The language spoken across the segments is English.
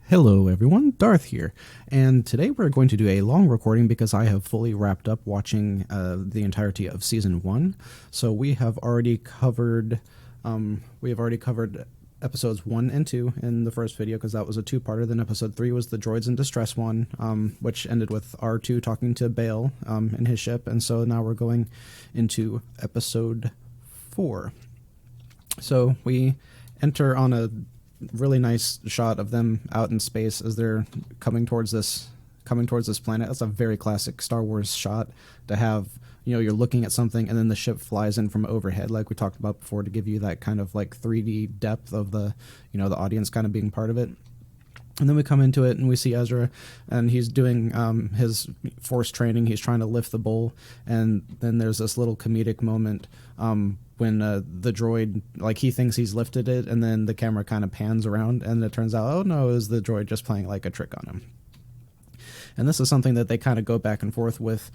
Hello everyone, Darth here, and today we're going to do a long recording because I have fully wrapped up watching the entirety of Season 1. So we have already covered episodes 1 and 2 in the first video because that was a two-parter. Then episode 3 was the Droids in Distress one, which ended with R2 talking to Bail in his ship, and so now we're going into episode 4. So we enter on a really nice shot of them out in space as they're coming towards this planet. That's a very classic Star Wars shot to have. You're looking at something and then the ship flies in from overhead, like we talked about before, to give you that kind of like 3D depth of the audience kind of being part of it. And then we come into it and we see Ezra, and he's doing his force training. He's trying to lift the bowl, and then there's this little comedic moment when the droid, like, he thinks he's lifted it, and then the camera kind of pans around, and it turns out, oh no, it was the droid just playing like a trick on him. And this is something that they kind of go back and forth with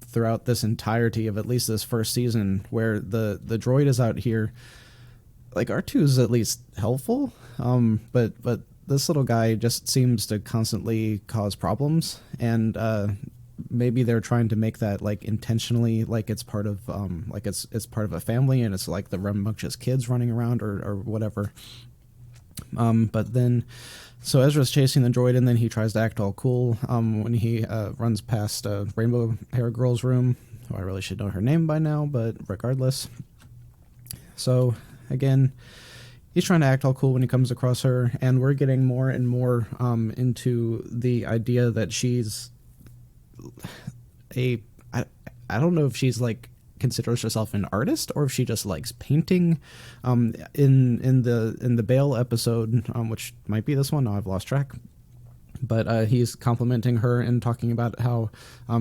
throughout this entirety of at least this first season, where the droid is out here, like, R2 is at least helpful, but this little guy just seems to constantly cause problems, and maybe they're trying to make that like intentionally, like it's part of it's part of a family, and it's like the rambunctious kids running around or whatever. But then, so Ezra's chasing the droid, and then he tries to act all cool when he runs past Rainbow Hair Girl's room. Oh, I really should know her name by now, but regardless. So again, he's trying to act all cool when he comes across her, and we're getting more and more into the idea that she's I don't know if she's like considers herself an artist or if she just likes painting. In the Bale episode, which might be this one, now I've lost track, but he's complimenting her and talking about how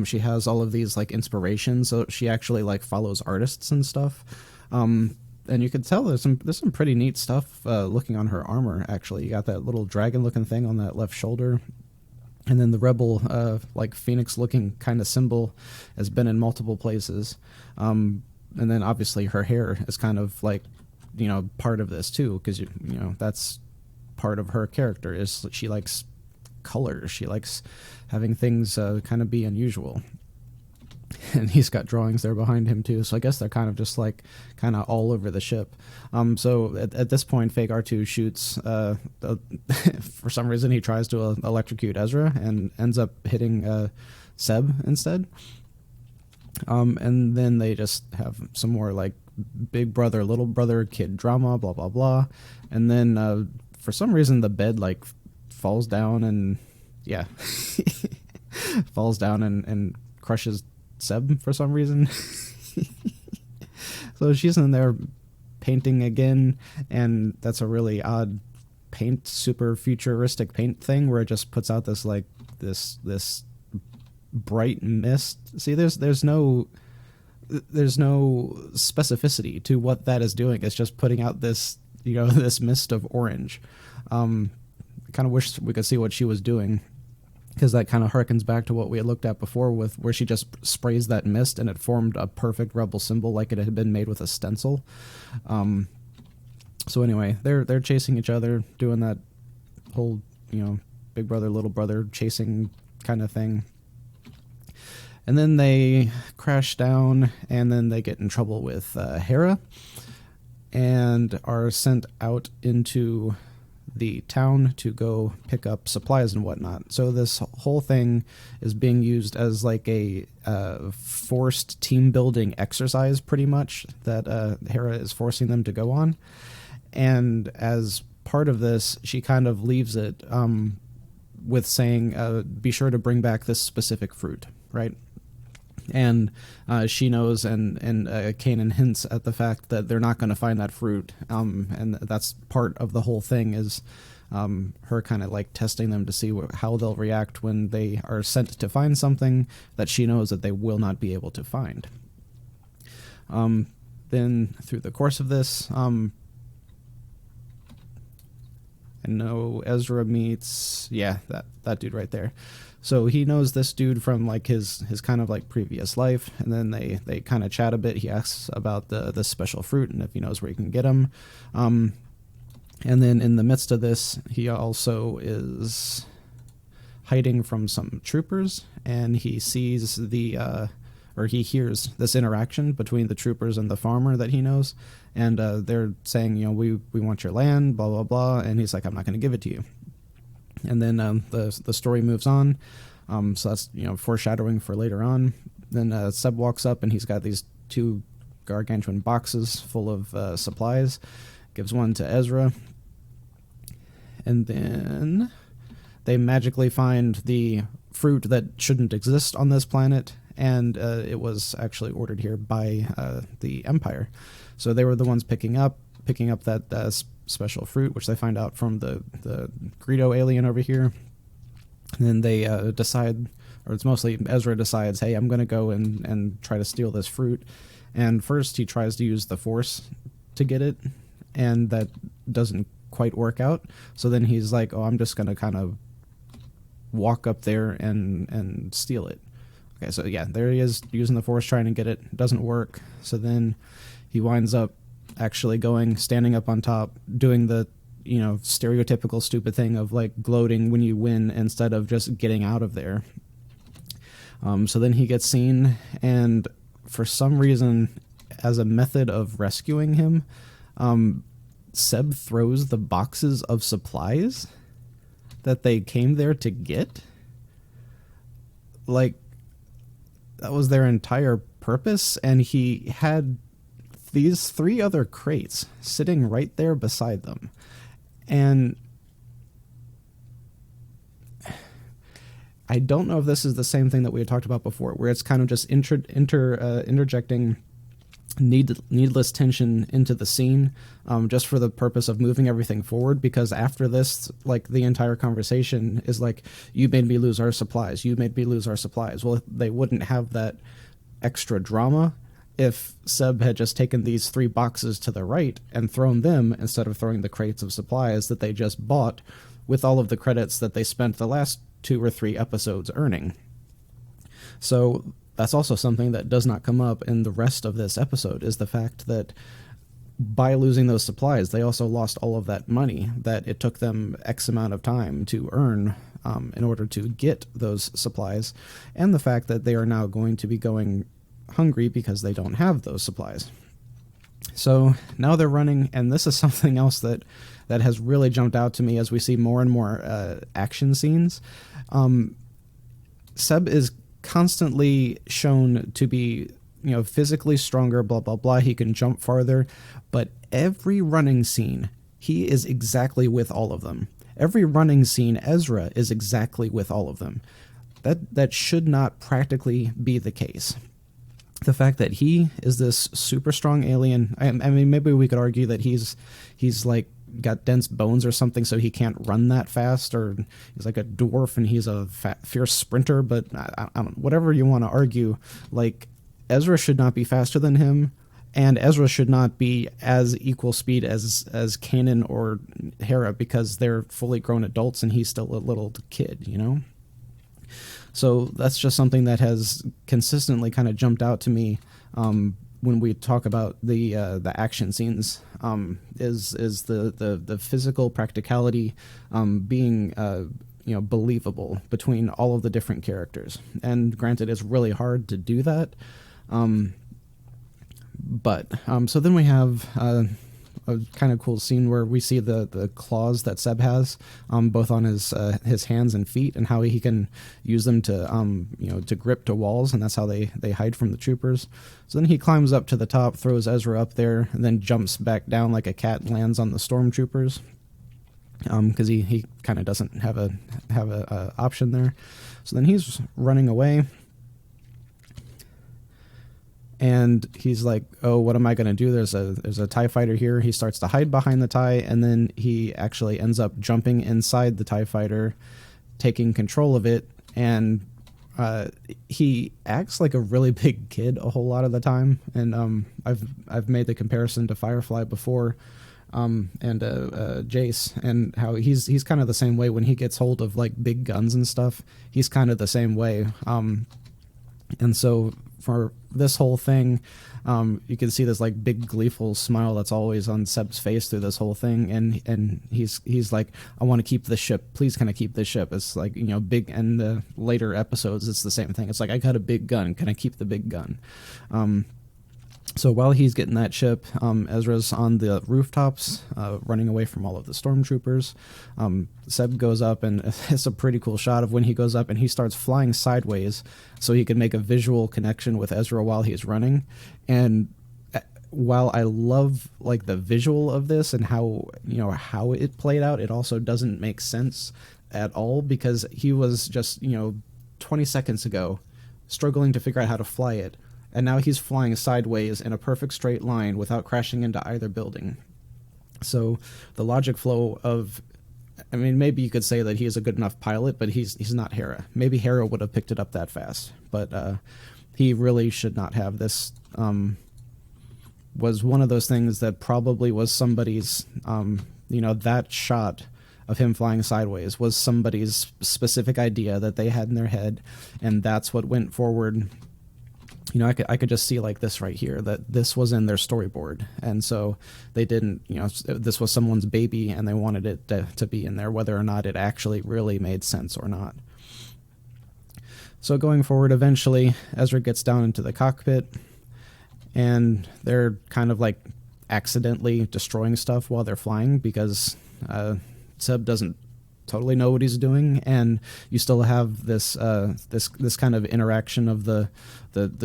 she has all of these like inspirations, so she actually like follows artists and stuff. And you could tell there's some pretty neat stuff looking on her armor. Actually, you got that little dragon looking thing on that left shoulder. And then the rebel, like phoenix-looking kind of symbol has been in multiple places. And then obviously her hair is kind of like, part of this too, because that's part of her character. Is she likes colors. She likes having things kind of be unusual. And he's got drawings there behind him too, so I guess they're kind of just like kind of all over the ship. So at this point, fake R2 shoots. For some reason, he tries to electrocute Ezra and ends up hitting Seb instead. And then they just have some more like big brother, little brother, kid drama, blah blah blah. And then for some reason, the bed like falls down and falls down and crushes Seb for some reason. So she's in there painting again, and that's a really odd paint, super futuristic paint thing where it just puts out this like this bright mist. See, there's no specificity to what that is doing. It's just putting out this this mist of orange. I kind of wish we could see what she was doing, because that kind of harkens back to what we had looked at before, with where she just sprays that mist and it formed a perfect rebel symbol, like it had been made with a stencil. So anyway, they're chasing each other, doing that whole big brother little brother chasing kind of thing, and then they crash down, and then they get in trouble with Hera and are sent out into the town to go pick up supplies and whatnot. So this whole thing is being used as like a forced team building exercise, pretty much, that Hera is forcing them to go on. And as part of this, she kind of leaves it with saying, be sure to bring back this specific fruit, right? And she knows, and Kanan hints at the fact that they're not going to find that fruit, and that's part of the whole thing, is her kind of like testing them to see how they'll react when they are sent to find something that she knows that they will not be able to find. Then through the course of this, I know Ezra meets that dude right there. So he knows this dude from like his kind of like previous life, and then they kind of chat a bit. He asks about the special fruit and if he knows where he can get them. And then in the midst of this, he also is hiding from some troopers, and he sees or he hears this interaction between the troopers and the farmer that he knows, and they're saying, we want your land, blah, blah, blah, and he's like, I'm not going to give it to you. And then the story moves on, so that's, foreshadowing for later on. Then Seb walks up, and he's got these 2 gargantuan boxes full of supplies, gives one to Ezra, and then they magically find the fruit that shouldn't exist on this planet, and it was actually ordered here by the Empire. So they were the ones picking up that special fruit, which they find out from the Greedo alien over here. And then they decide, or it's mostly Ezra decides, hey, I'm going to go and try to steal this fruit. And first he tries to use the Force to get it, and that doesn't quite work out. So then he's like, I'm just going to kind of walk up there and steal it. Okay, so yeah, there he is using the Force trying to get it. It doesn't work. So then he winds up actually standing up on top, doing the stereotypical stupid thing of like gloating when you win instead of just getting out of there. So then he gets seen, and for some reason, as a method of rescuing him, Seb throws the boxes of supplies that they came there to get. Like, that was their entire purpose, and he had these 3 other crates sitting right there beside them. And I don't know if this is the same thing that we had talked about before, where it's kind of just interjecting needless tension into the scene, just for the purpose of moving everything forward, because after this, like, the entire conversation is like, you made me lose our supplies, well, they wouldn't have that extra drama if Seb had just taken these 3 boxes to the right and thrown them instead of throwing the crates of supplies that they just bought with all of the credits that they spent the last 2 or 3 episodes earning. So that's also something that does not come up in the rest of this episode, is the fact that by losing those supplies, they also lost all of that money that it took them X amount of time to earn in order to get those supplies, and the fact that they are now going to be going hungry because they don't have those supplies. So now they're running, and this is something else that has really jumped out to me as we see more and more action scenes. Seb is constantly shown to be, physically stronger, blah, blah, blah. He can jump farther, but every running scene, he is exactly with all of them. Every running scene, Ezra is exactly with all of them. That should not practically be the case. The fact that he is this super strong alien, I mean, maybe we could argue that he's like got dense bones or something, so he can't run that fast, or he's like a dwarf and he's a fierce sprinter, but I don't, whatever you want to argue, like, Ezra should not be faster than him, and Ezra should not be as equal speed as Kanan or Hera, because they're fully grown adults and he's still a little kid, So that's just something that has consistently kind of jumped out to me when we talk about the action scenes, is the physical practicality being believable between all of the different characters. And granted, it's really hard to do that. So then we have a kind of cool scene where we see the claws that Seb has, both on his hands and feet, and how he can use them to grip to walls, and that's how they hide from the troopers. So then he climbs up to the top, throws Ezra up there, and then jumps back down like a cat, lands on the stormtroopers, because he kind of doesn't have a option there. So then he's running away. And he's like, oh, what am I going to do? There's a TIE fighter here. He starts to hide behind the TIE, and then he actually ends up jumping inside the TIE fighter, taking control of it, and he acts like a really big kid a whole lot of the time. And I've made the comparison to Firefly before, and Jace, and how he's kind of the same way when he gets hold of like big guns and stuff. He's kind of the same way. And so for this whole thing, you can see this like big gleeful smile that's always on Seb's face through this whole thing, and he's like, I want to keep the ship, please can I keep the ship? It's like, you know, big, and the later episodes it's the same thing, it's like, I got a big gun, can I keep the big gun? So while he's getting that ship, Ezra's on the rooftops, running away from all of the stormtroopers. Seb goes up, and it's a pretty cool shot of when he goes up and he starts flying sideways so he can make a visual connection with Ezra while he's running. And while I love like the visual of this and how, you know, how it played out, it also doesn't make sense at all, because he was just, you know, 20 seconds ago struggling to figure out how to fly it. And now he's flying sideways in a perfect straight line without crashing into either building. So the logic flow of, I mean, maybe you could say that he's a good enough pilot, but he's not Hera. Maybe Hera would have picked it up that fast, but he really should not have. This was one of those things that probably was somebody's, you know, that shot of him flying sideways was somebody's specific idea that they had in their head, and that's what went forward. You know, I could just see like this right here, that this was in their storyboard. And so they didn't, you know, this was someone's baby and they wanted it to be in there, whether or not it actually really made sense or not. So going forward, eventually Ezra gets down into the cockpit, and they're kind of like accidentally destroying stuff while they're flying, because Seb doesn't totally know what he's doing, and you still have this this kind of interaction of the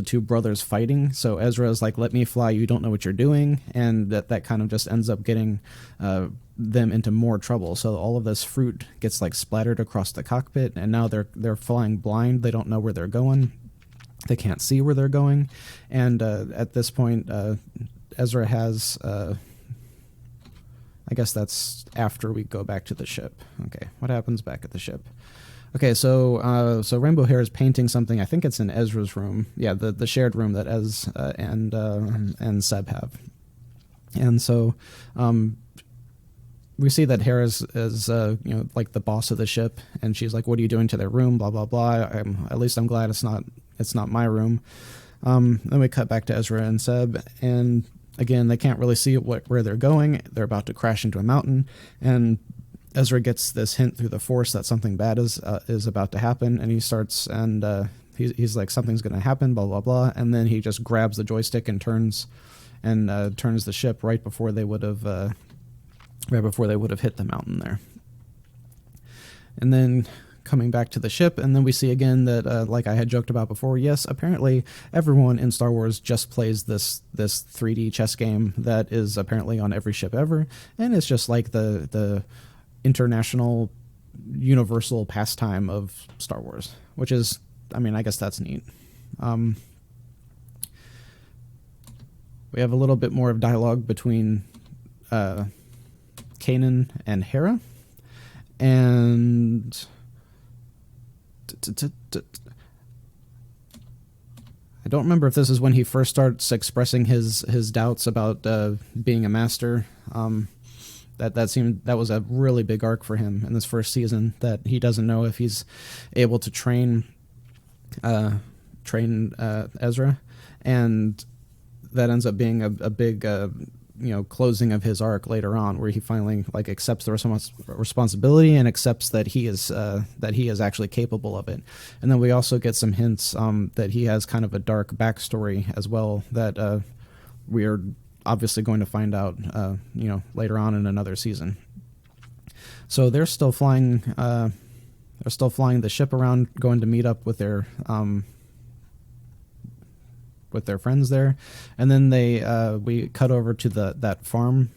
two brothers fighting. So Ezra is like, let me fly, you don't know what you're doing, and that kind of just ends up getting them into more trouble. So all of this fruit gets like splattered across the cockpit, and now they're flying blind. They don't know where they're going, they can't see where they're going, and at this point Ezra has I guess that's after we go back to the ship. Okay, what happens back at the ship? Okay, so Rainbow Hair is painting something. I think it's in Ezra's room. Yeah, the shared room that Ez and Seb have. And so we see that Hera is you know, like the boss of the ship, and she's like, "What are you doing to their room?" Blah blah blah. At least I'm glad it's not my room. Then we cut back to Ezra and Seb, and again, they can't really see where they're going. They're about to crash into a mountain, and Ezra gets this hint through the Force that something bad is about to happen, and he starts, and he's like, something's going to happen, blah blah blah, and then he just grabs the joystick and turns the ship right before they would have hit the mountain there. And then coming back to the ship, and then we see again that, like I had joked about before, yes, apparently everyone in Star Wars just plays this 3D chess game that is apparently on every ship ever, and it's just like the international universal pastime of Star Wars, which is, I mean, I guess that's neat. We have a little bit more of dialogue between Kanan and Hera, and I don't remember if this is when he first starts expressing his doubts about being a master. That was a really big arc for him in this first season, that he doesn't know if he's able to train Ezra, and that ends up being a big closing of his arc later on, where he finally like accepts the responsibility and accepts that he is actually capable of it. And then we also get some hints that he has kind of a dark backstory as well, that we are obviously going to find out later on in another season. So they're still flying the ship around, going to meet up with their friends there, and then we cut over to that farm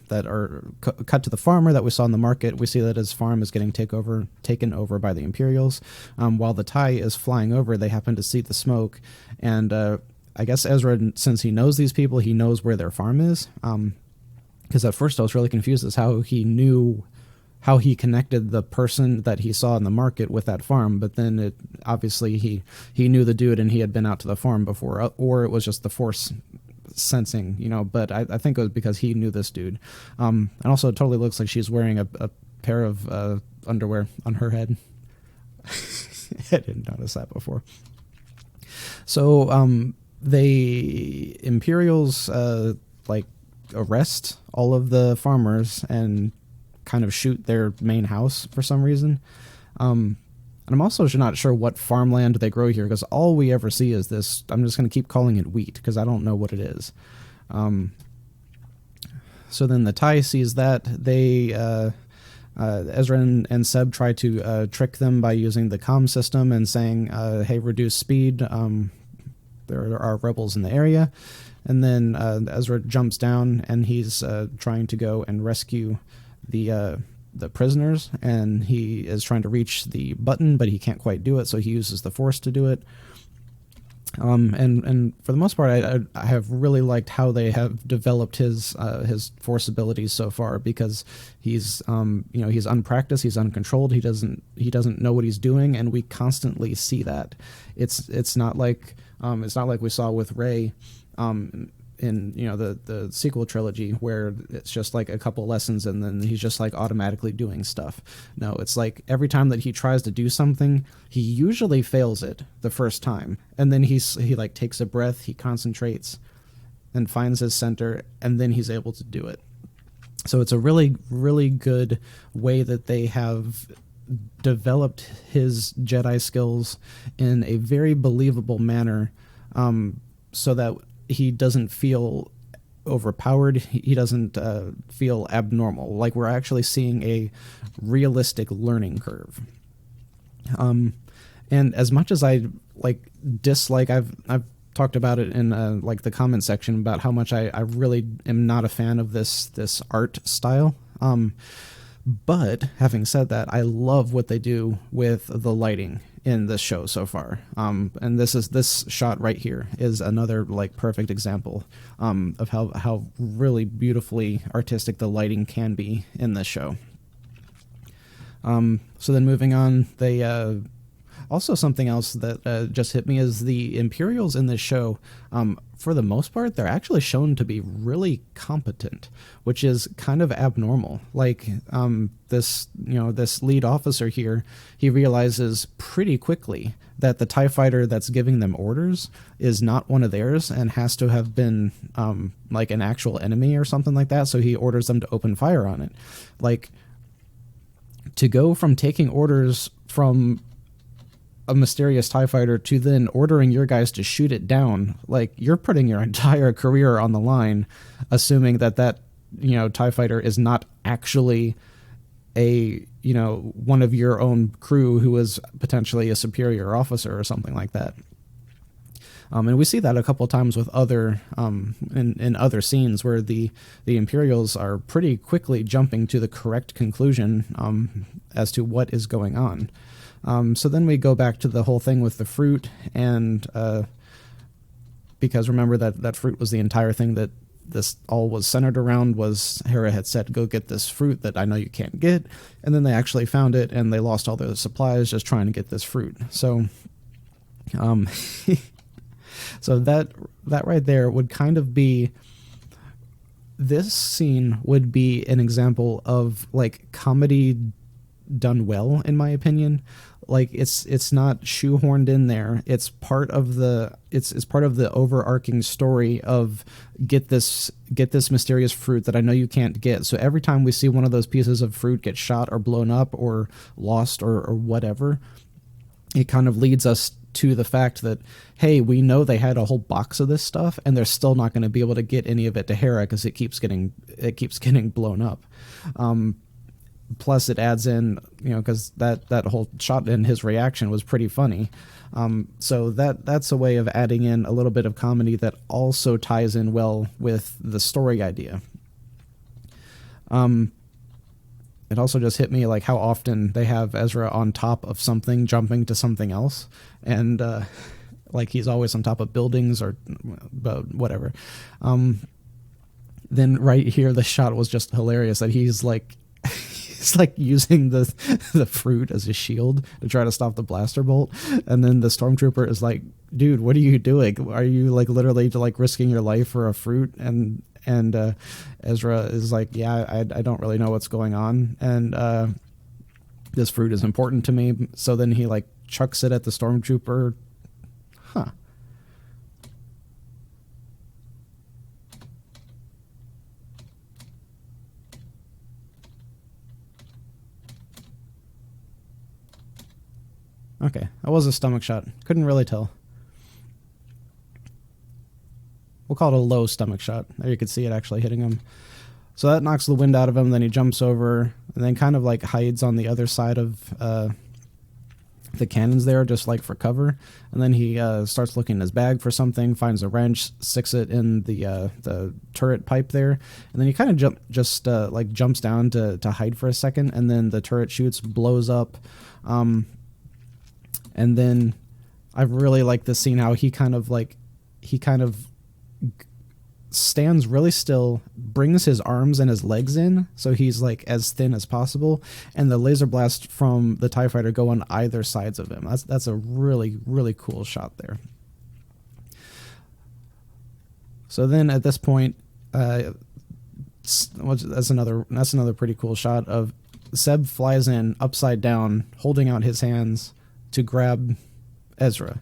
cut to the farmer that we saw in the market. We see that his farm is getting taken over by the Imperials. While the TIE is flying over, they happen to see the smoke, and I guess Ezra, since he knows these people, he knows where their farm is, because at first I was really confused as how he connected the person that he saw in the market with that farm, but then obviously he knew the dude and he had been out to the farm before, or it was just the Force sensing, but I think it was because he knew this dude. And also it totally looks like she's wearing a pair of underwear on her head. I didn't notice that before. So the Imperials like arrest all of the farmers and kind of shoot their main house for some reason. And I'm also not sure what farmland they grow here, because all we ever see is this. I'm just going to keep calling it wheat because I don't know what it is. So then the TIE sees that. They Ezra and Seb try to trick them by using the comm system and saying, hey, reduce speed. There are rebels in the area. And then Ezra jumps down, and he's trying to go and rescue the prisoners, and he is trying to reach the button, but he can't quite do it, so he uses the Force to do it. And for the most part, I have really liked how they have developed his Force abilities so far, because he's he's unpracticed, he's uncontrolled, he doesn't know what he's doing, and we constantly see that. It's not like we saw with Rey in the sequel trilogy, where it's just like a couple lessons and then he's just like automatically doing stuff. No, it's like every time that he tries to do something, he usually fails it the first time, and then he like takes a breath, he concentrates and finds his center, and then he's able to do it. So it's a really, really good way that they have developed his Jedi skills in a very believable manner, so that he doesn't feel overpowered. He doesn't feel abnormal. Like, we're actually seeing a realistic learning curve. And as much as I dislike, I've talked about it in like the comment section about how much I really am not a fan of this art style. But having said that, I love what they do with the lighting in this show so far. And this shot right here is another like perfect example of how really beautifully artistic the lighting can be in this show. So then moving on, they also, something else that just hit me is the Imperials in this show, for the most part, they're actually shown to be really competent, which is kind of abnormal. Like, this lead officer here, he realizes pretty quickly that the TIE fighter that's giving them orders is not one of theirs and has to have been like an actual enemy or something like that, so he orders them to open fire on it. Like, to go from taking orders from a mysterious TIE fighter to then ordering your guys to shoot it down, like, you're putting your entire career on the line, assuming that TIE fighter is not actually a one of your own crew who is potentially a superior officer or something like that. And we see that a couple of times with other in other scenes where the Imperials are pretty quickly jumping to the correct conclusion as to what is going on. So then we go back to the whole thing with the fruit, and because remember that fruit was the entire thing that this all was centered around. Was Hera had said, go get this fruit that I know you can't get, and then they actually found it, and they lost all their supplies just trying to get this fruit. So so that right there would kind of be, this scene would be an example of like comedy done well, in my opinion. Like, it's not shoehorned in there. It's part of the it's part of the overarching story of get this mysterious fruit that I know you can't get. So every time we see one of those pieces of fruit get shot or blown up or lost or whatever, it kind of leads us to the fact that, hey, we know they had a whole box of this stuff and they're still not going to be able to get any of it to Hera because it keeps getting blown up. Plus it adds in, because that whole shot and his reaction was pretty funny. So that's a way of adding in a little bit of comedy that also ties in well with the story idea. It also just hit me like how often they have Ezra on top of something, jumping to something else. And like he's always on top of buildings or whatever. Then right here, the shot was just hilarious that he's like using the fruit as a shield to try to stop the blaster bolt, and then the stormtrooper is like, dude, what are you doing? Are you like literally like risking your life for a fruit? And Ezra is like, yeah, I don't really know what's going on, and this fruit is important to me. So then he like chucks it at the stormtrooper. Okay, that was a stomach shot. Couldn't really tell. We'll call it a low stomach shot. There you could see it actually hitting him. So that knocks the wind out of him, then he jumps over, and then kind of like hides on the other side of the cannons there, just like for cover. And then he starts looking in his bag for something, finds a wrench, sticks it in the turret pipe there, and then he kind of jumps down to hide for a second, and then the turret shoots, blows up, and then I really like this scene how he kind of stands really still, brings his arms and his legs in so he's like as thin as possible, and the laser blast from the TIE fighter go on either sides of him. That's a really, really cool shot there. So then at this point, that's another pretty cool shot of Seb flies in upside down, holding out his hands to grab Ezra,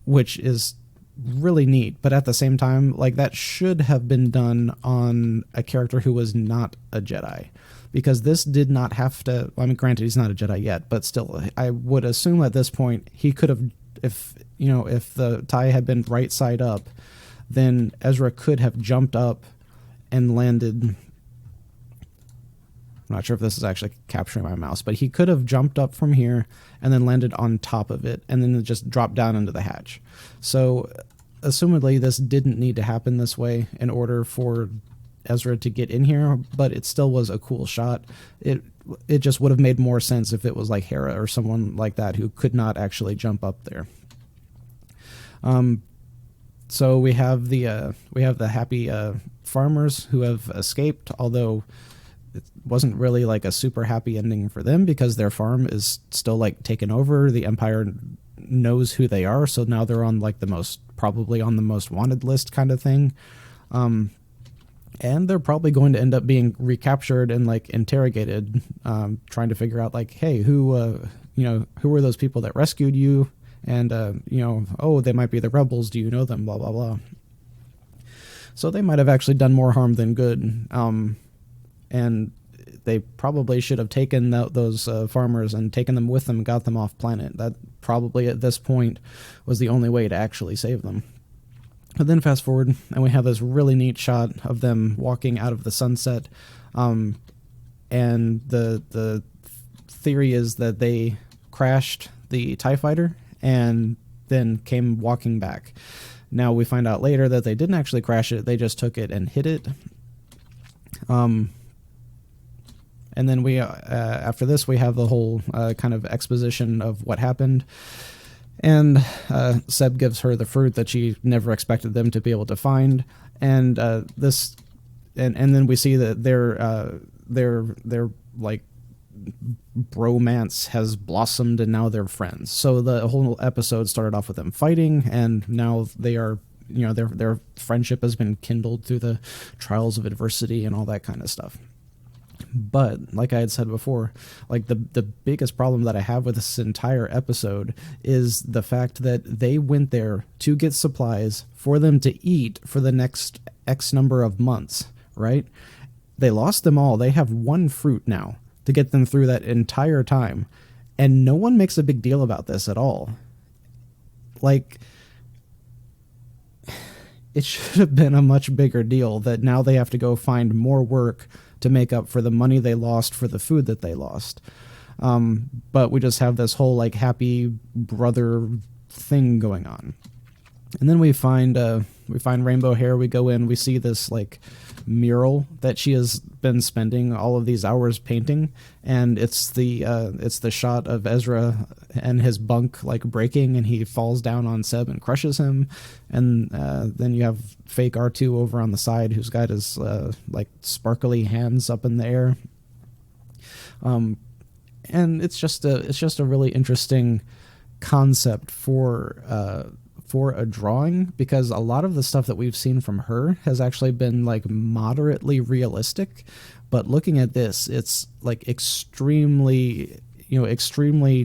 which is really neat, but at the same time, like, that should have been done on a character who was not a Jedi, because this did not have to, I mean, granted he's not a Jedi yet, but still I would assume at this point he could have, if the TIE had been right side up, then Ezra could have jumped up and landed. I'm not sure if this is actually capturing my mouse, but he could have jumped up from here and then landed on top of it and then just dropped down into the hatch. So assumedly this didn't need to happen this way in order for Ezra to get in here, but it still was a cool shot. It just would have made more sense if it was like Hera or someone like that who could not actually jump up there. So we have the happy farmers who have escaped, although it wasn't really like a super happy ending for them because their farm is still like taken over. The Empire knows who they are, so now they're on like probably on the most wanted list kind of thing. And they're probably going to end up being recaptured and like interrogated, trying to figure out like, hey, who were those people that rescued you? And, oh, they might be the rebels. Do you know them? Blah, blah, blah. So they might have actually done more harm than good. And they probably should have taken those farmers and taken them with them and got them off planet. That probably at this point was the only way to actually save them. But then fast forward, and we have this really neat shot of them walking out of the sunset. And the theory is that they crashed the TIE fighter and then came walking back. Now we find out later that they didn't actually crash it, they just took it and hit it. And then we, after this, we have the whole kind of exposition of what happened. And Seb gives her the fruit that she never expected them to be able to find. And and then we see that their like bromance has blossomed, and now they're friends. So the whole episode started off with them fighting, and now they are, their friendship has been kindled through the trials of adversity and all that kind of stuff. But like I had said before, like the biggest problem that I have with this entire episode is the fact that they went there to get supplies for them to eat for the next X number of months, right? They lost them all. They have one fruit now to get them through that entire time. And no one makes a big deal about this at all. Like, it should have been a much bigger deal that now they have to go find more work to make up for the money they lost for the food that they lost. But we just have this whole like happy brother thing going on. And then we find Rainbow Hair. We go in, we see this like mural that she has been spending all of these hours painting, and it's the shot of Ezra and his bunk like breaking, and he falls down on Seb and crushes him. And then you have fake R2 over on the side who's got his like sparkly hands up in the air. And it's just a really interesting concept for a drawing, because a lot of the stuff that we've seen from her has actually been like moderately realistic, but looking at this, it's like extremely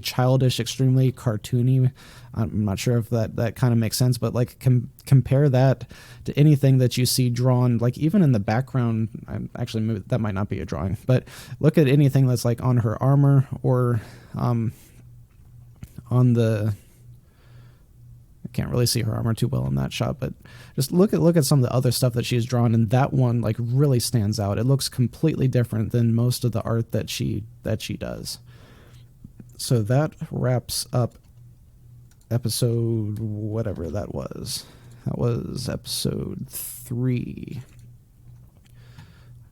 childish, extremely cartoony. I'm not sure if that kind of makes sense, but like compare that to anything that you see drawn, like even in the background. Actually, that might not be a drawing, but look at anything that's like on her armor or on the... I can't really see her armor too well in that shot, but just look at some of the other stuff that she's drawn, and that one like really stands out. It looks completely different than most of the art that she does. So that wraps up episode whatever that was. That was episode 3.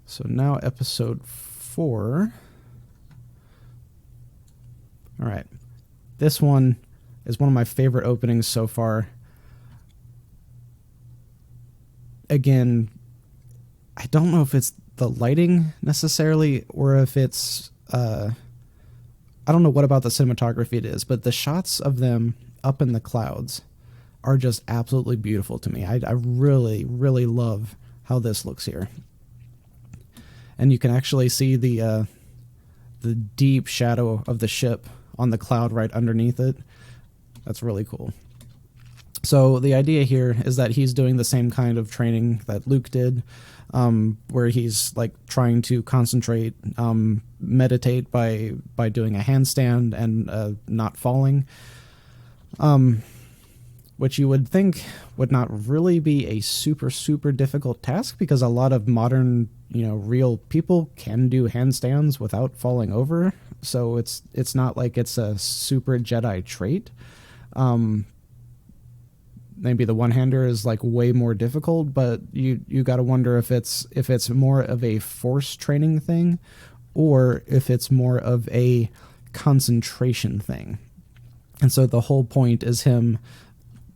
So now episode 4. All right. This one is one of my favorite openings so far. Again, I don't know if it's the lighting necessarily or if it's... I don't know what about the cinematography it is, but the shots of them up in the clouds are just absolutely beautiful to me. I really, really love how this looks here. And you can actually see the deep shadow of the ship on the cloud right underneath it. That's really cool. So the idea here is that he's doing the same kind of training that Luke did, where he's like trying to concentrate, meditate by doing a handstand and not falling, which you would think would not really be a super difficult task, because a lot of modern, real people can do handstands without falling over. So it's not like it's a super Jedi trait. Maybe the one-hander is like way more difficult, but you got to wonder if it's more of a force training thing or if it's more of a concentration thing. And so the whole point is him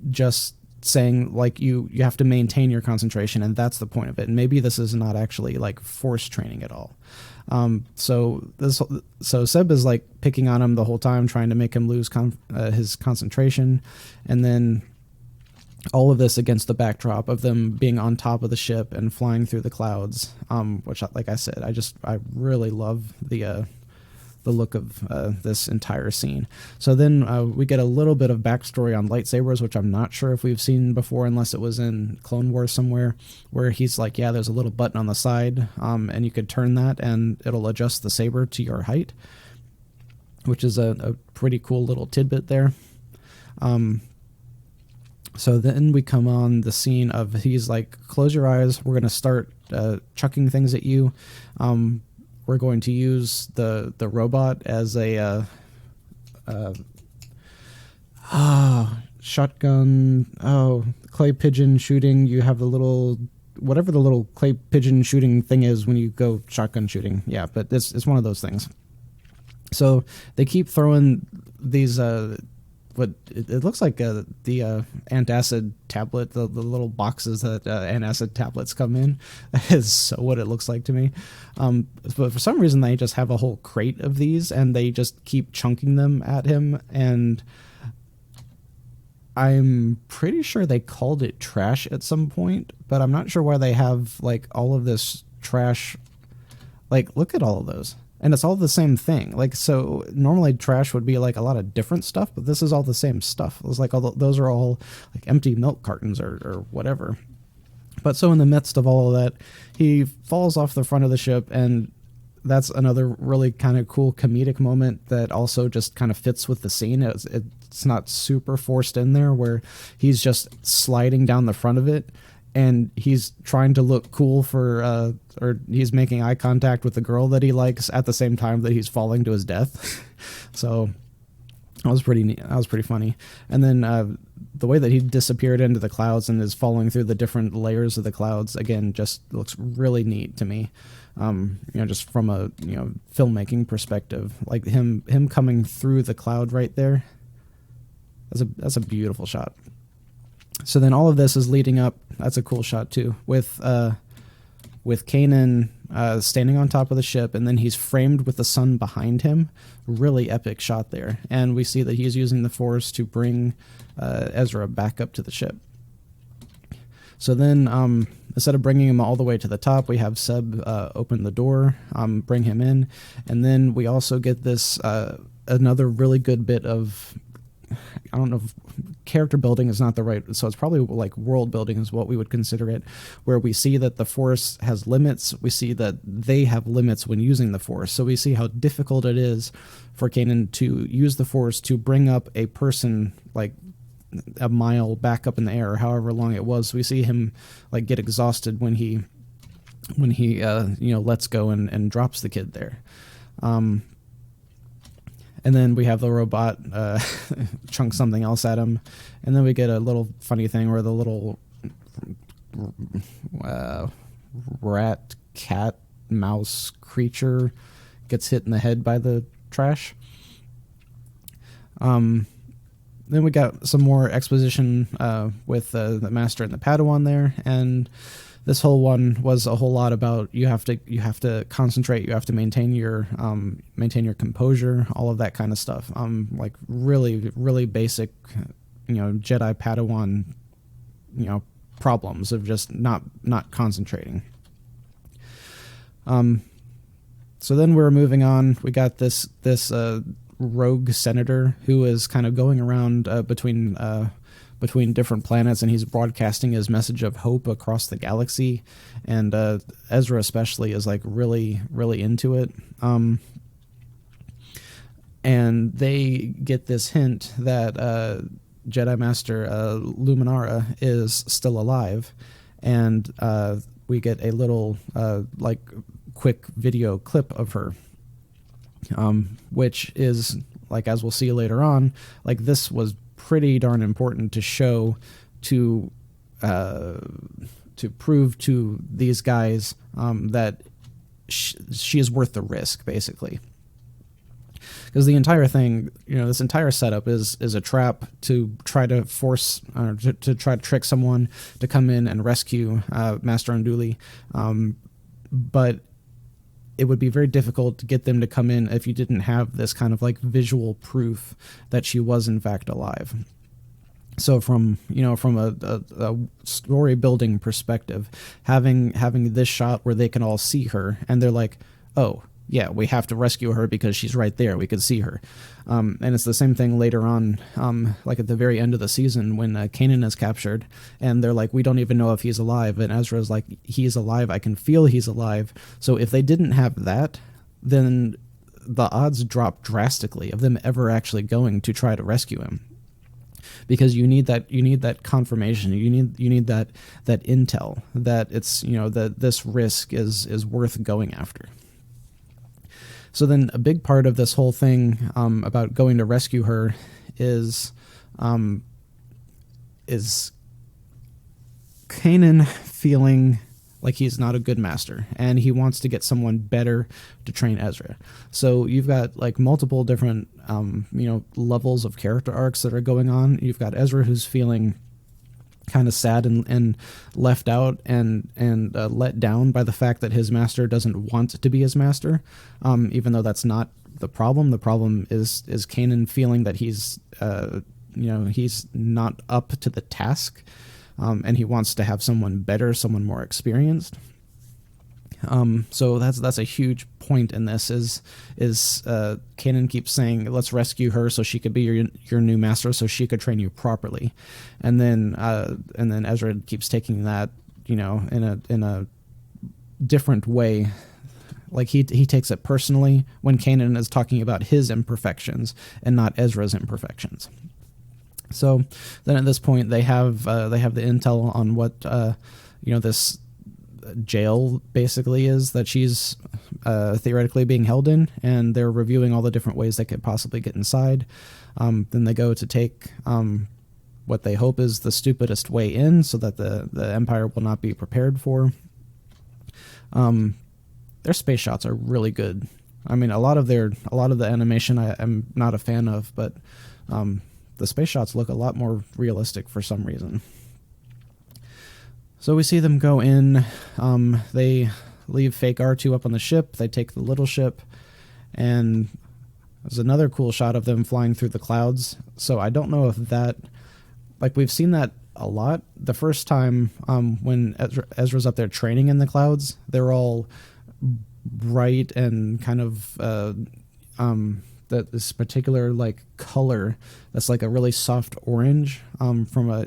just saying like you have to maintain your concentration, and that's the point of it. And maybe this is not actually like force training at all. So Seb is like picking on him the whole time, trying to make him lose his concentration, and then all of this against the backdrop of them being on top of the ship and flying through the clouds, which, like I said, I really love the look of this entire scene. So then we get a little bit of backstory on lightsabers, which I'm not sure if we've seen before, unless it was in Clone Wars somewhere, where he's like, yeah, there's a little button on the side, and you could turn that and it'll adjust the saber to your height, which is a pretty cool little tidbit there. So then we come on the scene of he's like, close your eyes, we're going to start chucking things at you. We're going to use the robot as a shotgun, clay pigeon shooting. You have the little, whatever the little clay pigeon shooting thing is when you go shotgun shooting. Yeah, but it's one of those things. So they keep throwing these... But it looks like the antacid tablet, the little boxes that antacid tablets come in, is so what it looks like to me. But for some reason, they just have a whole crate of these, and they just keep chunking them at him. And I'm pretty sure they called it trash at some point, but I'm not sure why they have like all of this trash. Like, look at all of those. And it's all the same thing. Like, so normally trash would be like a lot of different stuff, but this is all the same stuff. It was like those are all like empty milk cartons or whatever. But so in the midst of all of that, he falls off the front of the ship, and that's another really kind of cool comedic moment that also just kind of fits with the scene. It's not super forced in there, where he's just sliding down the front of it, and he's trying to look cool or he's making eye contact with the girl that he likes at the same time that he's falling to his death. So that was pretty neat. That was pretty funny. And then the way that he disappeared into the clouds and is falling through the different layers of the clouds, again, just looks really neat to me. Just from a filmmaking perspective, like him coming through the cloud right there. That's a beautiful shot. So then all of this is leading up. That's a cool shot too, with Kanan standing on top of the ship, and then he's framed with the sun behind him. Really epic shot there. And we see that he's using the Force to bring Ezra back up to the ship. So then instead of bringing him all the way to the top, we have Seb open the door, bring him in, and then we also get this another really good bit of I don't know if character building is not the right, so it's probably like world building is what we would consider it, where we see that the Force has limits. We see that they have limits when using the Force. So we see how difficult it is for Kanan to use the Force to bring up a person like a mile back up in the air, or however long it was. We see him like get exhausted when he lets go and drops the kid there. And then we have the robot chunk something else at him. And then we get a little funny thing where the little rat, cat, mouse creature gets hit in the head by the trash. Then we got some more exposition with the Master and the Padawan there. And this whole one was a whole lot about you have to concentrate, you have to maintain your composure, all of that kind of stuff. Like really, really basic, Jedi Padawan, problems of just not concentrating. So then we're moving on. We got this rogue senator who is kind of going around between different planets, and he's broadcasting his message of hope across the galaxy. And Ezra especially is like really, really into it. And they get this hint that Jedi Master Luminara is still alive, and we get a little quick video clip of her, which is like, as we'll see later on, like this was pretty darn important to show to prove to these guys that she is worth the risk, basically. Because the entire thing, this entire setup is a trap to try to force, to try to trick someone to come in and rescue Master Unduli. But it would be very difficult to get them to come in if you didn't have this kind of like visual proof that she was in fact alive. So from a story building perspective, having this shot where they can all see her and they're like, oh yeah, we have to rescue her because she's right there. We could see her. And it's the same thing later on, like at the very end of the season when Kanan is captured and they're like, we don't even know if he's alive. And Ezra's like, he's alive. I can feel he's alive. So if they didn't have that, then the odds drop drastically of them ever actually going to try to rescue him. Because you need that confirmation. You need that intel that it's, that this risk is worth going after. So then a big part of this whole thing about going to rescue her is Kanan feeling like he's not a good master and he wants to get someone better to train Ezra. So you've got like multiple different levels of character arcs that are going on. You've got Ezra who's feeling kind of sad and left out and let down by the fact that his master doesn't want to be his master, even though that's not the problem. The problem is Kanan feeling that he's he's not up to the task, and he wants to have someone better, someone more experienced. So that's a huge point in this is Kanan keeps saying, let's rescue her so she could be your new master, so she could train you properly. And then Ezra keeps taking that, in a different way. Like he takes it personally when Kanan is talking about his imperfections and not Ezra's imperfections. So then at this point they have the intel on what, this jail basically is that she's theoretically being held in, and they're reviewing all the different ways they could possibly get inside. Then they go to take what they hope is the stupidest way in so that the Empire will not be prepared for. Their space shots are really good. I mean, a lot of the animation I'm not a fan of, but the space shots look a lot more realistic for some reason. So we see them go in, they leave fake R2 up on the ship, they take the little ship, and there's another cool shot of them flying through the clouds. So I don't know if that, like we've seen that a lot. The first time when Ezra's up there training in the clouds, they're all bright and kind of this particular like color that's like a really soft orange from a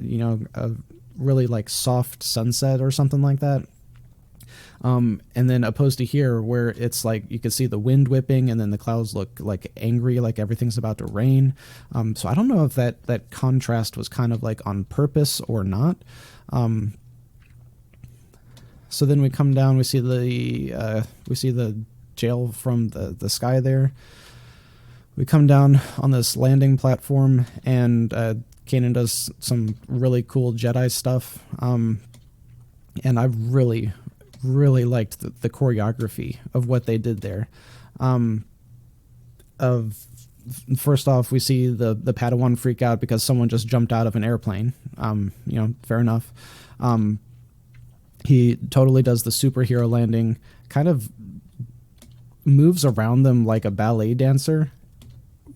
really like soft sunset or something like that. And then opposed to here where it's like you can see the wind whipping and then the clouds look like angry, like everything's about to rain. So I don't know if that contrast was kind of like on purpose or not. So then we come down, we see the jail from the sky there. We come down on this landing platform, and Kanan does some really cool Jedi stuff. And I really liked the choreography of what they did there. First off, we see the Padawan freak out because someone just jumped out of an airplane. Fair enough. He totally does the superhero landing, kind of moves around them like a ballet dancer,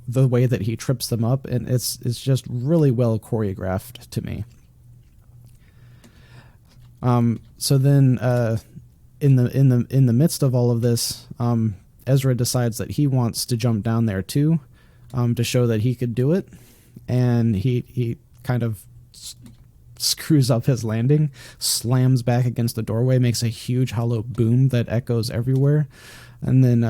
the way that he trips them up, and it's just really well choreographed to me. So then in the midst of all of this, Ezra decides that he wants to jump down there too, to show that he could do it, and he kind of screws up his landing, slams back against the doorway, makes a huge hollow boom that echoes everywhere, and then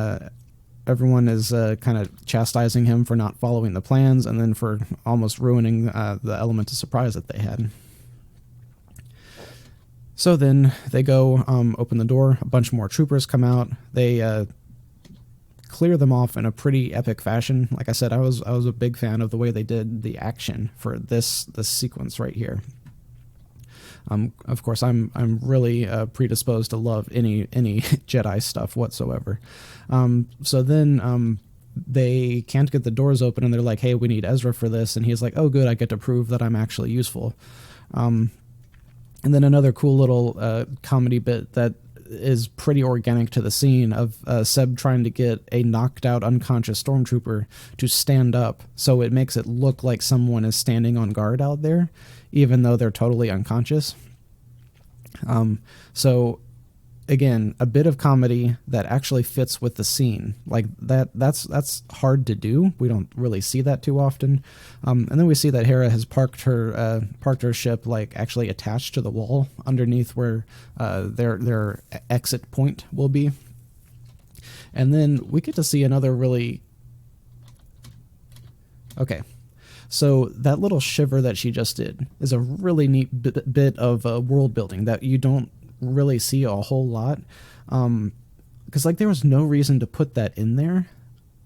everyone is kind of chastising him for not following the plans, and then for almost ruining the element of surprise that they had. So then they go open the door. A bunch more troopers come out. They clear them off in a pretty epic fashion. Like I said, I was a big fan of the way they did the action for this sequence right here. Of course, I'm really predisposed to love any Jedi stuff whatsoever. So then they can't get the doors open, and they're like, "Hey, we need Ezra for this," and he's like, "Oh, good, I get to prove that I'm actually useful." And then another cool little comedy bit that is pretty organic to the scene of Seb trying to get a knocked out unconscious stormtrooper to stand up, so it makes it look like someone is standing on guard out there, even though they're totally unconscious. So again, a bit of comedy that actually fits with the scene. Like that's hard to do. We don't really see that too often. And then we see that Hera has parked her ship like actually attached to the wall underneath where their exit point will be. And then we get to see another really... Okay. So that little shiver that she just did is a really neat bit of world building that you don't really see a whole lot, because like there was no reason to put that in there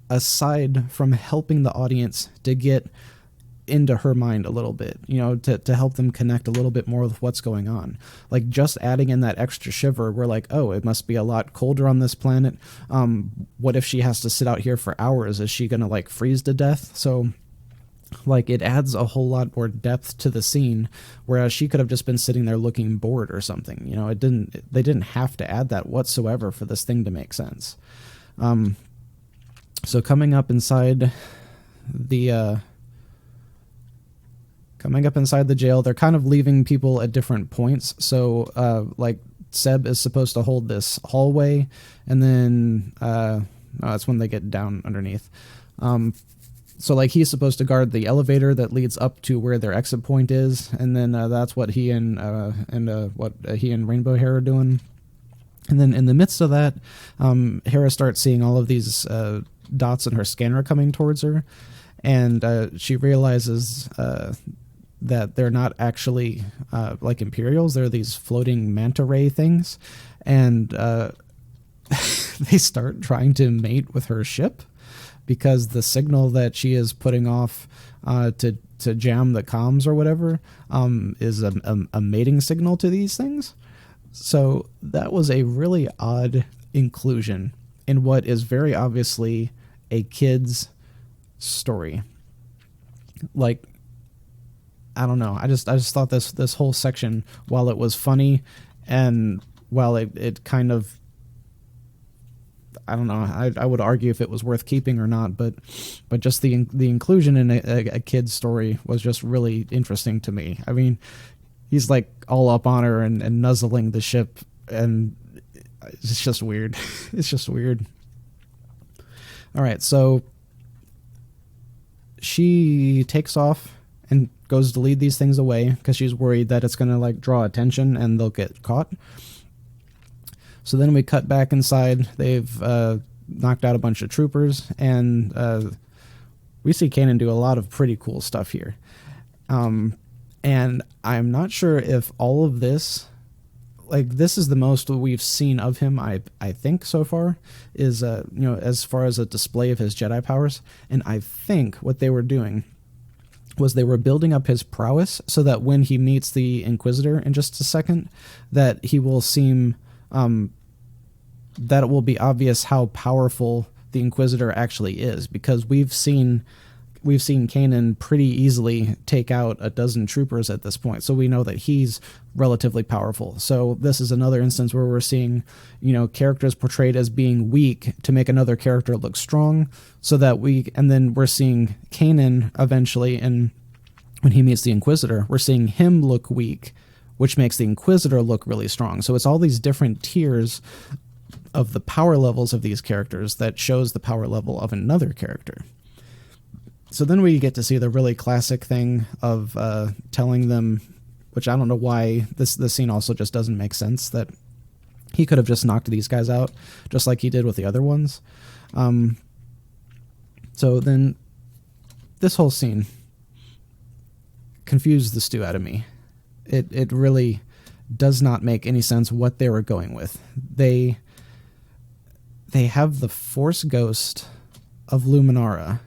aside from helping the audience to get into her mind a little bit, to help them connect a little bit more with what's going on. Like just adding in that extra shiver, we're like, oh, it must be a lot colder on this planet. What if she has to sit out here for hours? Is she gonna like freeze to death? So like it adds a whole lot more depth to the scene, whereas she could have just been sitting there looking bored or something. They didn't have to add that whatsoever for this thing to make sense. So coming up inside the jail, they're kind of leaving people at different points. So like Seb is supposed to hold this hallway, and then that's when they get down underneath. So like he's supposed to guard the elevator that leads up to where their exit point is, and then that's what he and Rainbow Hair are doing. And then in the midst of that, Hera starts seeing all of these dots in her scanner coming towards her, and she realizes that they're not actually like Imperials. They're these floating manta ray things, and they start trying to mate with her ship, because the signal that she is putting off to jam the comms or whatever is a mating signal to these things. So that was a really odd inclusion in what is very obviously a kid's story. Like, I don't know. I just thought this whole section, while it was funny and while it kind of, I don't know, I would argue if it was worth keeping or not, but just the inclusion in a kid's story was just really interesting to me. I mean, he's like all up on her and nuzzling the ship, and it's just weird. It's just weird. All right, so she takes off and goes to lead these things away because she's worried that it's going to like draw attention and they'll get caught. So then we cut back inside. They've knocked out a bunch of troopers, and we see Kanan do a lot of pretty cool stuff here. And I'm not sure if all of this, like, this is the most we've seen of him, I think, so far, is, as far as a display of his Jedi powers. And I think what they were doing was they were building up his prowess so that when he meets the Inquisitor in just a second, that he will seem, that it will be obvious how powerful the Inquisitor actually is, because we've seen Kanan pretty easily take out a dozen troopers at this point, so we know that he's relatively powerful. So this is another instance where we're seeing, characters portrayed as being weak to make another character look strong, so that and then we're seeing Kanan eventually, and when he meets the Inquisitor, we're seeing him look weak, which makes the Inquisitor look really strong. So it's all these different tiers of the power levels of these characters that shows the power level of another character. So then we get to see the really classic thing of telling them, which I don't know why this scene also just doesn't make sense, that he could have just knocked these guys out just like he did with the other ones. So then this whole scene confused the stew out of me. It really does not make any sense what they were going with. They have the Force Ghost of Luminara,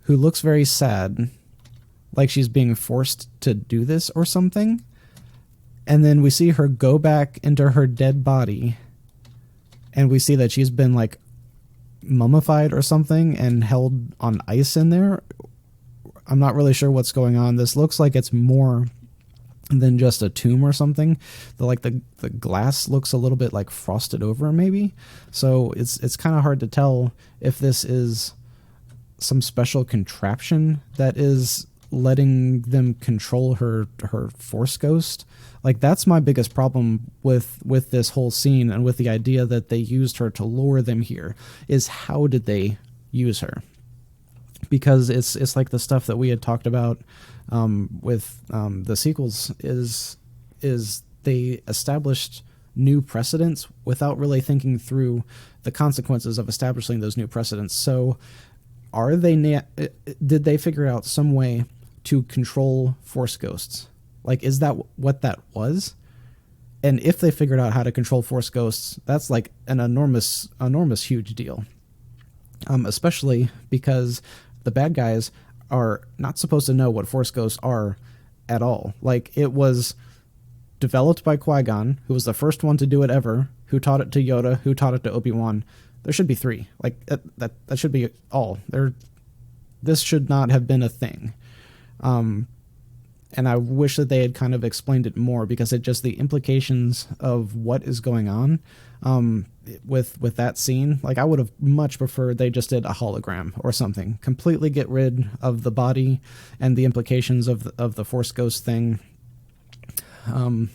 who looks very sad, like she's being forced to do this or something. And then we see her go back into her dead body, and we see that she's been like mummified or something and held on ice in there. I'm not really sure what's going on. This looks like it's more than just a tomb or something. The glass looks a little bit like frosted over maybe. So it's kind of hard to tell if this is some special contraption that is letting them control her Force Ghost. Like, that's my biggest problem with this whole scene, and with the idea that they used her to lure them here, is how did they use her? Because it's like the stuff that we had talked about with the sequels is they established new precedents without really thinking through the consequences of establishing those new precedents. So did they figure out some way to control Force Ghosts? Like, is that what that was? And if they figured out how to control Force Ghosts, that's like an enormous huge deal. Especially because the bad guys are not supposed to know what Force Ghosts are at all. Like, it was developed by Qui-Gon, who was the first one to do it ever, who taught it to Yoda, who taught it to Obi-Wan. There should be 3. Like, that should be all. This should not have been a thing. And I wish that they had kind of explained it more, because the implications of what is going on with that scene, like, I would have much preferred they just did a hologram or something. Completely get rid of the body and the implications of the Force Ghost thing, and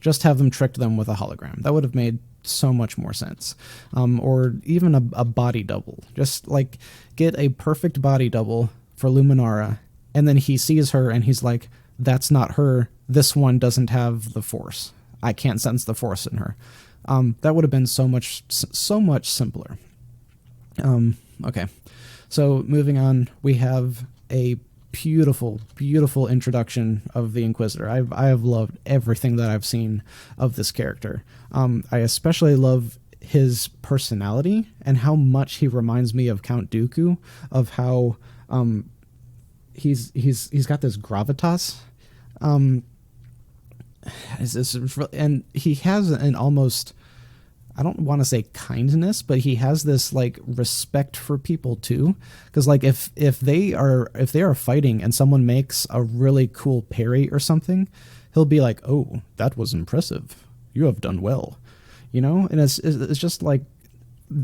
just have them tricked them with a hologram. That would have made so much more sense. Or even a body double. Just, like, get a perfect body double for Luminara, and then he sees her and he's like, that's not her. This one doesn't have the Force. I can't sense the Force in her. That would have been so much simpler. Okay. So moving on, we have a beautiful, beautiful introduction of the Inquisitor. I have loved everything that I've seen of this character. I especially love his personality and how much he reminds me of Count Dooku, of how he's got this gravitas, and he has an almost, I don't want to say kindness, but he has this like respect for people too. Because like if they are fighting and someone makes a really cool parry or something, he'll be like, "Oh, that was impressive. You have done well," And it's just like,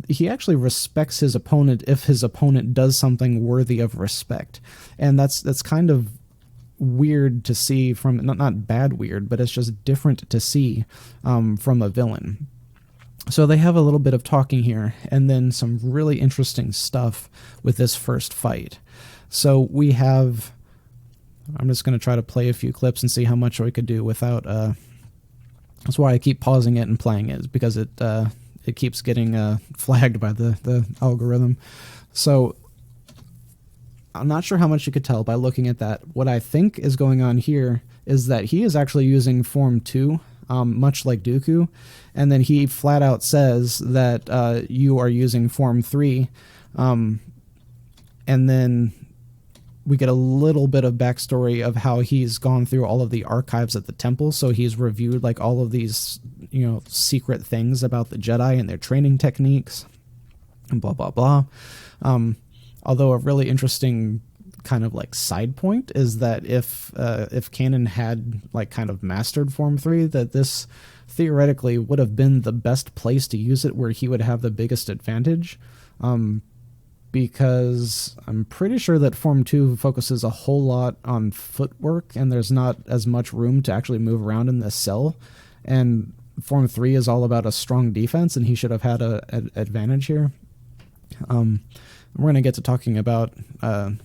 he actually respects his opponent if his opponent does something worthy of respect. And that's kind of weird to see from, not bad weird, but it's just different to see from a villain. So they have a little bit of talking here, and then some really interesting stuff with this first fight. So we have... I'm just going to try to play a few clips and see how much we could do without... That's why I keep pausing it and playing it, is because it keeps getting flagged by the algorithm. So I'm not sure how much you could tell by looking at that. What I think is going on here is that he is actually using Form 2, much like Dooku, and then he flat out says that you are using Form 3, and then we get a little bit of backstory of how he's gone through all of the archives at the temple, so he's reviewed like all of these, you know, secret things about the Jedi and their training techniques, and blah blah blah. Although a really interesting kind of like side point is that if Kanan had like kind of mastered Form 3, that this theoretically would have been the best place to use it, where he would have the biggest advantage, because I'm pretty sure that Form 2 focuses a whole lot on footwork, and there's not as much room to actually move around in this cell, and Form 3 is all about a strong defense, and he should have had an advantage here. We're going to get to talking about the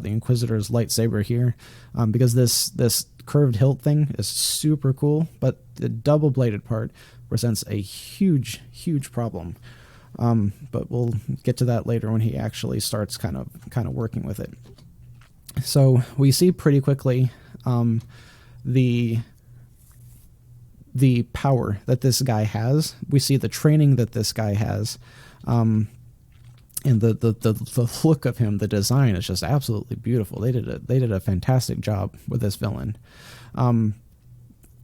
Inquisitor's lightsaber here, because this curved hilt thing is super cool, but the double-bladed part presents a huge problem. But we'll get to that later when he actually starts kind of working with it. So we see pretty quickly the power that this guy has. We see the training that this guy has. And the look of him, the design is just absolutely beautiful. They did a fantastic job with this villain.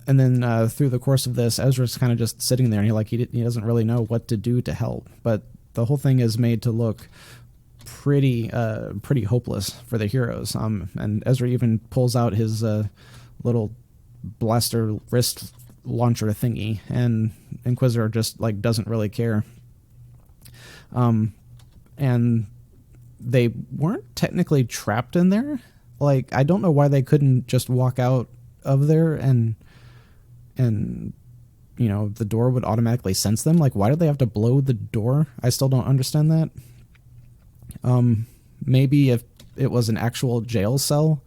And then through the course of this, Ezra's kind of just sitting there, and he doesn't really know what to do to help. But the whole thing is made to look pretty hopeless for the heroes. And Ezra even pulls out his little blaster wrist launcher thingy, and Inquisitor just like doesn't really care. And they weren't technically trapped in there. Like, I don't know why they couldn't just walk out of there and you know, the door would automatically sense them. Like, why did they have to blow the door? I still don't understand that. Maybe if it was an actual jail cell.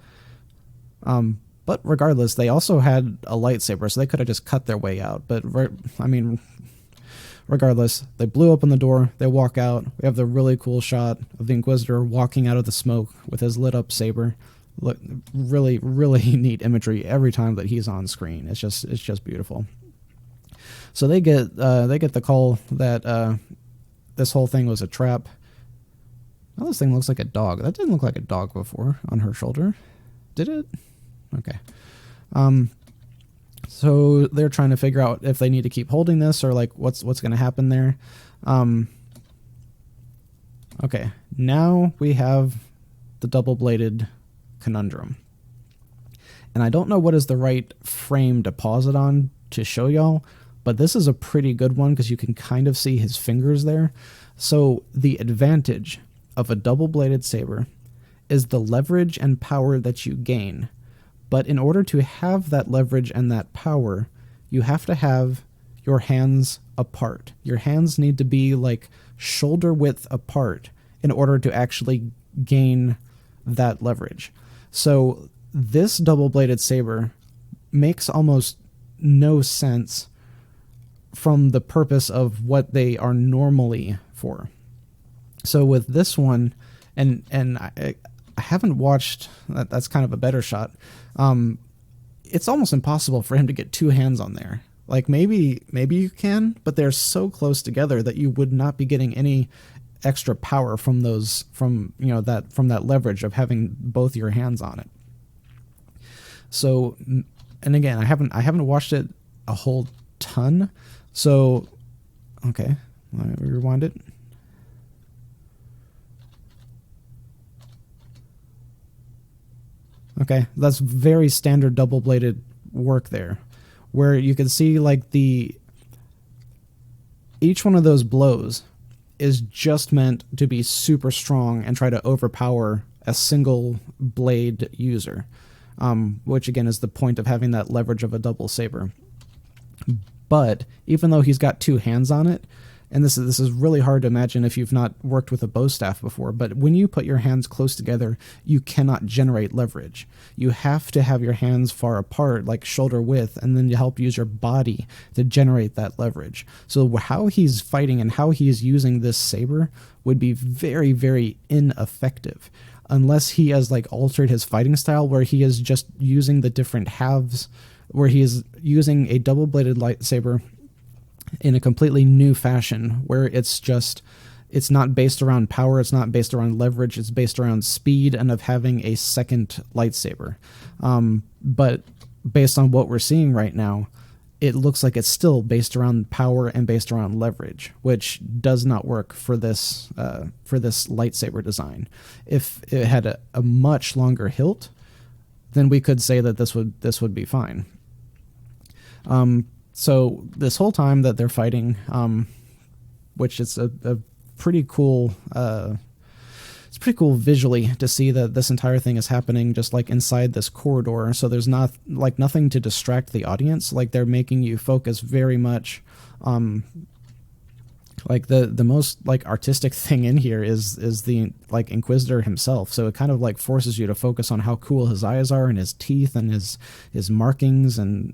But regardless, they also had a lightsaber, so they could have just cut their way out. But, I mean, regardless, they blew open the door, they walk out. We have the really cool shot of the Inquisitor walking out of the smoke with his lit up saber. Look, really neat imagery every time that he's on screen. It's just beautiful. So they get the call that this whole thing was a trap. Oh, this thing looks like a dog. That didn't look like a dog before on her shoulder. Did it? Okay. So they're trying to figure out if they need to keep holding this, or like what's going to happen there. Okay, now we have the double-bladed Conundrum. And I don't know what is the right frame to pause it on to show y'all, but this is a pretty good one because you can kind of see his fingers there. So the advantage of a double-bladed saber is the leverage and power that you gain. But in order to have that leverage and that power, you have to have your hands apart. Your hands need to be like shoulder width apart in order to actually gain that leverage. So this double-bladed saber makes almost no sense from the purpose of what they are normally for. So with this one, and I haven't watched, that's kind of a better shot. It's almost impossible for him to get two hands on there. Like maybe you can, but they're so close together that you would not be getting any extra power from that leverage of having both your hands on it. So, and again, I haven't watched it a whole ton. So, okay, let me rewind it. Okay, that's very standard double-bladed work there, where you can see like each one of those blows is just meant to be super strong and try to overpower a single blade user, which again is the point of having that leverage of a double saber. But even though he's got two hands on it, and this is really hard to imagine if you've not worked with a bow staff before, but when you put your hands close together, you cannot generate leverage. You have to have your hands far apart, like shoulder width, and then you help use your body to generate that leverage. So how he's fighting and how he is using this saber would be very, very ineffective unless he has like altered his fighting style, where he is just using the different halves, where he is using a double-bladed lightsaber in a completely new fashion, where it's not based around power, it's not based around leverage, it's based around speed and of having a second lightsaber. But based on what we're seeing right now, it looks like it's still based around power and based around leverage, which does not work for this lightsaber design. If it had a much longer hilt, then we could say that this would be fine. So this whole time that they're fighting, which is a pretty cool, it's pretty cool visually to see that this entire thing is happening just like inside this corridor. So there's nothing to distract the audience. Like they're making you focus very much. Like the most like artistic thing in here is the like Inquisitor himself. So it kind of like forces you to focus on how cool his eyes are and his teeth and his markings and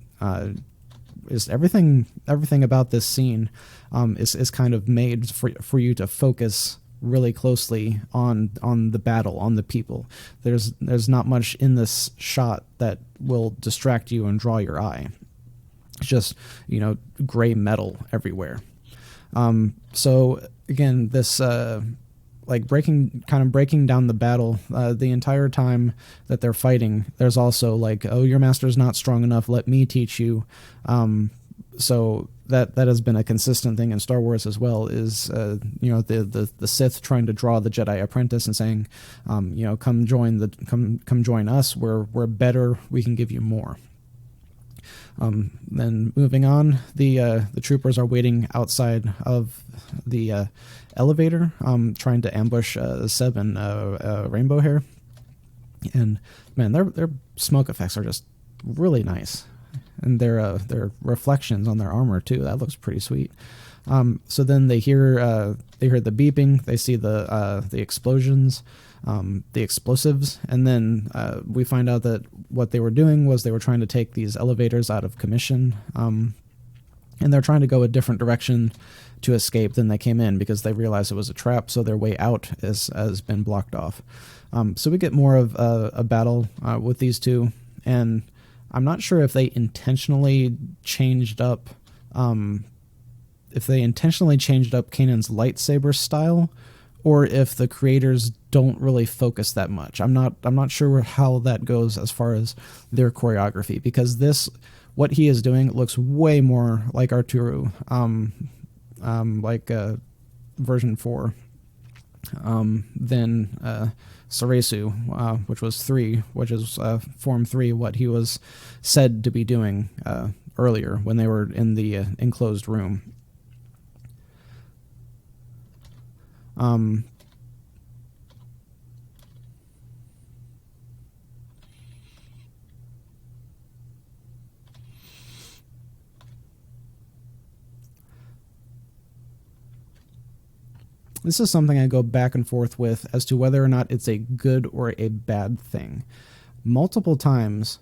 is everything about this scene is kind of made for you to focus really closely on the battle, on the people. There's not much in this shot that will distract you and draw your eye. It's just, gray metal everywhere. So again, this like breaking down the battle, the entire time that they're fighting, there's also like, oh, your master's not strong enough, let me teach you. So that has been a consistent thing in Star Wars as well, is the Sith trying to draw the Jedi apprentice and saying, come join us, we're better, we can give you more. Then moving on, the troopers are waiting outside of the elevator, trying to ambush Seb and Rainbow Hair. And man, their smoke effects are just really nice, and their reflections on their armor too. That looks pretty sweet. So then they hear the beeping, they see the explosions, the explosives, and then we find out that what they were doing was they were trying to take these elevators out of commission, and they're trying to go a different direction to escape than they came in, because they realized it was a trap, so their way out has been blocked off. So we get more of a battle with these two, and I'm not sure if they intentionally changed up Kanan's lightsaber style, or if the creators don't really focus that much. I'm not sure how that goes as far as their choreography, because what he is doing looks way more like Arturo, like version 4, than Ceresu, which was 3, which is Form 3, what he was said to be doing earlier when they were in the enclosed room. This is something I go back and forth with as to whether or not it's a good or a bad thing. Multiple times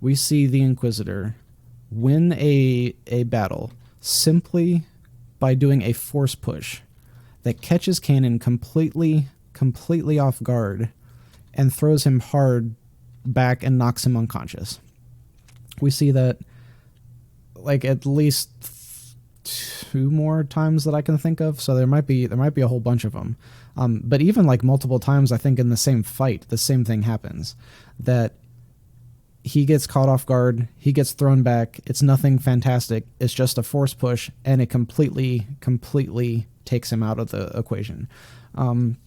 we see the Inquisitor win a battle simply by doing a force push that catches Kanan completely off guard and throws him hard back and knocks him unconscious. We see that like at least 2 more times that I can think of, so there might be a whole bunch of them. But even like multiple times, I think in the same fight, the same thing happens, that he gets caught off guard, he gets thrown back, it's nothing fantastic, it's just a force push, and it completely takes him out of the equation. And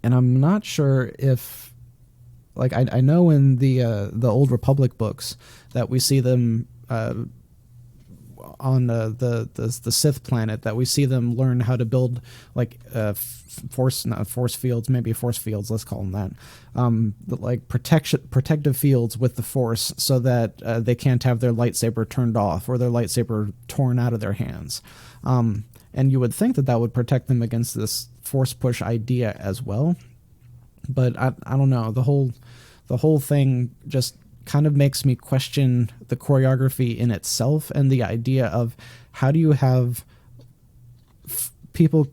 I'm not sure if, like, I know in the Old Republic books that we see them on the Sith planet that we see them learn how to build like force fields, maybe force fields, let's call them that, like protective fields with the Force, so that they can't have their lightsaber turned off or their lightsaber torn out of their hands. And you would think that that would protect them against this Force push idea as well, but I don't know. The whole thing just kind of makes me question the choreography in itself and the idea of how do you have people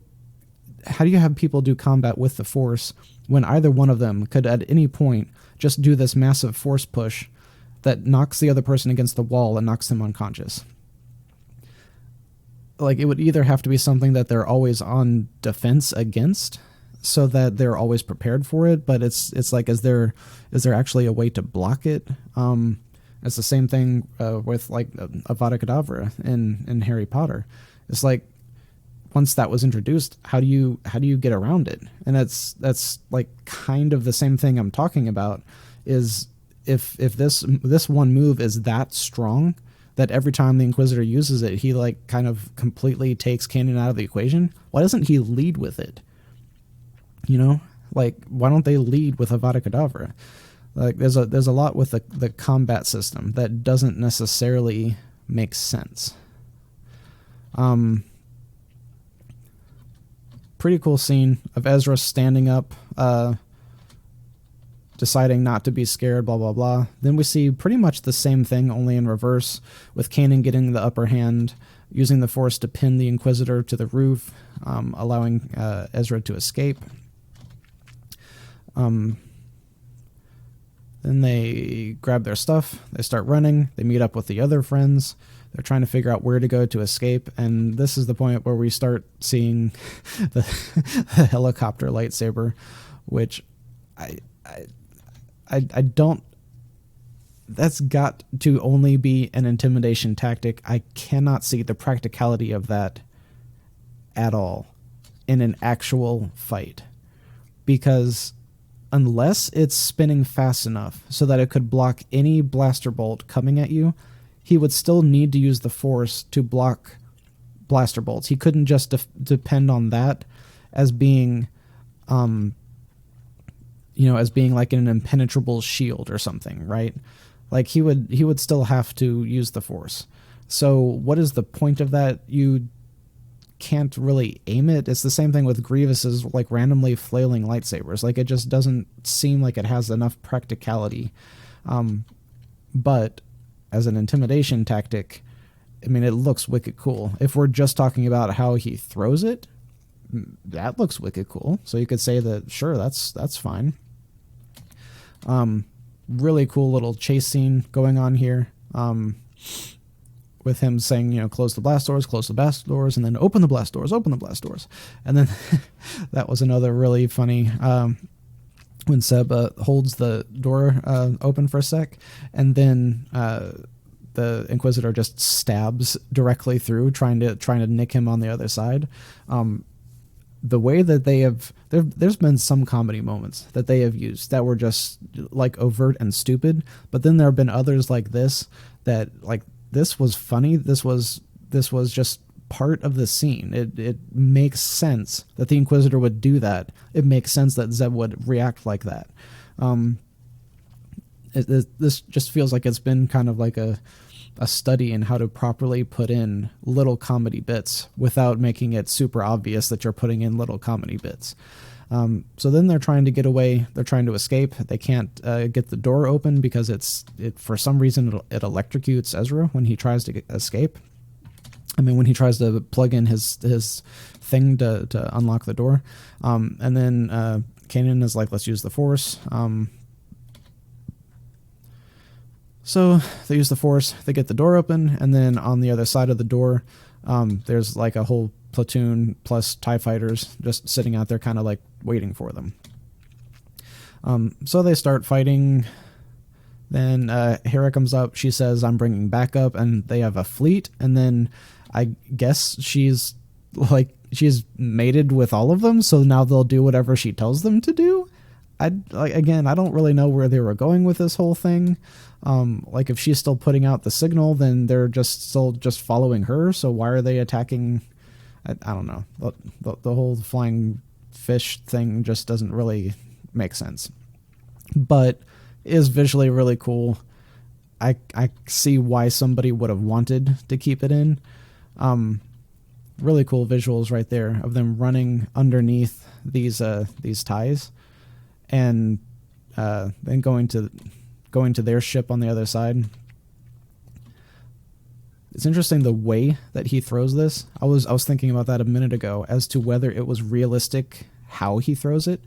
do combat with the Force when either one of them could at any point just do this massive Force push that knocks the other person against the wall and knocks them unconscious. Like, it would either have to be something that they're always on defense against, so that they're always prepared for it, but it's like, is there actually a way to block it? It's the same thing with like Avada Kedavra in Harry Potter. It's like, once that was introduced, how do you get around it? And that's like kind of the same thing I'm talking about. Is if this one move is that strong that every time the Inquisitor uses it, he like kind of completely takes Kanan out of the equation, why doesn't he lead with it? You know, like, why don't they lead with Avada Kedavra? Like, there's a lot with the combat system that doesn't necessarily make sense. Pretty cool scene of Ezra standing up, deciding not to be scared, blah, blah, blah. Then we see pretty much the same thing, only in reverse, with Kanan getting the upper hand, using the Force to pin the Inquisitor to the roof, allowing Ezra to escape. Then they grab their stuff, they start running, they meet up with the other friends, they're trying to figure out where to go to escape, and this is the point where we start seeing the helicopter lightsaber, which I don't... That's got to only be an intimidation tactic. I cannot see the practicality of that at all in an actual fight, because unless it's spinning fast enough so that it could block any blaster bolt coming at you, he would still need to use the Force to block blaster bolts. He couldn't just depend on that as being, as being like an impenetrable shield or something, right? Like, he would still have to use the Force. So what is the point of that? You can't really aim it. It's the same thing with Grievous's like randomly flailing lightsabers. Like, it just doesn't seem like it has enough practicality. But as an intimidation tactic, I mean, it looks wicked cool. If we're just talking about how he throws it, that looks wicked cool. So you could say that, sure, that's fine. Really cool little chase scene going on here. With him saying, close the blast doors, and then open the blast doors. And then that was another really funny, when Seb holds the door open for a sec, and then the Inquisitor just stabs directly through, trying to nick him on the other side. The way that they have, there's been some comedy moments that they have used that were just like overt and stupid, but then there have been others like this that, like, this was funny. This was just part of the scene. It makes sense that the Inquisitor would do that. It makes sense that Zeb would react like that. This just feels like it's been kind of like a study in how to properly put in little comedy bits without making it super obvious that you're putting in little comedy bits. So then they're trying to get away. They're trying to escape. They can't get the door open because it for some reason it electrocutes Ezra when he tries to escape. I mean, when he tries to plug in his thing to unlock the door. And then Kanan is like, let's use the Force. So they use the Force. They get the door open, and then on the other side of the door, there's like a whole platoon plus TIE fighters just sitting out there kind of like waiting for them. So they start fighting. Then Hera comes up. She says, I'm bringing backup, and they have a fleet. And then I guess she's mated with all of them, so now they'll do whatever she tells them to do. again, I don't really know where they were going with this whole thing. Like, if she's still putting out the signal, then they're still following her. So why are they attacking? I don't know. The whole flying fish thing just doesn't really make sense. But is visually really cool. I see why somebody would have wanted to keep it in. Really cool visuals right there of them running underneath these ties, and then going to their ship on the other side. It's interesting the way that he throws this. I was thinking about that a minute ago as to whether it was realistic how he throws it,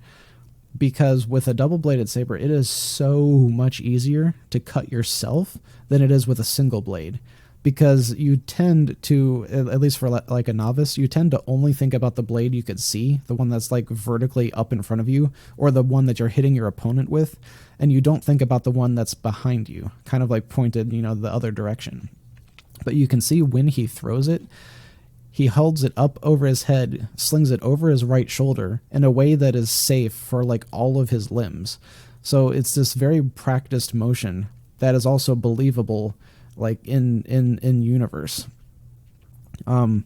because with a double-bladed saber, it is so much easier to cut yourself than it is with a single blade, because you tend to, at least for like a novice, you tend to only think about the blade you could see, the one that's like vertically up in front of you, or the one that you're hitting your opponent with, and you don't think about the one that's behind you, kind of like pointed, the other direction. But you can see when he throws it, he holds it up over his head, slings it over his right shoulder in a way that is safe for like all of his limbs. So it's this very practiced motion that is also believable, like in universe. And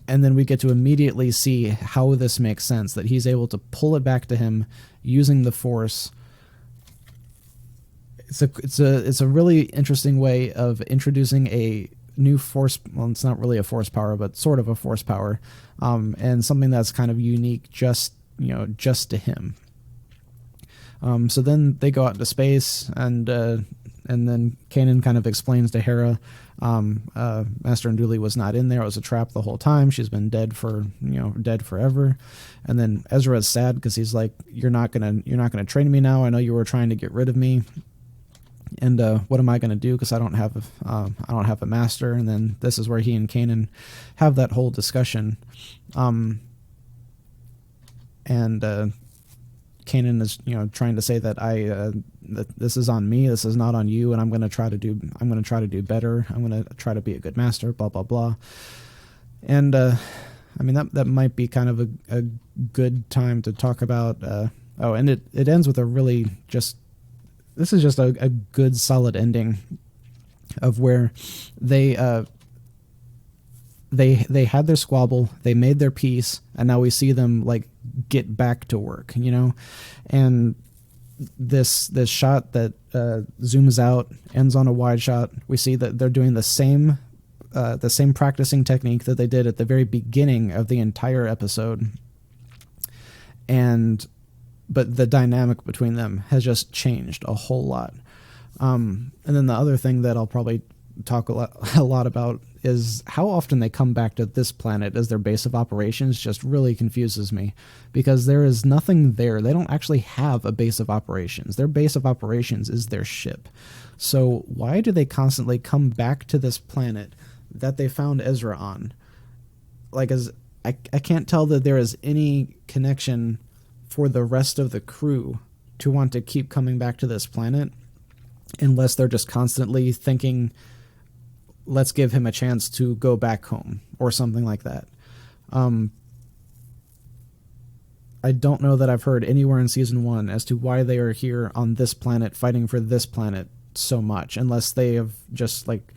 then we get to immediately see how this makes sense, that he's able to pull it back to him using the Force. It's a really interesting way of introducing a new force. Well, it's not really a force power, but sort of a force power, and something that's kind of unique just to him. So then they go out into space, and then Kanan kind of explains to Hera, Master Unduli was not in there. It was a trap the whole time. She's been dead forever. And then Ezra is sad because he's like, you're not gonna train me now. I know you were trying to get rid of me. And what am I going to do? Because I don't have a master. And then this is where he and Kanan have that whole discussion. And Kanan is trying to say that that this is on me. This is not on you. And I'm going to try to do better. I'm going to try to be a good master. Blah blah blah. And I mean that might be kind of a good time to talk about. And it ends with a really just. This is just a good solid ending of where they had their squabble, they made their peace, and now we see them like get back to work, and this shot that zooms out, ends on a wide shot. We see that they're doing the same practicing technique that they did at the very beginning of the entire episode, but the dynamic between them has just changed a whole lot. And then the other thing that I'll probably talk a lot about is how often they come back to this planet as their base of operations. Just really confuses me, because there is nothing there. They don't actually have a base of operations. Their base of operations is their ship. So why do they constantly come back to this planet that they found Ezra on? Like, I can't tell that there is any connection for the rest of the crew to want to keep coming back to this planet, unless they're just constantly thinking, let's give him a chance to go back home or something like that. I don't know that I've heard anywhere in season 1 as to why they are here on this planet fighting for this planet so much, unless they have just like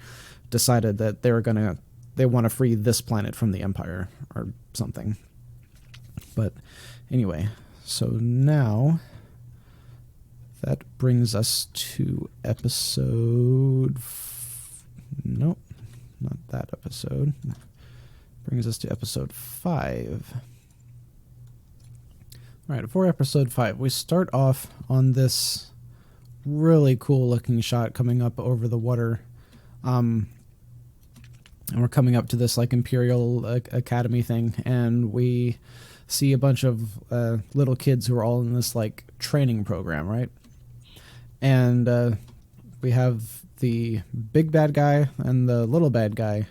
decided that they want to free this planet from the Empire or something. But anyway, so now that brings us to episode... Nope, not that episode. Brings us to episode 5. All right, for episode 5, we start off on this really cool looking shot coming up over the water. And we're coming up to this like Imperial Academy thing, and we see a bunch of little kids who are all in this like training program, right? And we have the big bad guy and the little bad guy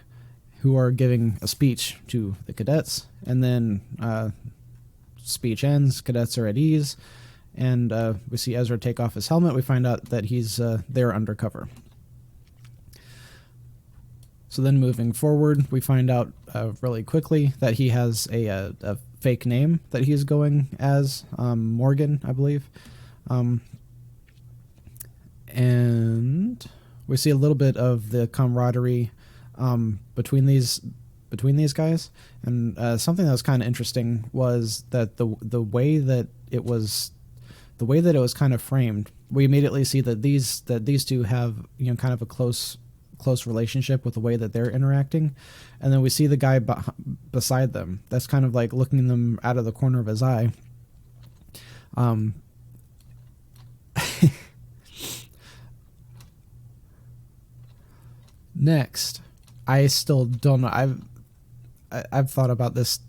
who are giving a speech to the cadets, and then speech ends, cadets are at ease, and we see Ezra take off his helmet. We find out that he's there undercover. So then moving forward, we find out really quickly that he has a fake name that he's going as, Morgan, I believe. And we see a little bit of the camaraderie between these guys. And something that was kind of interesting was that the way that it was kind of framed, we immediately see that these two have, you know, kind of a close relationship with the way that they're interacting. And then we see the guy beside them that's kind of like looking them out of the corner of his eye. Next, I still don't know. I've thought about this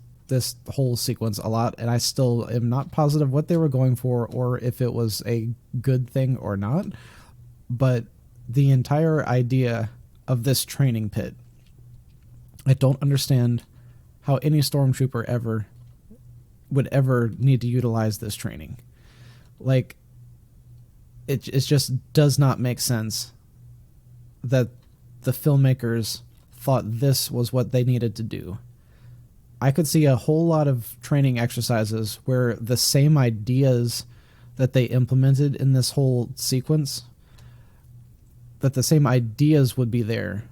whole sequence a lot, and I still am not positive what they were going for or if it was a good thing or not. But the entire idea of this training pit, I don't understand how any stormtrooper would ever need to utilize this training. Like, it just does not make sense that the filmmakers thought this was what they needed to do. I could see a whole lot of training exercises where the same ideas that they implemented in this whole sequence, that the same ideas would be there.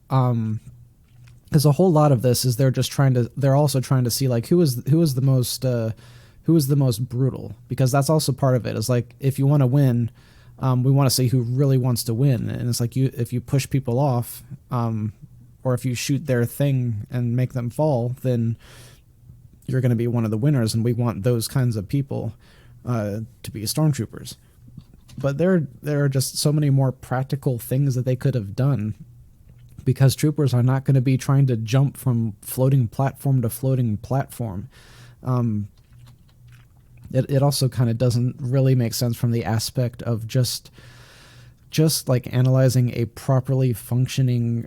Because a whole lot of this is they're also trying to see like who is the most brutal, because that's also part of it. Is like, if you want to win, we want to see who really wants to win. And it's like, if you push people off, or if you shoot their thing and make them fall, then you're going to be one of the winners, and we want those kinds of people to be stormtroopers. But there are just so many more practical things that they could have done, because troopers are not going to be trying to jump from floating platform to floating platform. It also kind of doesn't really make sense from the aspect of just like analyzing a properly functioning,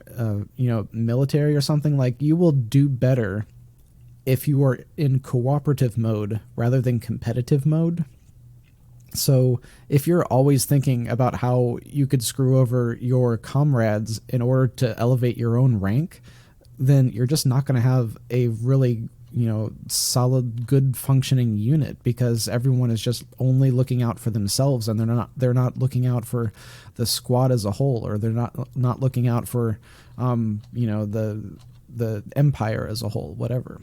military or something. Like, you will do better if you are in cooperative mode rather than competitive mode. So if you're always thinking about how you could screw over your comrades in order to elevate your own rank, then you're just not going to have a really, solid, good functioning unit, because everyone is just only looking out for themselves, and they're not looking out for the squad as a whole, or they're not looking out for, the empire as a whole, whatever.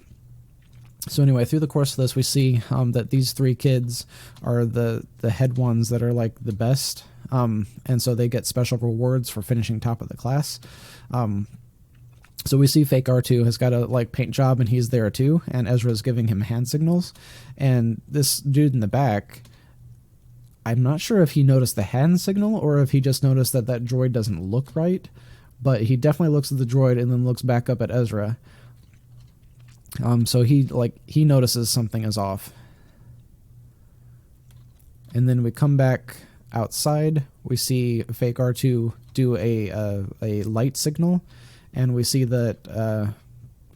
So anyway, through the course of this, we see that these three kids are the head ones that are like the best, and so they get special rewards for finishing top of the class. So we see fake R2 has got a paint job, and he's there too, and Ezra's giving him hand signals. And this dude in the back, I'm not sure if he noticed the hand signal or if he just noticed that droid doesn't look right, but he definitely looks at the droid and then looks back up at Ezra. So he notices something is off. And then we come back outside. We see fake R2 do a light signal, and we see that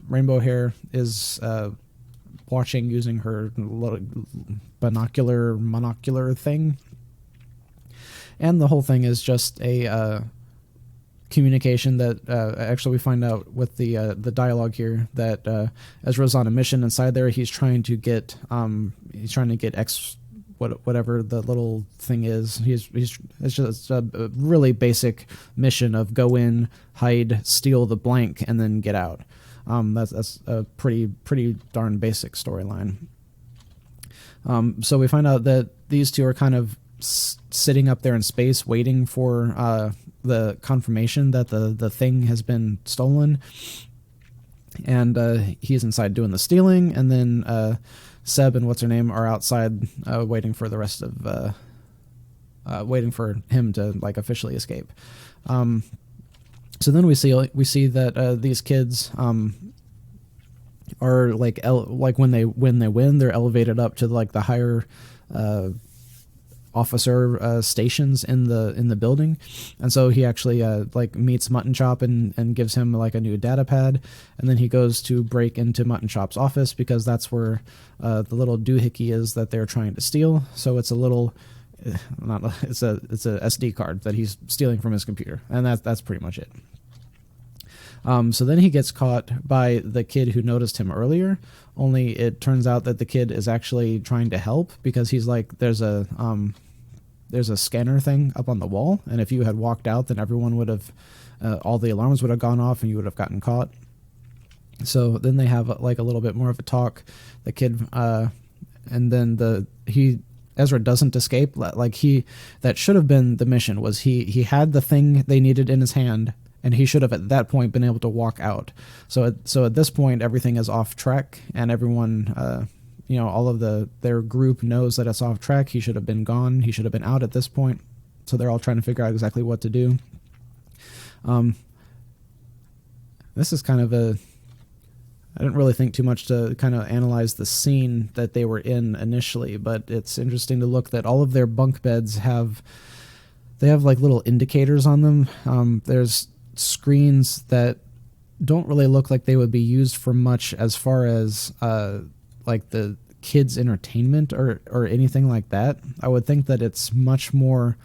Rainbow Hair is watching using her monocular thing. And the whole thing is just a communication that actually we find out with the dialogue here that Ezra's on a mission inside there. He's trying to get whatever the little thing is. It's just a really basic mission of go in, hide, steal the blank, and then get out. That's a pretty darn basic storyline. So we find out that these two are kind of sitting up there in space waiting for the confirmation that the thing has been stolen, and he's inside doing the stealing, and then Seb and what's her name are outside waiting for the rest of waiting for him to officially escape. So then we see that these kids are when they win, they're elevated up to the higher officer stations in the building. And so he actually meets Mutton Chop and gives him a new data pad, and then he goes to break into Mutton Chop's office, because that's where the little doohickey is that they're trying to steal. So it's a little it's a SD card that he's stealing from his computer, and that's pretty much it. So then he gets caught by the kid who noticed him earlier, only it turns out that the kid is actually trying to help because he's like, there's a scanner thing up on the wall, and if you had walked out, then everyone would have, all the alarms would have gone off and you would have gotten caught. So then they have like a little bit more of a talk. The kid, and then Ezra doesn't escape. Like that should have been the mission. Was he had the thing they needed in his hand, and he should have at that point been able to walk out. So at this point, everything is off track, and everyone, all of their group knows that it's off track. He should have been gone. He should have been out at this point. So they're all trying to figure out exactly what to do. This is kind of I didn't really think too much to kind of analyze the scene that they were in initially, but it's interesting to look that all of their bunk beds have like little indicators on them. There's screens that don't really look like they would be used for much as far as like the kids' entertainment or anything like that. I would think that it's much more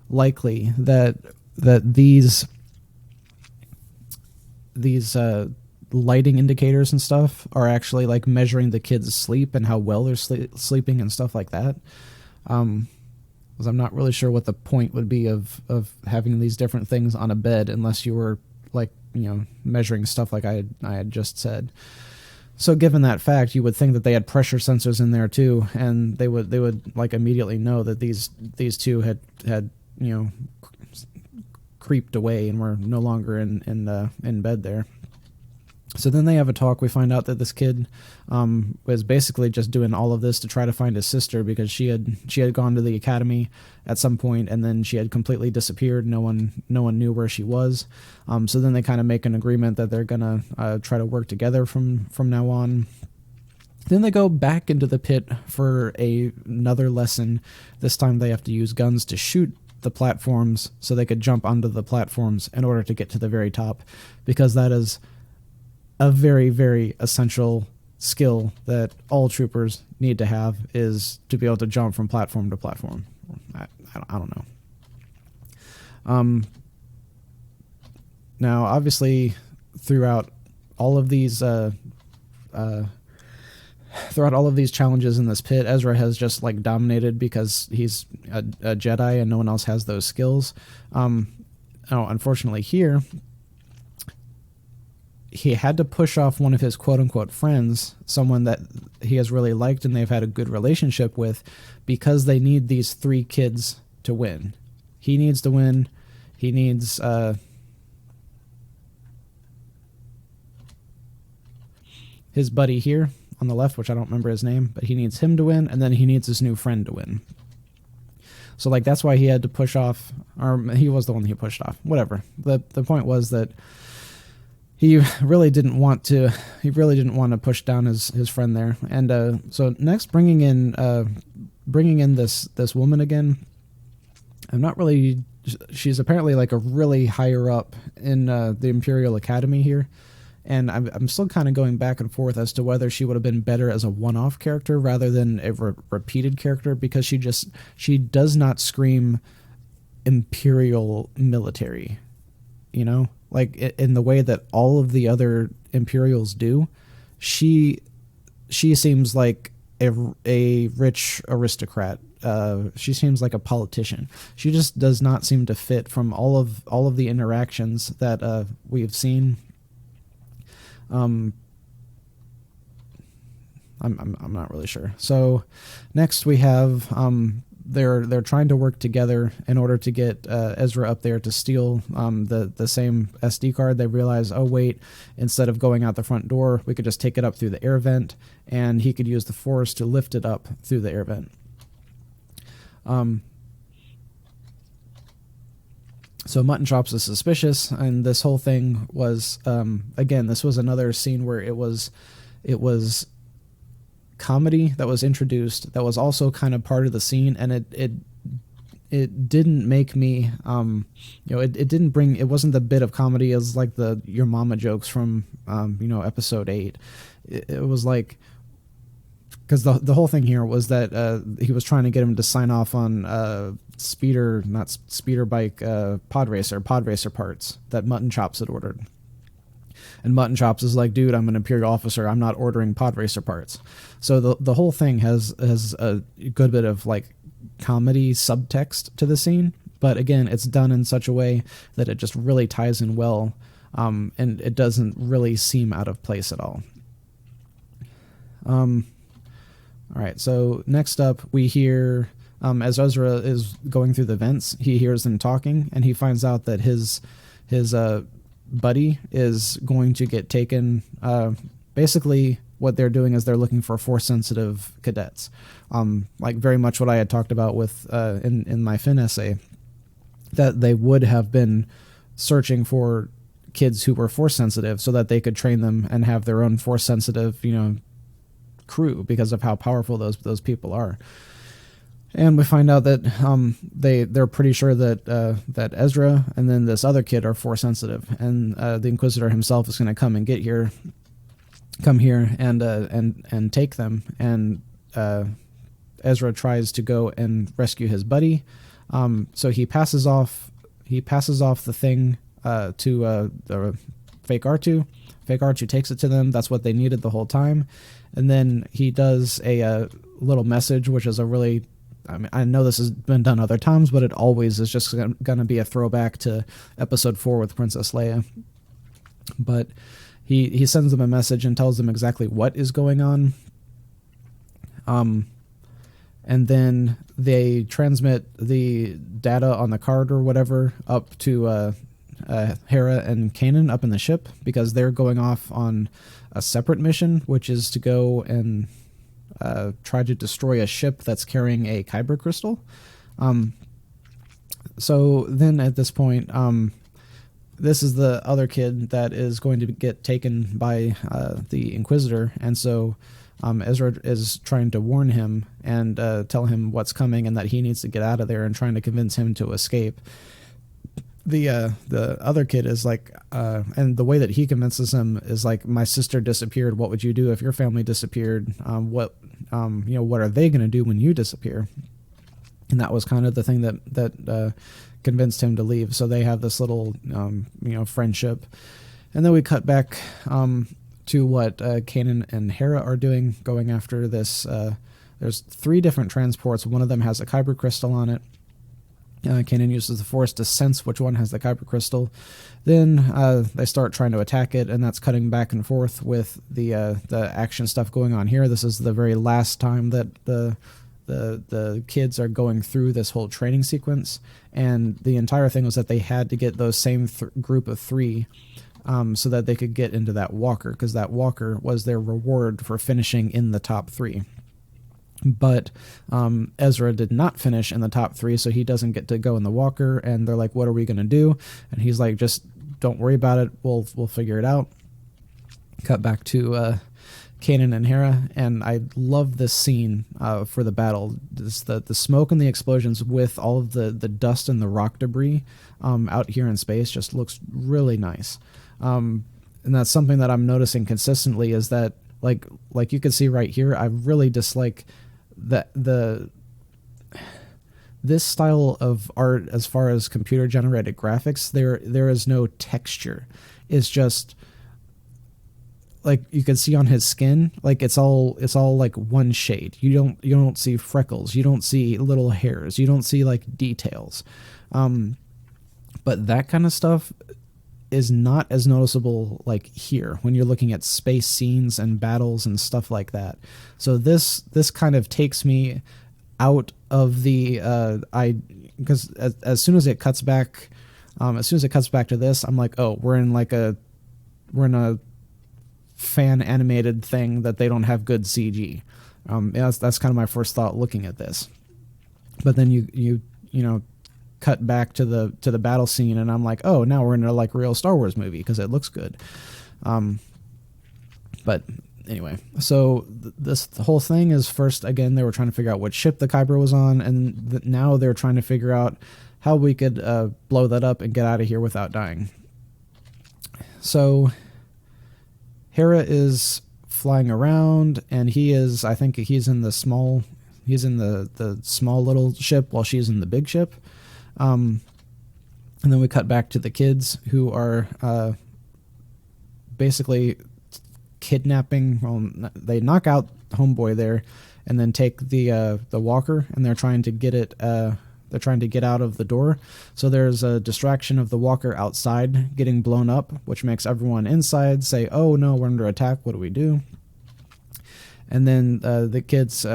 likely that these lighting indicators and stuff are actually like measuring the kids' sleep and how well they're sleeping and stuff like that. Because I'm not really sure what the point would be of having these different things on a bed unless you were like, measuring stuff like I had just said. So given that fact, you would think that they had pressure sensors in there too, and they would like immediately know that these two had creeped away and were no longer in bed there. So then they have a talk. We find out that this kid was basically just doing all of this to try to find his sister because she had gone to the academy at some point, and then she had completely disappeared. No one knew where she was. So then they kind of make an agreement that they're gonna try to work together from now on. Then they go back into the pit for another lesson. This time they have to use guns to shoot the platforms so they could jump onto the platforms in order to get to the very top, because that is a very, very essential skill that all troopers need to have, is to be able to jump from platform to platform. I don't know. Now, obviously, throughout all of these challenges in this pit, Ezra has just like dominated because he's a Jedi and no one else has those skills. Unfortunately here, he had to push off one of his quote-unquote friends, someone that he has really liked and they've had a good relationship with, because they need these three kids to win. He needs to win. He needs his buddy here on the left, which I don't remember his name, but he needs him to win, and then he needs his new friend to win. So like that's why he had to push off, or he was the one he pushed off. Whatever. The point was that he really didn't want to push down his friend there. And so next, bringing in this woman again. I'm not really. She's apparently like a really higher up in the Imperial Academy here, and I'm still kind of going back and forth as to whether she would have been better as a one-off character rather than a repeated character, because she does not scream Imperial military, like in the way that all of the other Imperials do. She seems like a rich aristocrat. She seems like a politician. She just does not seem to fit from all of the interactions that we have seen. I'm not really sure. So next we have they're trying to work together in order to get Ezra up there to steal the same SD card. They realize, oh wait, instead of going out the front door, we could just take it up through the air vent, and he could use the Force to lift it up through the air vent. So Mutton Chops is suspicious, and this whole thing was again, this was another scene where it was comedy that was introduced that was also kind of part of the scene, and it didn't make me it didn't bring, it wasn't the bit of comedy as like the your mama jokes from episode 8. It was like, because the whole thing here was that he was trying to get him to sign off on pod racer parts that Mutton Chops had ordered. And Mutton Chops is like, dude, I'm an Imperial officer. I'm not ordering pod racer parts. So the whole thing has a good bit of like comedy subtext to the scene. But again, it's done in such a way that it just really ties in well, and it doesn't really seem out of place at all. All right, so next up we hear, as Ezra is going through the vents, he hears them talking, and he finds out that his buddy is going to get taken. Basically, what they're doing is they're looking for Force-sensitive cadets, like very much what I had talked about with in my Finn essay, that they would have been searching for kids who were Force-sensitive so that they could train them and have their own Force-sensitive, crew, because of how powerful those people are. And we find out that they're pretty sure that Ezra and then this other kid are Force-sensitive, and the Inquisitor himself is going to come here and take them. And Ezra tries to go and rescue his buddy. So he passes off the thing to the fake R2. Fake R2 takes it to them. That's what they needed the whole time. And then he does a little message, which is a really, I know this has been done other times, but it always is just going to be a throwback to Episode 4 with Princess Leia. But he sends them a message and tells them exactly what is going on. And then they transmit the data on the card or whatever up to Hera and Kanan up in the ship, because they're going off on a separate mission, which is to go and try to destroy a ship that's carrying a kyber crystal. So then at this point, this is the other kid that is going to get taken by the Inquisitor, and so Ezra is trying to warn him and tell him what's coming and that he needs to get out of there, and trying to convince him to escape. The other kid is like, and the way that he convinces him is like, my sister disappeared. What would you do if your family disappeared? What are they going to do when you disappear? And that was kind of the thing that convinced him to leave. So they have this little, friendship. And then we cut back to what Kanan and Hera are doing, going after this. There's 3 different transports. One of them has a kyber crystal on it. Kanan uses the Force to sense which one has the kyber crystal. Then they start trying to attack it, and that's cutting back and forth with the action stuff going on here. This is the very last time that the kids are going through this whole training sequence, and the entire thing was that they had to get those same group of 3 so that they could get into that walker, because that walker was their reward for finishing in the top 3. But Ezra did not finish in the top 3, so he doesn't get to go in the walker, and they're like, what are we going to do? And he's like, just don't worry about it. We'll figure it out. Cut back to Kanan and Hera, and I love this scene for the battle. The smoke and the explosions with all of the dust and the rock debris out here in space just looks really nice. And that's something that I'm noticing consistently, is that like you can see right here, I really dislike this style of art as far as computer generated graphics. There is no texture. It's just like you can see on his skin, like it's all like one shade. You don't see freckles, you don't see little hairs, you don't see like details. But that kind of stuff is not as noticeable like here when you're looking at space scenes and battles and stuff like that. So this kind of takes me out of the because as soon as it cuts back to this, I'm like, oh, we're in a fan animated thing that they don't have good CG. That's kind of my first thought looking at this. But then you cut back to the battle scene, and I'm like, oh, now we're in a like real Star Wars movie because it looks good. But anyway, so the whole thing is, first, again, they were trying to figure out what ship the Kyber was on, and now they're trying to figure out how we could blow that up and get out of here without dying. So Hera is flying around, and I think he's in the small little ship while she's in the big ship. And then we cut back to the kids who are basically kidnapping. Well, they knock out Homeboy there, and then take the walker, and they're trying to get it. They're trying to get out of the door. So there's a distraction of the walker outside getting blown up, which makes everyone inside say, "Oh no, we're under attack. What do we do?" And then the kids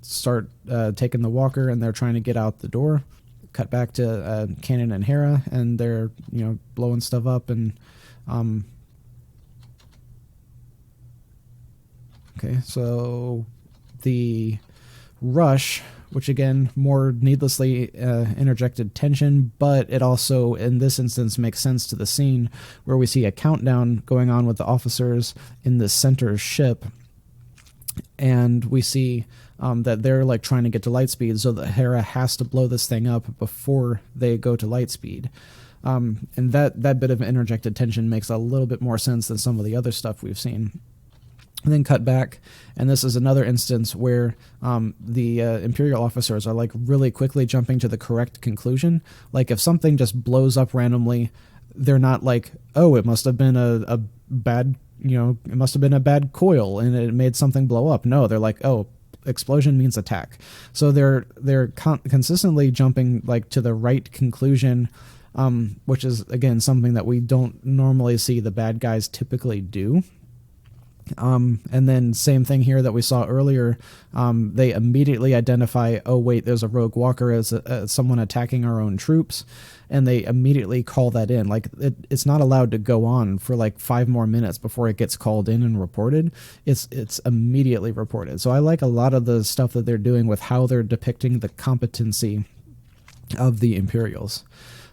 start taking the walker, and they're trying to get out the door. Cut back to Kanan and Hera, and they're blowing stuff up. And okay, so the rush, which again more needlessly interjected tension, but it also in this instance makes sense to the scene where we see a countdown going on with the officers in the center ship, and we see that they're like trying to get to light speed, so that Hera has to blow this thing up before they go to light speed. And that bit of interjected tension makes a little bit more sense than some of the other stuff we've seen. And then cut back, and this is another instance where the Imperial officers are like really quickly jumping to the correct conclusion. Like if something just blows up randomly, they're not like, "Oh, it must have been a bad, it must have been a bad coil and it made something blow up." No, they're like, "Oh, explosion means attack." So they're consistently jumping like to the right conclusion, which is again something that we don't normally see the bad guys typically do. And then same thing here that we saw earlier. They immediately identify, "Oh wait, there's a rogue walker as someone attacking our own troops," and they immediately call that in. Like it's not allowed to go on for like 5 more minutes before it gets called in and reported. It's immediately reported. So I like a lot of the stuff that they're doing with how they're depicting the competency of the Imperials.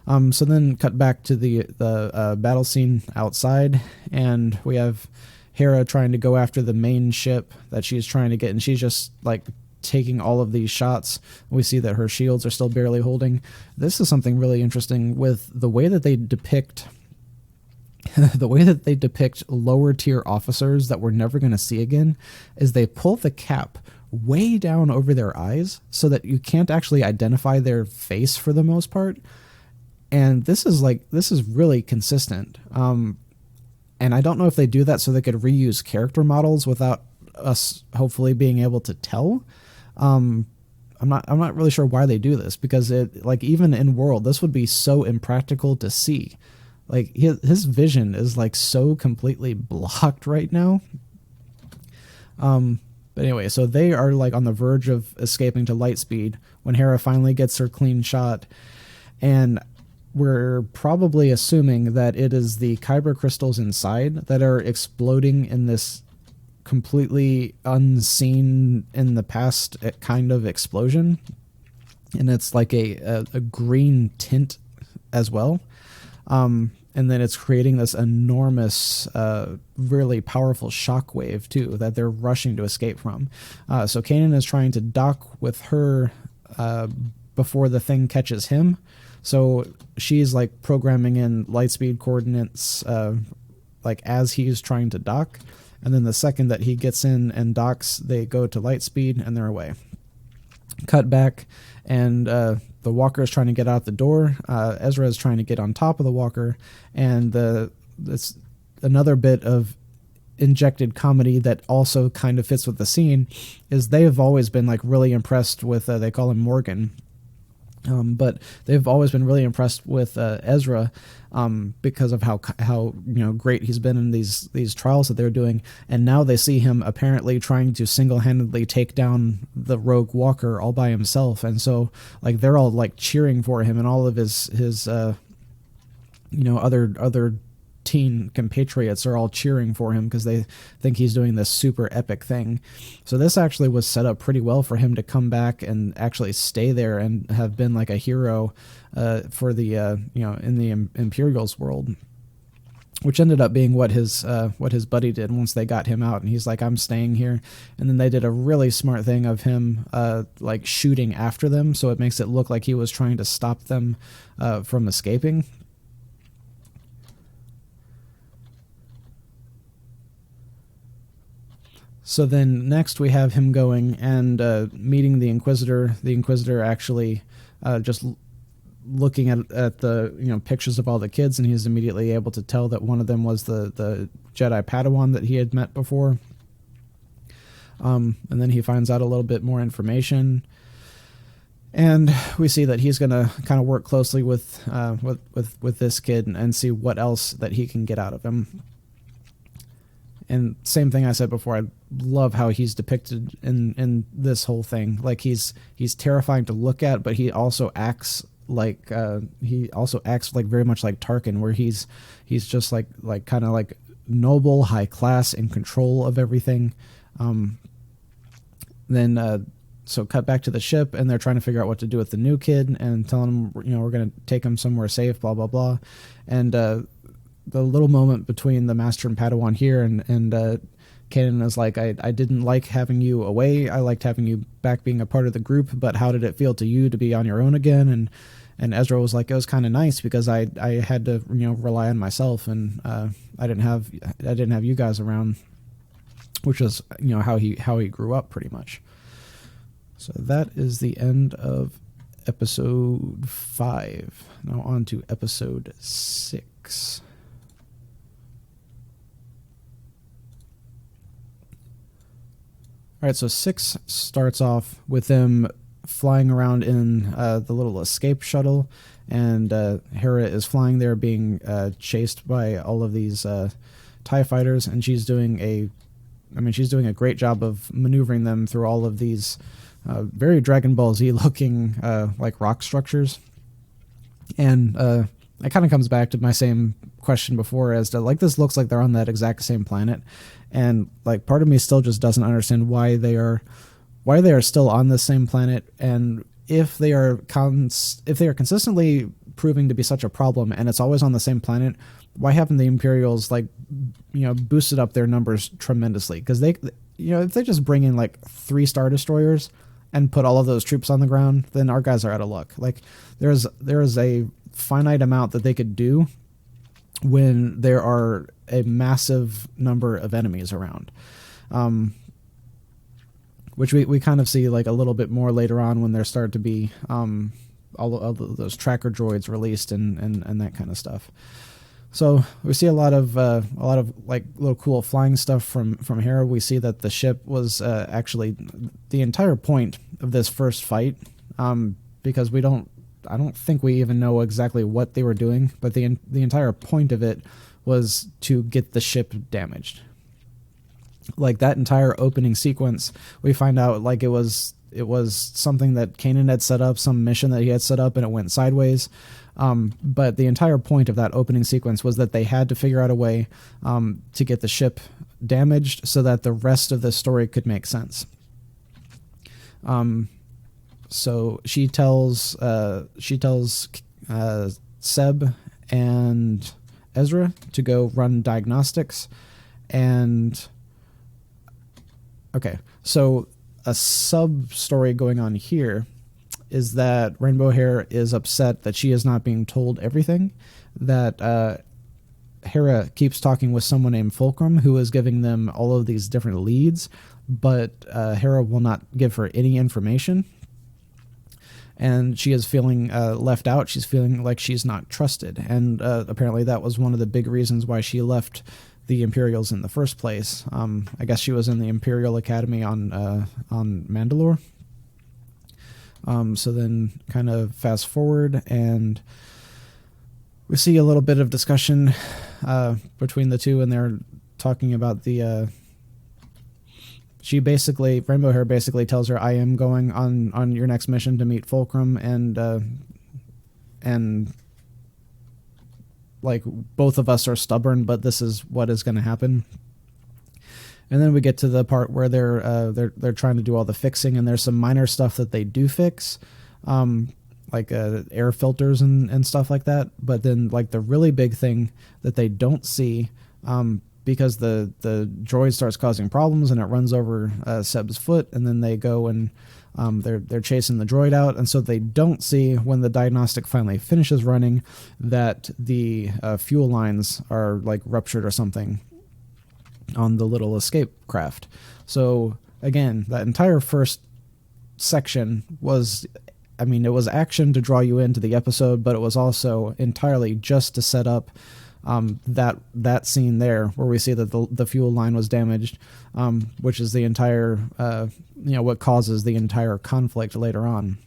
So then cut back to the battle scene outside, and we have Hera trying to go after the main ship that she's trying to get, and she's just like taking all of these shots. We see that her shields are still barely holding. This is something really interesting with the way that they depict lower tier officers that we're never going to see again, is they pull the cap way down over their eyes so that you can't actually identify their face for the most part. And this is really consistent. And I don't know if they do that so they could reuse character models without us hopefully being able to tell. I'm not really sure why they do this, because it, like, even in world, this would be so impractical to see. Like his vision is like so completely blocked right now. But anyway, so they are like on the verge of escaping to light speed when Hera finally gets her clean shot, and we're probably assuming that it is the kyber crystals inside that are exploding in this completely unseen in the past kind of explosion. And it's like a green tint as well. And then it's creating this enormous, really powerful shockwave too, that they're rushing to escape from. So Kanan is trying to dock with her before the thing catches him. So she's like programming in lightspeed coordinates like as he's trying to dock. And then the second that he gets in and docks, they go to lightspeed and they're away. Cut back, and the walker is trying to get out the door. Ezra is trying to get on top of the walker. And it's another bit of injected comedy that also kind of fits with the scene, is they have always been like really impressed with, they call him Morgan. But they've always been really impressed with Ezra because of how great he's been in these trials that they're doing, and now they see him apparently trying to single-handedly take down the rogue walker all by himself, and so like they're all like cheering for him, and all of his other teen compatriots are all cheering for him because they think he's doing this super epic thing. So this actually was set up pretty well for him to come back and actually stay there and have been like a hero for the in the Imperials world, which ended up being what his buddy did once they got him out, and he's like, "I'm staying here." And then they did a really smart thing of him like shooting after them, so it makes it look like he was trying to stop them from escaping. So then next we have him going and meeting the Inquisitor. The Inquisitor actually just looking at the pictures of all the kids, and he's immediately able to tell that one of them was the Jedi Padawan that he had met before. And then he finds out a little bit more information, and we see that he's going to kind of work closely with this kid and see what else that he can get out of him. And same thing I said before, I love how he's depicted in this whole thing. Like he's terrifying to look at, but he also acts like very much like Tarkin, where he's just like kind of like noble, high class, in control of everything. So cut back to the ship, and they're trying to figure out what to do with the new kid, and telling him, we're going to take him somewhere safe, blah blah blah. And the little moment between the Master and Padawan here, and Kanan is like, I didn't like having you away. I liked having you back, being a part of the group. But how did it feel to you to be on your own again? And Ezra was like, it was kind of nice because I had to rely on myself, and I didn't have you guys around, which is how he grew up pretty much. So that is the end of episode 5. Now on to episode 6. All right, so 6 starts off with them flying around in the little escape shuttle, and Hera is flying there, being chased by all of these TIE fighters, and she's doing a great job of maneuvering them through all of these very Dragon Ball Z looking like rock structures. And it kind of comes back to my same question before, as to like, this looks like they're on that exact same planet, and like part of me still just doesn't understand why they are still on the same planet, and if they are consistently proving to be such a problem, and it's always on the same planet, why haven't the Imperials boosted up their numbers tremendously? Because they if they just bring in like 3 Star Destroyers and put all of those troops on the ground, then our guys are out of luck. Like there is a finite amount that they could do when there are a massive number of enemies around, which we kind of see like a little bit more later on when there start to be all of those tracker droids released and that kind of stuff. So we see a lot of like little cool flying stuff from Hera. We see that the ship was actually the entire point of this first fight, because I don't think we even know exactly what they were doing, but the entire point of it was to get the ship damaged. Like that entire opening sequence, we find out like it was something that Kanan had set up, some mission that he had set up, and it went sideways. But the entire point of that opening sequence was that they had to figure out a way to get the ship damaged so that the rest of the story could make sense. So she tells Seb and Ezra to go run diagnostics, and okay, so a sub story going on here is that Rainbow Hair is upset that she is not being told everything, that Hera keeps talking with someone named Fulcrum, who is giving them all of these different leads, but Hera will not give her any information. And she is feeling left out. She's feeling like she's not trusted. And apparently that was one of the big reasons why she left the Imperials in the first place. I guess she was in the Imperial Academy on Mandalore. So then kind of fast forward, and we see a little bit of discussion between the two, and they're talking about the... Rainbow Hair basically tells her, I am going on your next mission to meet Fulcrum, and like both of us are stubborn, but this is what is going to happen. And then we get to the part where they're trying to do all the fixing, and there's some minor stuff that they do fix, like air filters and stuff like that. But then like the really big thing that they don't see, because the droid starts causing problems and it runs over Seb's foot, and then they go and they're chasing the droid out, and so they don't see, when the diagnostic finally finishes running, that the fuel lines are like ruptured or something on the little escape craft. So again, that entire first section was I mean, it was action to draw you into the episode, but it was also entirely just to set up that scene there where we see that the fuel line was damaged, which is the entire, what causes the entire conflict later on.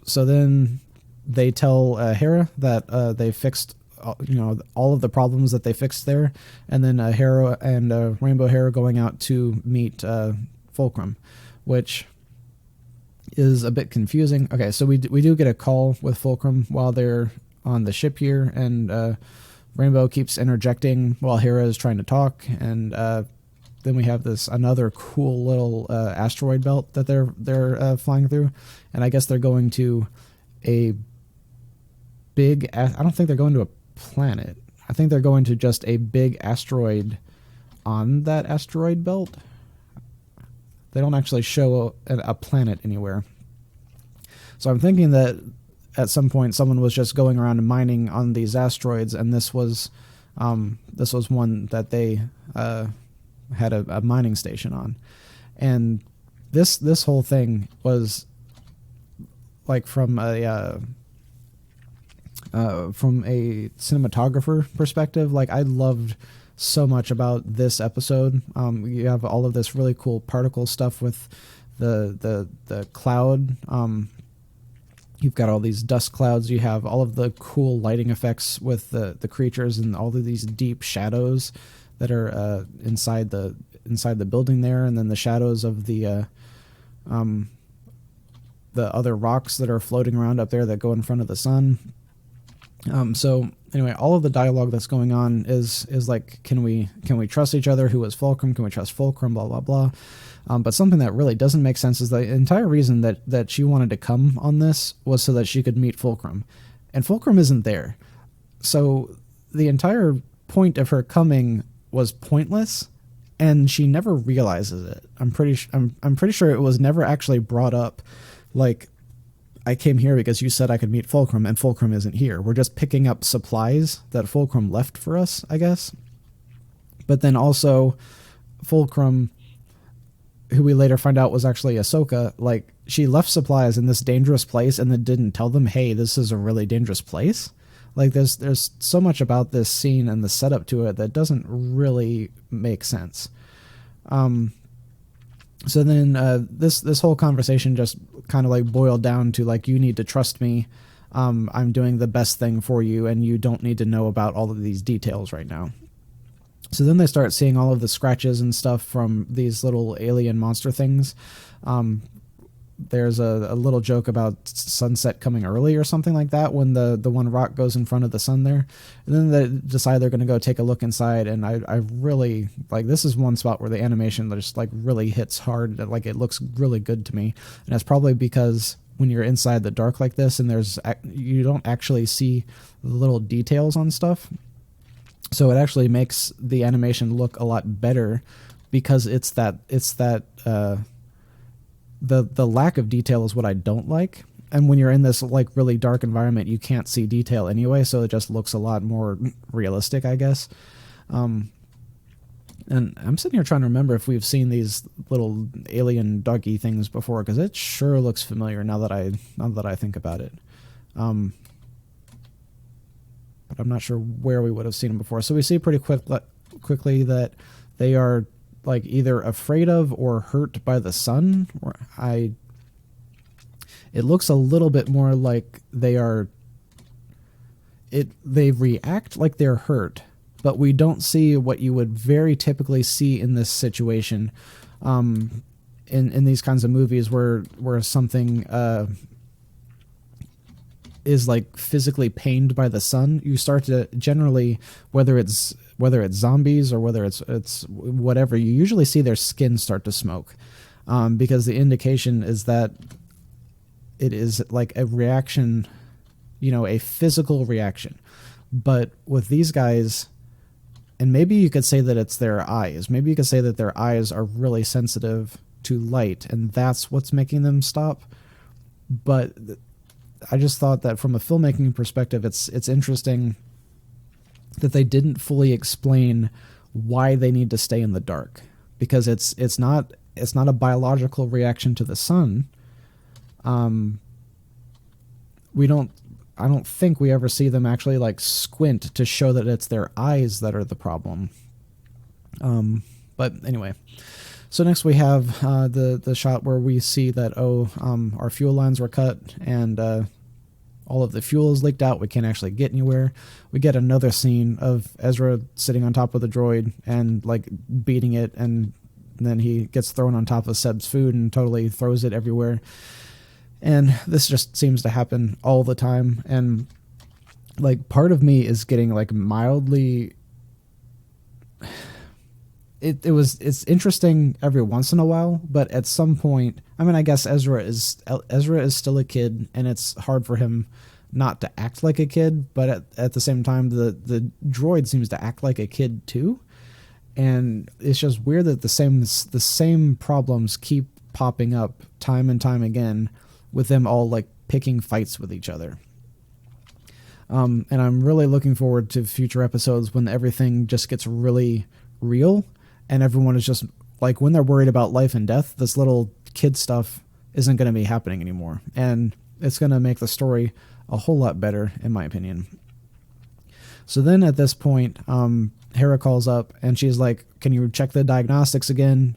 So then they tell Hera that they fixed, all of the problems that they fixed there, and then Hera and Rainbow Hera going out to meet Fulcrum, which is a bit confusing. Okay, so we do get a call with Fulcrum while they're on the ship here, and Rainbow keeps interjecting while Hera is trying to talk, and then we have another cool little asteroid belt that they're flying through, and I guess they're going to a big. I don't think they're going to a planet. I think they're going to just a big asteroid on that asteroid belt. They don't actually show a planet anywhere. So I'm thinking that at some point someone was just going around and mining on these asteroids, and this was one that they had a mining station on. And this whole thing was like from a cinematographer perspective, like I loved so much about this episode. You have all of this really cool particle stuff with the cloud. You've got all these dust clouds. You have all of the cool lighting effects with the creatures and all of these deep shadows that are inside the building there, and then the shadows of the other rocks that are floating around up there that go in front of the sun. So anyway, all of the dialogue that's going on is like, can we trust each other? Who is Fulcrum? Can we trust Fulcrum? Blah, blah, blah. But something that really doesn't make sense is the entire reason that she wanted to come on this was so that she could meet Fulcrum. And Fulcrum isn't there. So the entire point of her coming was pointless, and she never realizes it. I'm pretty sure it was never actually brought up, like, I came here because you said I could meet Fulcrum, and Fulcrum isn't here. We're just picking up supplies that Fulcrum left for us, I guess. But then also, Fulcrum, who we later find out was actually Ahsoka, like, she left supplies in this dangerous place and then didn't tell them, hey, this is a really dangerous place. Like, there's so much about this scene and the setup to it that doesn't really make sense. So then this whole conversation just kind of like boiled down to like, you need to trust me. I'm doing the best thing for you, and you don't need to know about all of these details right now. So then they start seeing all of the scratches and stuff from these little alien monster things. There's a little joke about sunset coming early or something like that when the one rock goes in front of the sun there. And then they decide they're going to go take a look inside, and I really, like, this is one spot where the animation just, like, really hits hard. Like, it looks really good to me. And that's probably because when you're inside the dark like this and you don't actually see the little details on stuff. So it actually makes the animation look a lot better because the lack of detail is what I don't like. And when you're in this like really dark environment, you can't see detail anyway, so it just looks a lot more realistic, I guess. And I'm sitting here trying to remember if we've seen these little alien doggy things before, because it sure looks familiar now that I think about it. But I'm not sure where we would have seen them before. So we see pretty quickly that they are like either afraid of or hurt by the sun. It looks a little bit more like they react like they're hurt, but we don't see what you would very typically see in this situation, in these kinds of movies where something is like physically pained by the sun. You start to generally, whether it's zombies or whether it's whatever, you usually see their skin start to smoke, because the indication is that it is like a reaction, a physical reaction. But with these guys, and maybe you could say that it's their eyes. Maybe you could say that their eyes are really sensitive to light, and that's what's making them stop. But I just thought that from a filmmaking perspective, it's interesting that they didn't fully explain why they need to stay in the dark, because it's not a biological reaction to the sun. we don't, I don't think we ever see them actually like squint to show that it's their eyes that are the problem. But anyway, so next we have the shot where we see that our fuel lines were cut and all of the fuel is leaked out. We can't actually get anywhere. We get another scene of Ezra sitting on top of the droid and like beating it, and then he gets thrown on top of Seb's food and totally throws it everywhere. And this just seems to happen all the time. And like part of me is getting like mildly, it's interesting every once in a while, but at some point, I mean, I guess Ezra is still a kid, and it's hard for him not to act like a kid, but at the same time, the droid seems to act like a kid too. And it's just weird that the same problems keep popping up time and time again, with them all like picking fights with each other. And I'm really looking forward to future episodes when everything just gets really real, and everyone is just like, when they're worried about life and death, this little kid stuff isn't going to be happening anymore. And it's going to make the story a whole lot better, in my opinion. So then at this point, Hera calls up and she's like, can you check the diagnostics again?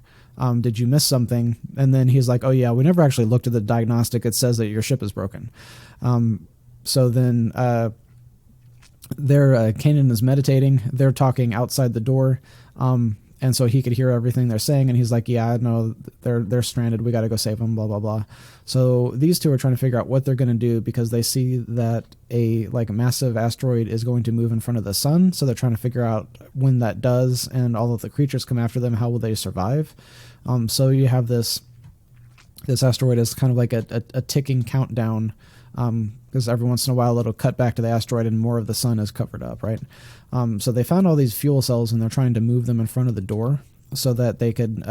Did you miss something? And then he's like, oh yeah, we never actually looked at the diagnostic. It says that your ship is broken. So then Kanan is meditating. They're talking outside the door. And so he could hear everything they're saying, and he's like, yeah, no, they're stranded. We got to go save them, blah, blah, blah. So these two are trying to figure out what they're going to do, because they see that a massive asteroid is going to move in front of the sun. So they're trying to figure out when that does, and all of the creatures come after them. How will they survive? So you have this asteroid is kind of like a ticking countdown, because every once in a while it'll cut back to the asteroid and more of the sun is covered up, right? So they found all these fuel cells, and they're trying to move them in front of the door so that they could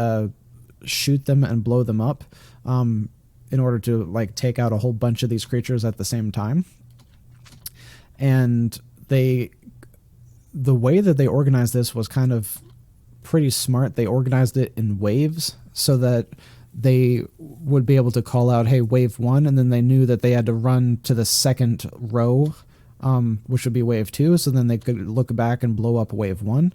shoot them and blow them up in order to like take out a whole bunch of these creatures at the same time. And the way that they organized this was kind of pretty smart. They organized it in waves so that they would be able to call out, hey, wave 1, and then they knew that they had to run to the second row, which would be wave 2, so then they could look back and blow up wave 1.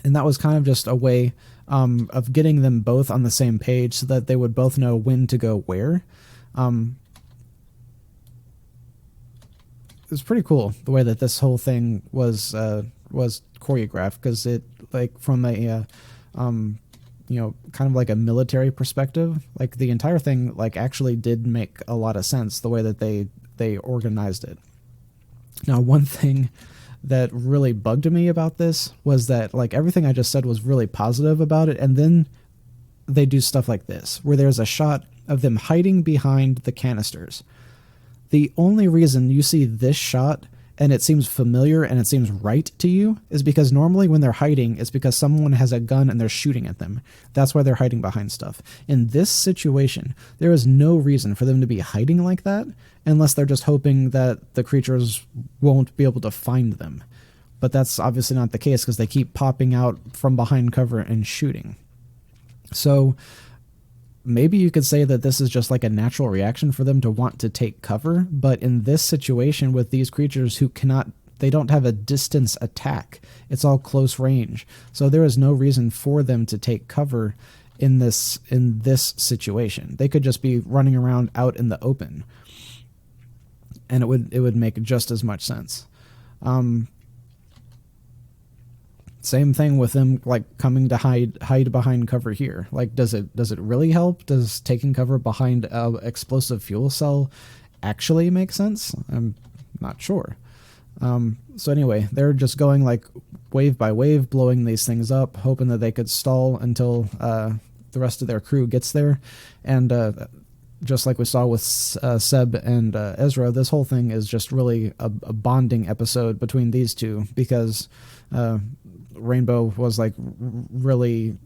And that was kind of just a way of getting them both on the same page so that they would both know when to go where. It was pretty cool the way that this whole thing was choreographed, because it, like, from a kind of like a military perspective, like the entire thing like actually did make a lot of sense the way that they organized it. Now, one thing that really bugged me about this was that like everything I just said was really positive about it, and then they do stuff like this where there's a shot of them hiding behind the canisters. The only reason you see this shot and it seems familiar and it seems right to you is because normally when they're hiding, it's because someone has a gun and they're shooting at them. That's why they're hiding behind stuff. In this situation, there is no reason for them to be hiding like that unless they're just hoping that the creatures won't be able to find them. But that's obviously not the case, because they keep popping out from behind cover and shooting. So maybe you could say that this is just like a natural reaction for them to want to take cover, but in this situation with these creatures who they don't have a distance attack, it's all close range. So there is no reason for them to take cover in this situation. They could just be running around out in the open, and it would make just as much sense. Same thing with them like coming to hide behind cover here. Like, does it really help? Does taking cover behind a explosive fuel cell actually make sense? I'm not sure. So anyway, they're just going like wave by wave, blowing these things up, hoping that they could stall until the rest of their crew gets there. And just like we saw with Seb and Ezra, this whole thing is just really a bonding episode between these two, because Rainbow was like really,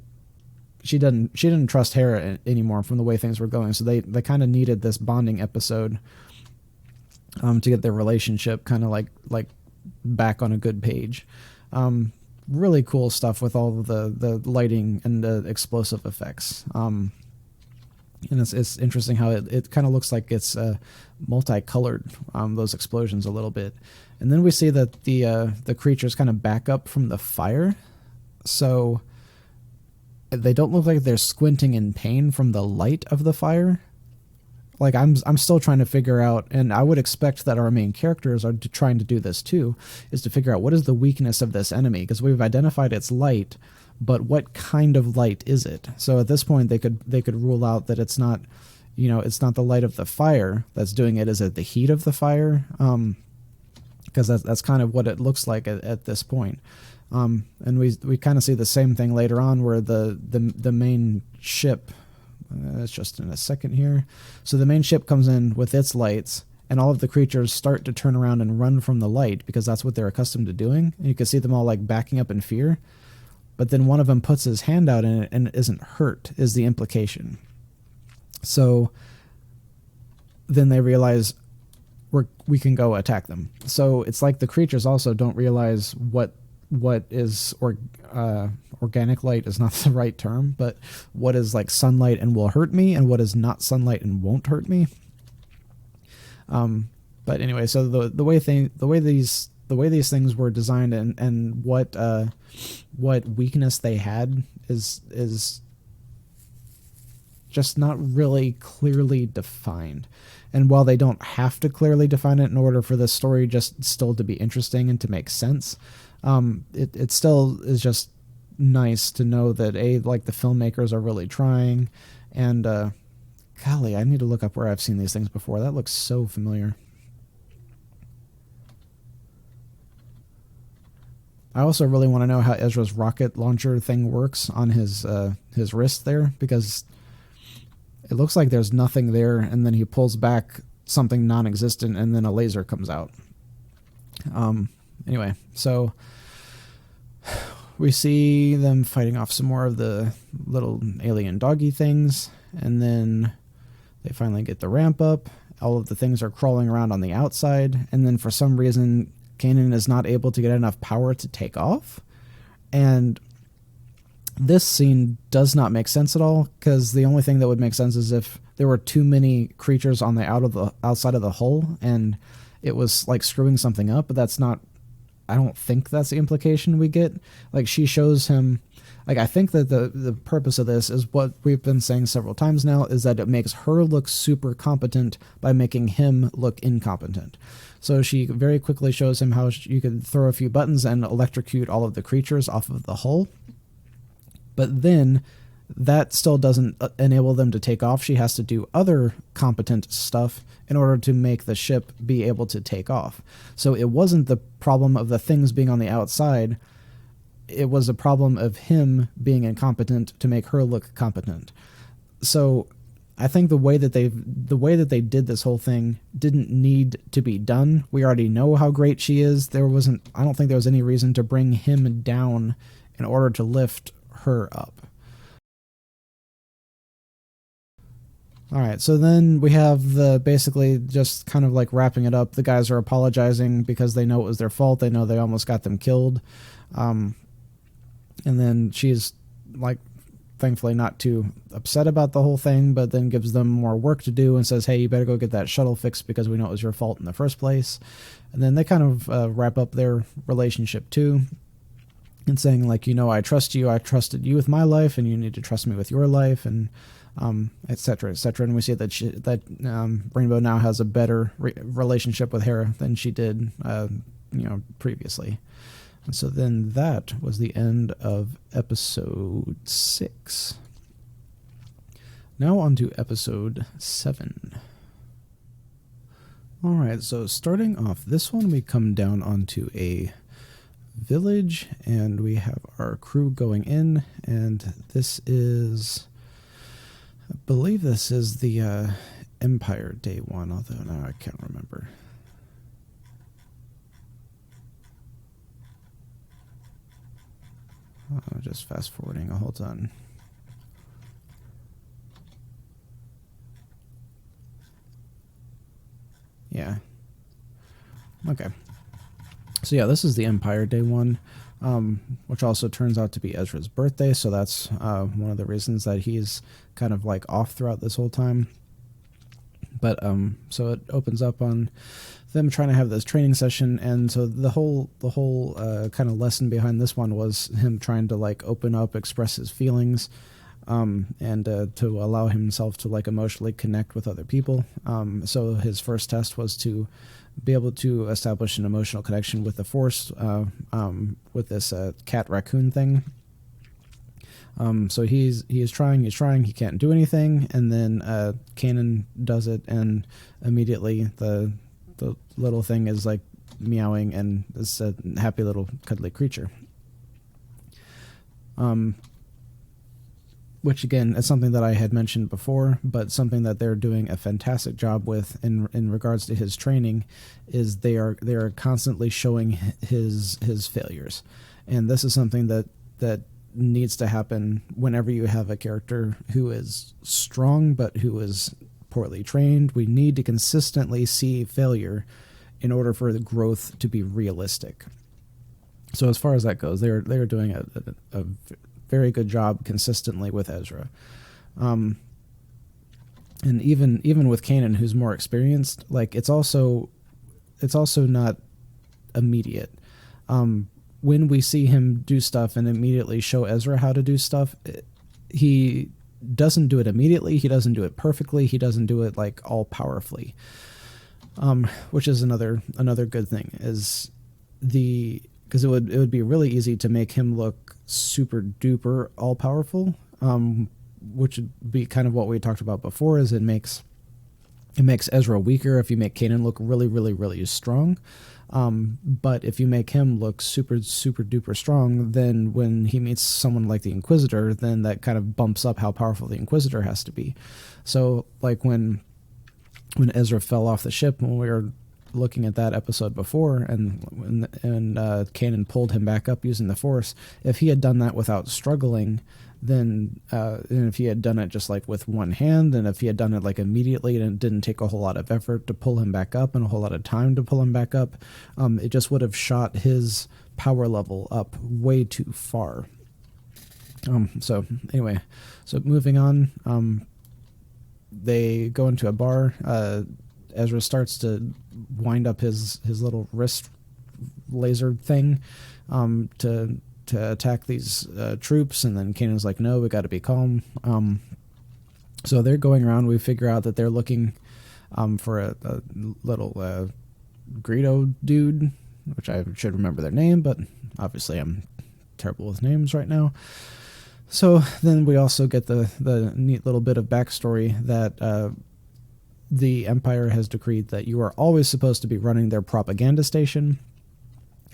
she didn't trust Hera anymore from the way things were going, so they kind of needed this bonding episode to get their relationship kind of like back on a good page. Really cool stuff with all of the lighting and the explosive effects. And it's interesting how it kind of looks like it's multicolored, those explosions a little bit. And then we see that the creatures kind of back up from the fire. So they don't look like they're squinting in pain from the light of the fire. Like I'm still trying to figure out, and I would expect that our main characters are trying to do this too, is to figure out what is the weakness of this enemy, because we've identified its light, but what kind of light is it? So at this point they could rule out that it's not, it's not the light of the fire that's doing it. Is it the heat of the fire? Because that's kind of what it looks like at this point. And we kind of see the same thing later on, where the main ship. That's just in a second here. So the main ship comes in with its lights, and all of the creatures start to turn around and run from the light because that's what they're accustomed to doing. And you can see them all like backing up in fear. But then one of them puts his hand out in it and isn't hurt, is the implication. So then they realize we can go attack them. So it's like the creatures also don't realize what is organic light is not the right term, but what is like sunlight and will hurt me, and what is not sunlight and won't hurt me. But anyway, so the way these things were designed and what weakness they had is just not really clearly defined. And while they don't have to clearly define it in order for the story just still to be interesting and to make sense, it still is just nice to know that like the filmmakers are really trying. And golly, I need to look up where I've seen these things before. That looks so familiar. I also really want to know how Ezra's rocket launcher thing works on his wrist there, because it looks like there's nothing there, and then he pulls back something non-existent, and then a laser comes out. Anyway, so we see them fighting off some more of the little alien doggy things, and then they finally get the ramp up. All of the things are crawling around on the outside, and then for some reason Kanan is not able to get enough power to take off. And this scene does not make sense at all, because the only thing that would make sense is if there were too many creatures on the outside of the hull and it was like screwing something up, but that's not, I don't think that's the implication we get. Like, she shows him, like, I think that the purpose of this is what we've been saying several times now, is that it makes her look super competent by making him look incompetent. So she very quickly shows him how you could throw a few buttons and electrocute all of the creatures off of the hull. But then that still doesn't enable them to take off. She has to do other competent stuff in order to make the ship be able to take off. So it wasn't the problem of the things being on the outside. It was a problem of him being incompetent to make her look competent. So I think the way that they did this whole thing didn't need to be done. We already know how great she is. I don't think there was any reason to bring him down in order to lift her up. All right, so then we have basically just kind of like wrapping it up. The guys are apologizing because they know it was their fault. They know they almost got them killed. And then she's like, thankfully not too upset about the whole thing, but then gives them more work to do and says, hey, you better go get that shuttle fixed because we know it was your fault in the first place. And then they kind of wrap up their relationship too, and saying, like, I trust you, I trusted you with my life, and you need to trust me with your life, and et cetera, et cetera. And we see that Rainbow now has a better relationship with Hera than she did previously. And so then that was the end of episode 6. Now on to episode 7. All right, so starting off this one, we come down onto a village, and we have our crew going in, and this is, I believe this is the Empire Day one, although now I can't remember. Just fast forwarding a whole ton. Yeah. Okay. So yeah, this is the Empire Day one. which also turns out to be Ezra's birthday. So that's one of the reasons that he's kind of like off throughout this whole time. But so it opens up on them trying to have this training session, and so the whole kind of lesson behind this one was him trying to like open up, express his feelings, and to allow himself to like emotionally connect with other people. So his first test was to be able to establish an emotional connection with the Force, with this cat raccoon thing. So he's trying, he can't do anything, and then Kanan does it, and immediately the little thing is like meowing, and it's a happy little cuddly creature. Which again is something that I had mentioned before, but something that they're doing a fantastic job with in regards to his training is they are constantly showing his failures, and this is something that needs to happen whenever you have a character who is strong but who is poorly trained. We need to consistently see failure in order for the growth to be realistic. So as far as that goes, they're doing a very good job consistently with Ezra, and even with Kanan, who's more experienced, like it's also not immediate. When we see him do stuff and immediately show Ezra how to do stuff, he doesn't do it immediately. He doesn't do it perfectly. He doesn't do it like all powerfully, which is another good thing. Because it would be really easy to make him look super duper all powerful, which would be kind of what we talked about before. Is it makes Ezra weaker if you make Kanan look really, really, really strong. But if you make him look super, super duper strong, then when he meets someone like the Inquisitor, then that kind of bumps up how powerful the Inquisitor has to be. So like when Ezra fell off the ship, when we were looking at that episode before, and Kanan pulled him back up using the Force, if he had done that without struggling, then and if he had done it just like with one hand, and if he had done it like immediately and it didn't take a whole lot of effort to pull him back up and a whole lot of time to pull him back up, it just would have shot his power level up way too far. So anyway, so moving on, they go into a bar. Ezra starts to wind up his little wrist laser thing to attack these troops, and then Kanan's like, no, we got to be calm. So they're going around. We figure out that they're looking for a little Greedo dude, which I should remember their name, but obviously I'm terrible with names right now. So then we also get the neat little bit of backstory that the Empire has decreed that you are always supposed to be running their propaganda station,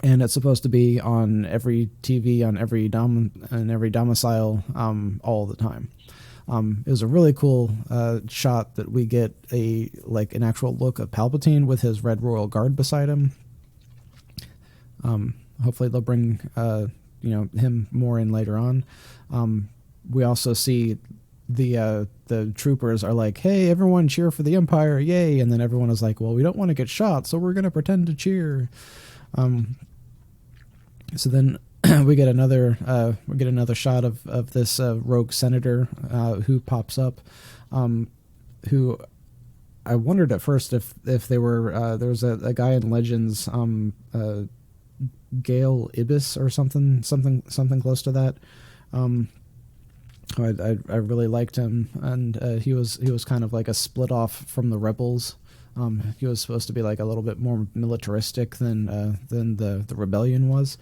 and it's supposed to be on every TV, on every domicile, all the time. It was a really cool shot that we get an actual look of Palpatine with his Red Royal Guard beside him. Hopefully they'll bring him more in later on. We also see the troopers are like, hey, everyone cheer for the Empire, yay, and then everyone is like, well, we don't want to get shot, so we're going to pretend to cheer. So then we get another shot of this rogue senator who pops up, who I wondered at first if they were there was a guy in Legends, Gale Ibis or something close to that. I really liked him, and he was kind of like a split off from the rebels. He was supposed to be like a little bit more militaristic than the rebellion was.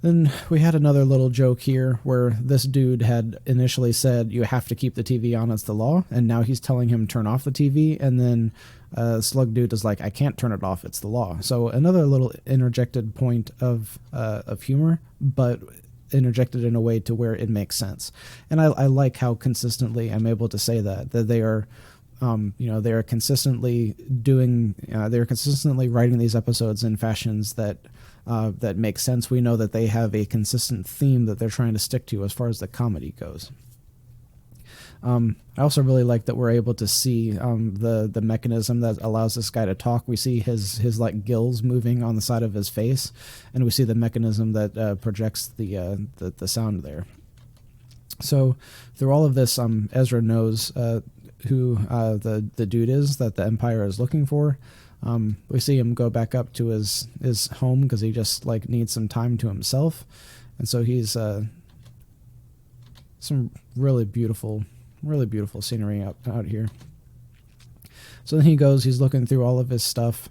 Then we had another little joke here where this dude had initially said you have to keep the TV on, it's the law, and now he's telling him turn off the TV, and then Slug Dude is like, I can't turn it off, it's the law. So another little interjected point of humor, but interjected in a way to where it makes sense. And I like how consistently I'm able to say that they are they are consistently they're consistently writing these episodes in fashions that make sense. We know that they have a consistent theme that they're trying to stick to as far as the comedy goes. I also really like that we're able to see the mechanism that allows this guy to talk. We see his like gills moving on the side of his face, and we see the mechanism that projects the sound there. So through all of this, Ezra knows who the dude is that the Empire is looking for. We see him go back up to his home because he just like needs some time to himself, and so he's some really beautiful scenery out here. So then he goes, he's looking through all of his stuff.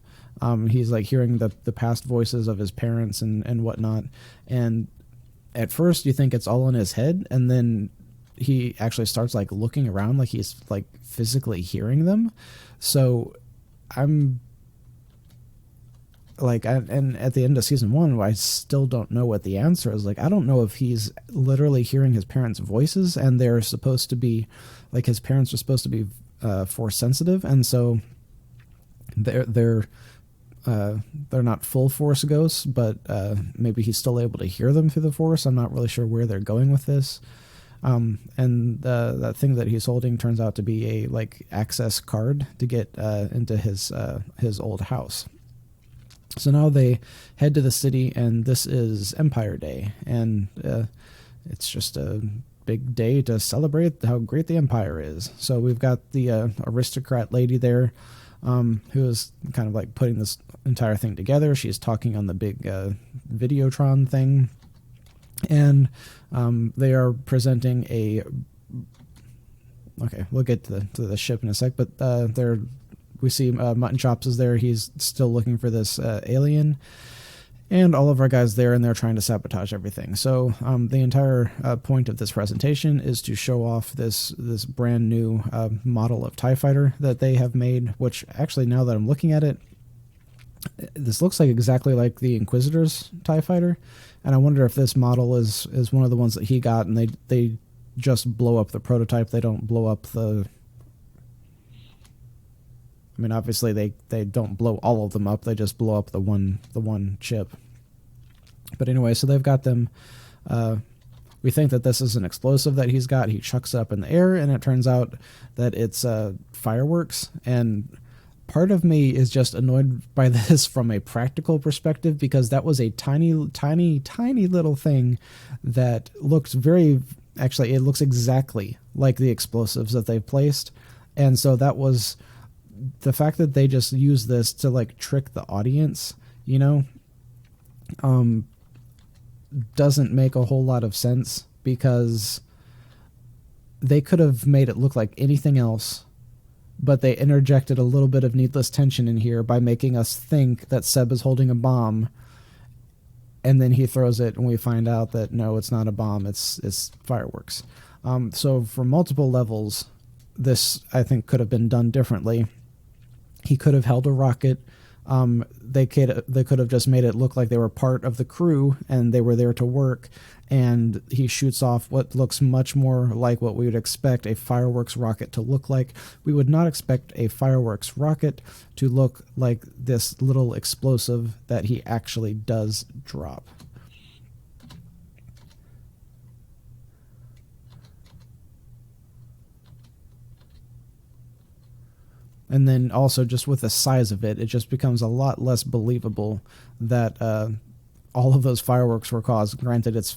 He's like hearing the past voices of his parents and whatnot. And at first you think it's all in his head, and then he actually starts like looking around like he's like physically hearing them. So I'm like, and at the end of season 1, I still don't know what the answer is. Like, I don't know if he's literally hearing his parents' voices, and they're supposed to be, like, his parents are supposed to be force sensitive, and so they're not full force ghosts, but maybe he's still able to hear them through the force. I'm not really sure where they're going with this. And that thing that he's holding turns out to be a like access card to get into his old house. So now they head to the city, and this is Empire Day, and it's just a big day to celebrate how great the Empire is. So we've got the aristocrat lady there, who is kind of like putting this entire thing together. She's talking on the big Videotron thing, and they are presenting a... Okay, we'll get to the ship in a sec, but we see Mutton Chops is there. He's still looking for this alien, and all of our guys there, and they're trying to sabotage everything. So the entire point of this presentation is to show off this brand new model of TIE Fighter that they have made, which actually, now that I'm looking at it, this looks like exactly like the Inquisitor's TIE Fighter, and I wonder if this model is one of the ones that he got, and they just blow up the prototype. They don't blow up the... I mean, obviously they don't blow all of them up. They just blow up the one chip. But anyway, so they've got them. We think that this is an explosive that he's got. He chucks it up in the air, and it turns out that it's fireworks. And part of me is just annoyed by this from a practical perspective, because that was a tiny little thing that looks very... Actually, it looks exactly like the explosives that they've placed. And so that was... The fact that they just use this to like trick the audience, you know, doesn't make a whole lot of sense, because they could have made it look like anything else, but they interjected a little bit of needless tension in here by making us think that Seb is holding a bomb, and then he throws it and we find out that no, it's not a bomb, it's fireworks. So for multiple levels, this I think could have been done differently. He could have held a rocket. They could have just made it look like they were part of the crew and they were there to work, and he shoots off what looks much more like what we would expect a fireworks rocket to look like. We would not expect a fireworks rocket to look like this little explosive that he actually does drop. And then also just with the size of it, it just becomes a lot less believable that all of those fireworks were caused. Granted, it's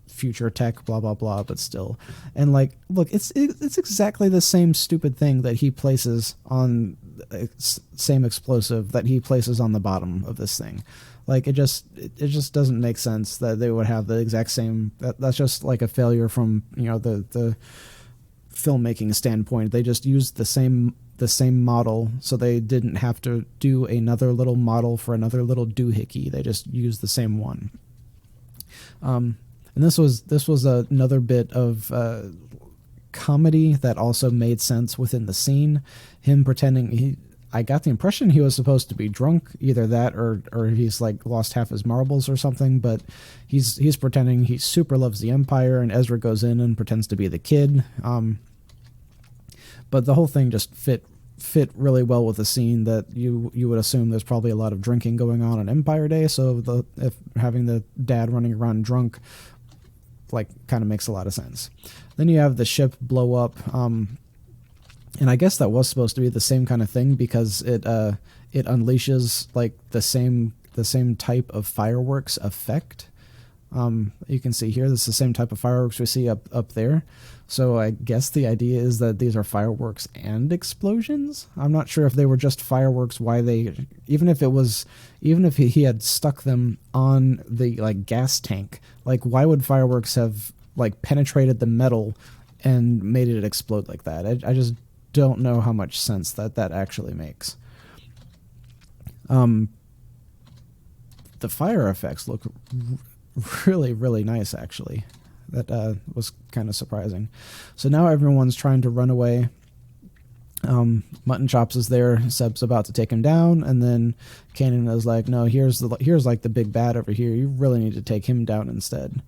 future tech, blah, blah, blah, but still. And like, look, it's exactly the same stupid thing that he places on same explosive that he places on the bottom of this thing. Like, it just doesn't make sense that they would have the exact same. That's just like a failure from, you know, the filmmaking standpoint. They just used the same model, so they didn't have to do another little model for another little doohickey. They just used the same one. And this was another bit of comedy that also made sense within the scene. Him pretending I got the impression he was supposed to be drunk, either that or he's like lost half his marbles or something, but he's pretending he super loves the Empire, and Ezra goes in and pretends to be the kid. But the whole thing just fit really well with the scene that you would assume there's probably a lot of drinking going on Empire Day. So if having the dad running around drunk like kind of makes a lot of sense. Then you have the ship blow up, and I guess that was supposed to be the same kind of thing because it unleashes like the same type of fireworks effect. You can see here, this is the same type of fireworks we see up there. So I guess the idea is that these are fireworks and explosions. I'm not sure if they were just fireworks, even if he had stuck them on the like gas tank, like why would fireworks have like penetrated the metal and made it explode like that? I just don't know how much sense that actually makes. The fire effects look really, really nice, actually. That was kind of surprising. So now everyone's trying to run away. Mutton Chops is there. Seb's about to take him down, and then Kanan is like, "No, here's like the big bad over here. You really need to take him down instead."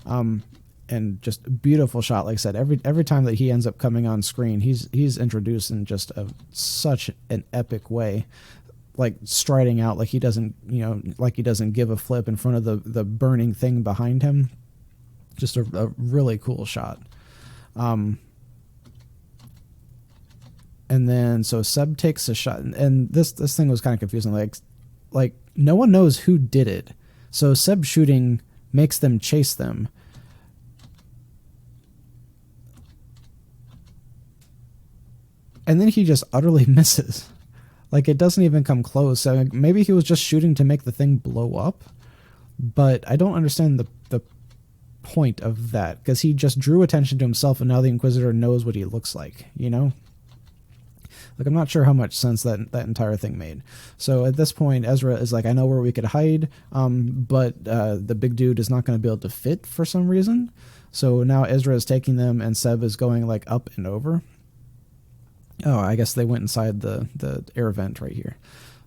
And just a beautiful shot. Like I said, every time that he ends up coming on screen, he's introduced in just such an epic way. Like striding out like he doesn't give a flip in front of the burning thing behind him. Just a really cool shot. And then so Seb takes a shot, and this thing was kind of confusing. Like no one knows who did it. So Seb shooting makes them chase them. And then he just utterly misses. Like, it doesn't even come close. So maybe he was just shooting to make the thing blow up. But I don't understand the point of that. Because he just drew attention to himself, and now the Inquisitor knows what he looks like, you know? Like, I'm not sure how much sense that entire thing made. So at this point, Ezra is like, I know where we could hide, but the big dude is not going to be able to fit for some reason. So now Ezra is taking them, and Seb is going, like, up and over. Oh, I guess they went inside the air vent right here.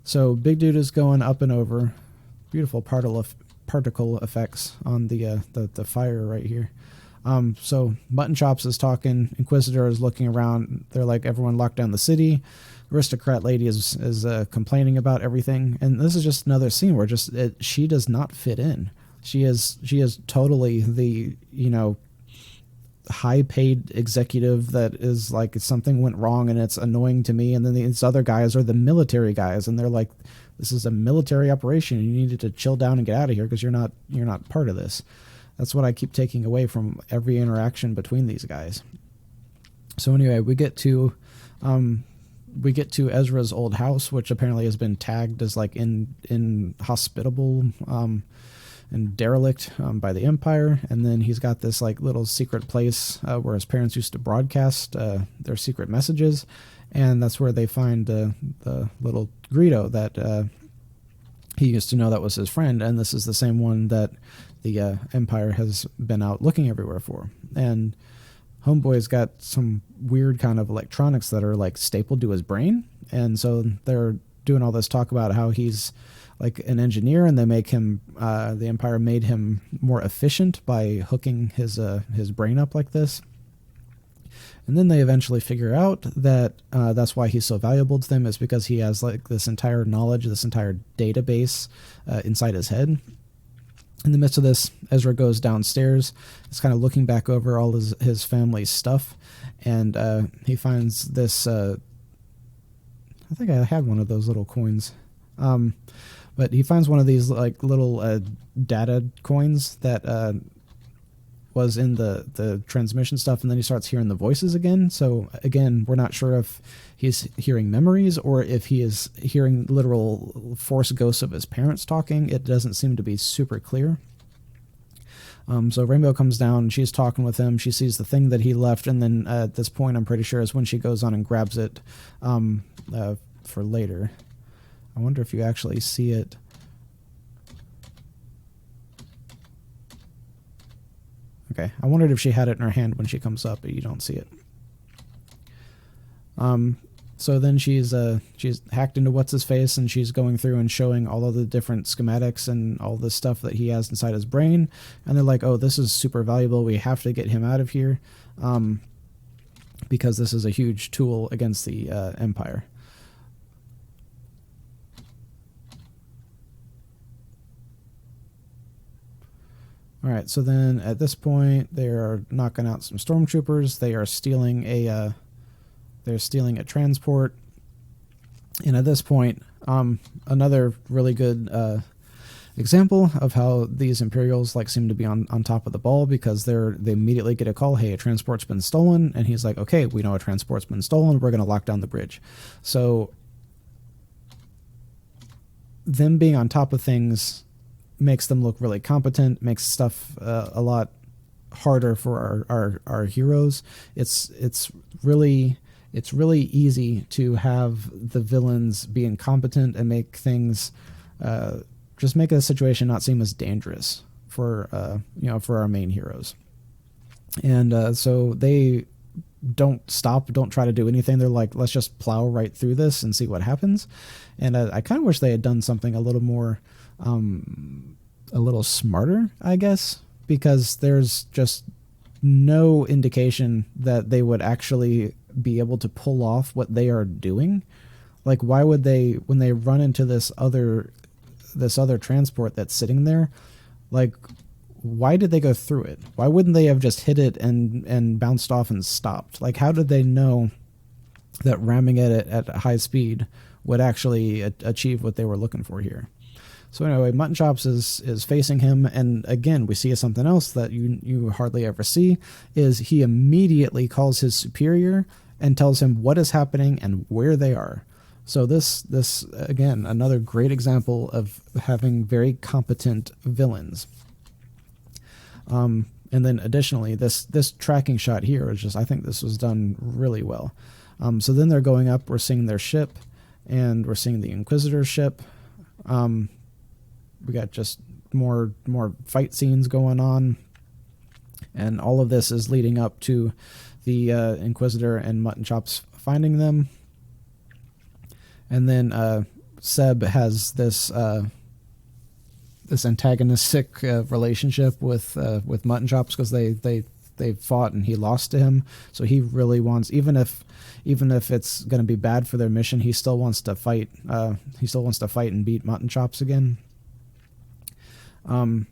So big dude is going up and over. Beautiful particle effects on the fire right here. So Mutton Chops is talking. Inquisitor is looking around. They're like, everyone locked down the city. Aristocrat lady is complaining about everything. And this is just another scene where she does not fit in. She is totally the, high-paid executive that is like, something went wrong and it's annoying to me, and then these other guys are the military guys, and they're like, this is a military operation, you needed to chill down and get out of here because you're not part of this. That's what I keep taking away from every interaction between these guys. So anyway, we get to Ezra's old house, which apparently has been tagged as like inhospitable and derelict by the Empire. And then he's got this like little secret place where his parents used to broadcast their secret messages, and that's where they find the little Greedo that he used to know that was his friend, and this is the same one that the Empire has been out looking everywhere for. And Homeboy's got some weird kind of electronics that are like stapled to his brain, and so they're doing all this talk about how he's like an engineer, and they make him the Empire made him more efficient by hooking his brain up like this. And then they eventually figure out that that's why he's so valuable to them, is because he has like this entire knowledge, this entire database inside his head. In the midst of this, Ezra goes downstairs. He's kind of looking back over all his family's stuff, and he finds this. I think I had one of those little coins. But he finds one of these like little data coins that was in the transmission stuff, and then he starts hearing the voices again. So again, we're not sure if he's hearing memories or if he is hearing literal force ghosts of his parents talking. It doesn't seem to be super clear. So Rainbow comes down, she's talking with him, she sees the thing that he left, and then at this point I'm pretty sure is when she goes on and grabs it for later. I wonder if you actually see it. Okay, I wondered if she had it in her hand when she comes up, but you don't see it. So then she's hacked into what's-his-face, and she's going through and showing all of the different schematics and all the stuff that he has inside his brain. And they're like, oh, this is super valuable. We have to get him out of here because this is a huge tool against the Empire. All right, so then at this point, they are knocking out some stormtroopers. They are stealing a transport, and at this point, another really good example of how these Imperials like seem to be on top of the ball, because they immediately get a call, hey, a transport's been stolen, and he's like, okay, we know a transport's been stolen, we're going to lock down the bridge. So them being on top of things makes them look really competent, makes stuff a lot harder for our heroes. It's really easy to have the villains be incompetent and make things just make a situation not seem as dangerous for for our main heroes. And so they don't try to do anything. They're like, let's just plow right through this and see what happens. And I kind of wish they had done something a little more a little smarter, I guess, because there's just no indication that they would actually be able to pull off what they are doing. Like, why would they, when they run into this other transport that's sitting there, like, why did they go through it? Why wouldn't they have just hit it and bounced off and stopped? Like, how did they know that ramming it at high speed would actually achieve what they were looking for here? So anyway, Mutton Chops is facing him, and again, we see something else that you hardly ever see, is he immediately calls his superior and tells him what is happening and where they are. So this again, another great example of having very competent villains. And then additionally, this tracking shot here is just, I think this was done really well. So then they're going up, we're seeing their ship, and we're seeing the Inquisitor ship. We got just more fight scenes going on, and all of this is leading up to the Inquisitor and Mutton Chops finding them. And then Seb has this antagonistic relationship with Mutton Chops, because they fought and he lost to him. So he really wants, even if it's going to be bad for their mission, he still wants to fight. He still wants to fight and beat Mutton Chops again. Does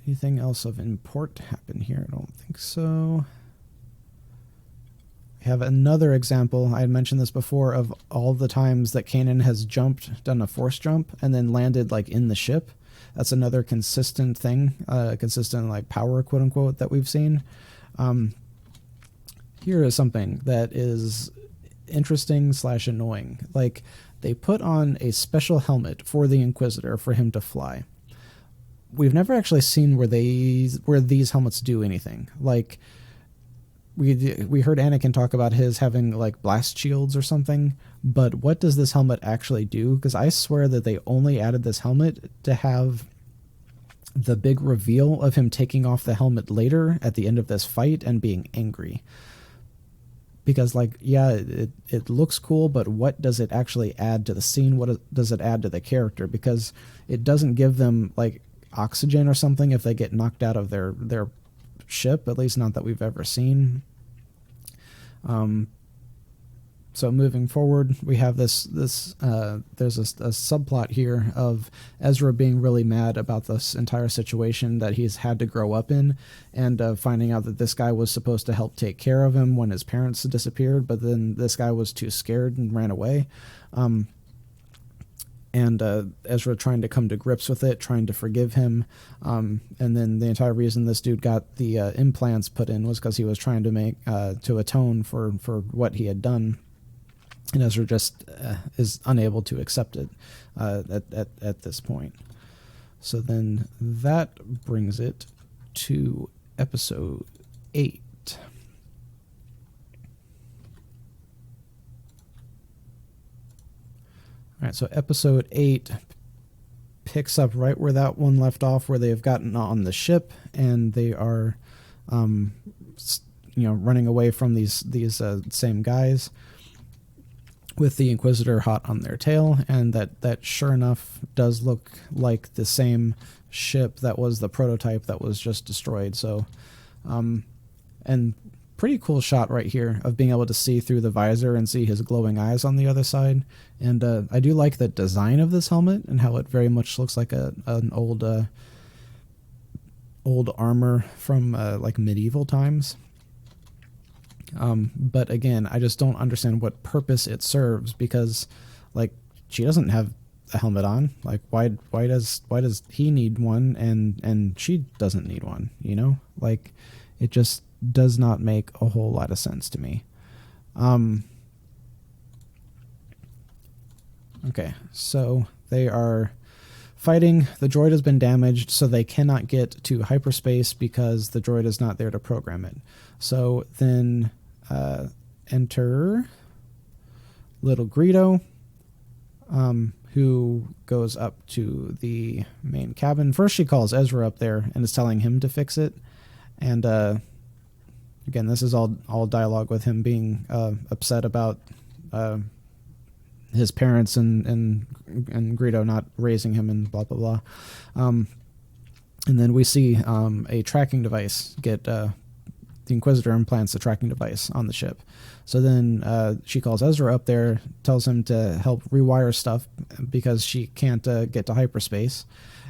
anything else of import happen here? I don't think so. We have another example, I had mentioned this before, of all the times that Kanan has done a force jump, and then landed like in the ship. That's another consistent thing, consistent like power, quote unquote, that we've seen. Here is something that is interesting / annoying. Like, they put on a special helmet for the Inquisitor for him to fly. We've never actually seen where these helmets do anything. Like, we heard Anakin talk about his having like blast shields or something, but what does this helmet actually do? Because I swear that they only added this helmet to have the big reveal of him taking off the helmet later at the end of this fight and being angry. Because, like, yeah, it looks cool, but what does it actually add to the scene? What does it add to the character? Because it doesn't give them, like, oxygen or something if they get knocked out of their ship, at least not that we've ever seen. So moving forward, we have there's a subplot here of Ezra being really mad about this entire situation that he's had to grow up in, and finding out that this guy was supposed to help take care of him when his parents disappeared, but then this guy was too scared and ran away. And Ezra trying to come to grips with it, trying to forgive him. And then the entire reason this dude got the implants put in was because he was trying to atone for what he had done. And Ezra just is unable to accept it at this point. So then that brings it to episode 8. All right, so episode 8 picks up right where that one left off, where they've gotten on the ship and they are, running away from these same guys, with the Inquisitor hot on their tail, and that sure enough does look like the same ship that was the prototype that was just destroyed. So, and pretty cool shot right here of being able to see through the visor and see his glowing eyes on the other side. And I do like the design of this helmet and how it very much looks like an old armor from like medieval times. But again, I just don't understand what purpose it serves, because like she doesn't have a helmet on. Like why does he need one and she doesn't need one, you know? Like it just does not make a whole lot of sense to me. Okay, so they are fighting. The droid has been damaged, so they cannot get to hyperspace because the droid is not there to program it. So then enter little Greedo, who goes up to the main cabin. First she calls Ezra up there and is telling him to fix it. And again, this is all dialogue with him being upset about his parents and Greedo not raising him and blah, blah, blah. And then we see a tracking device get... the Inquisitor implants a tracking device on the ship. So then she calls Ezra up there, tells him to help rewire stuff because she can't get to hyperspace.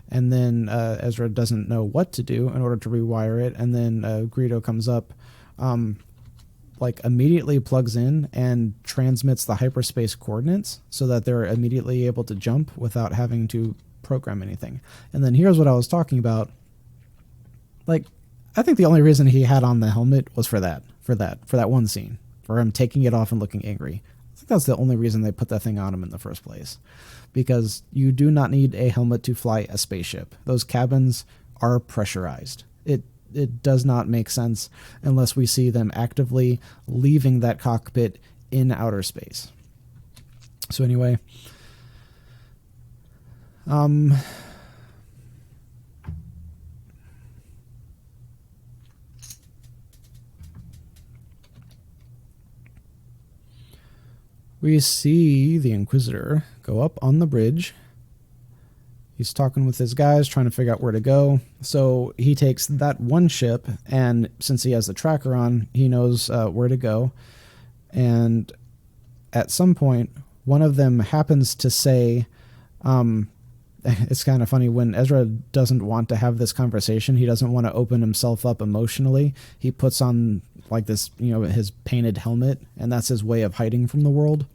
And then Ezra doesn't know what to do in order to rewire it. And then Greedo comes up, like immediately plugs in and transmits the hyperspace coordinates so that they're immediately able to jump without having to program anything. And then here's what I was talking about. Like, I think the only reason he had on the helmet was for that one scene, for him taking it off and looking angry. I think that's the only reason they put that thing on him in the first place, because you do not need a helmet to fly a spaceship. Those cabins are pressurized. It does not make sense unless we see them actively leaving that cockpit in outer space. So anyway, we see the Inquisitor go up on the bridge. He's talking with his guys, trying to figure out where to go. So he takes that one ship, and since he has the tracker on, he knows where to go. And at some point, one of them happens to say, it's kind of funny, when Ezra doesn't want to have this conversation, he doesn't want to open himself up emotionally, he puts on like this, you know, his painted helmet, and that's his way of hiding from the world,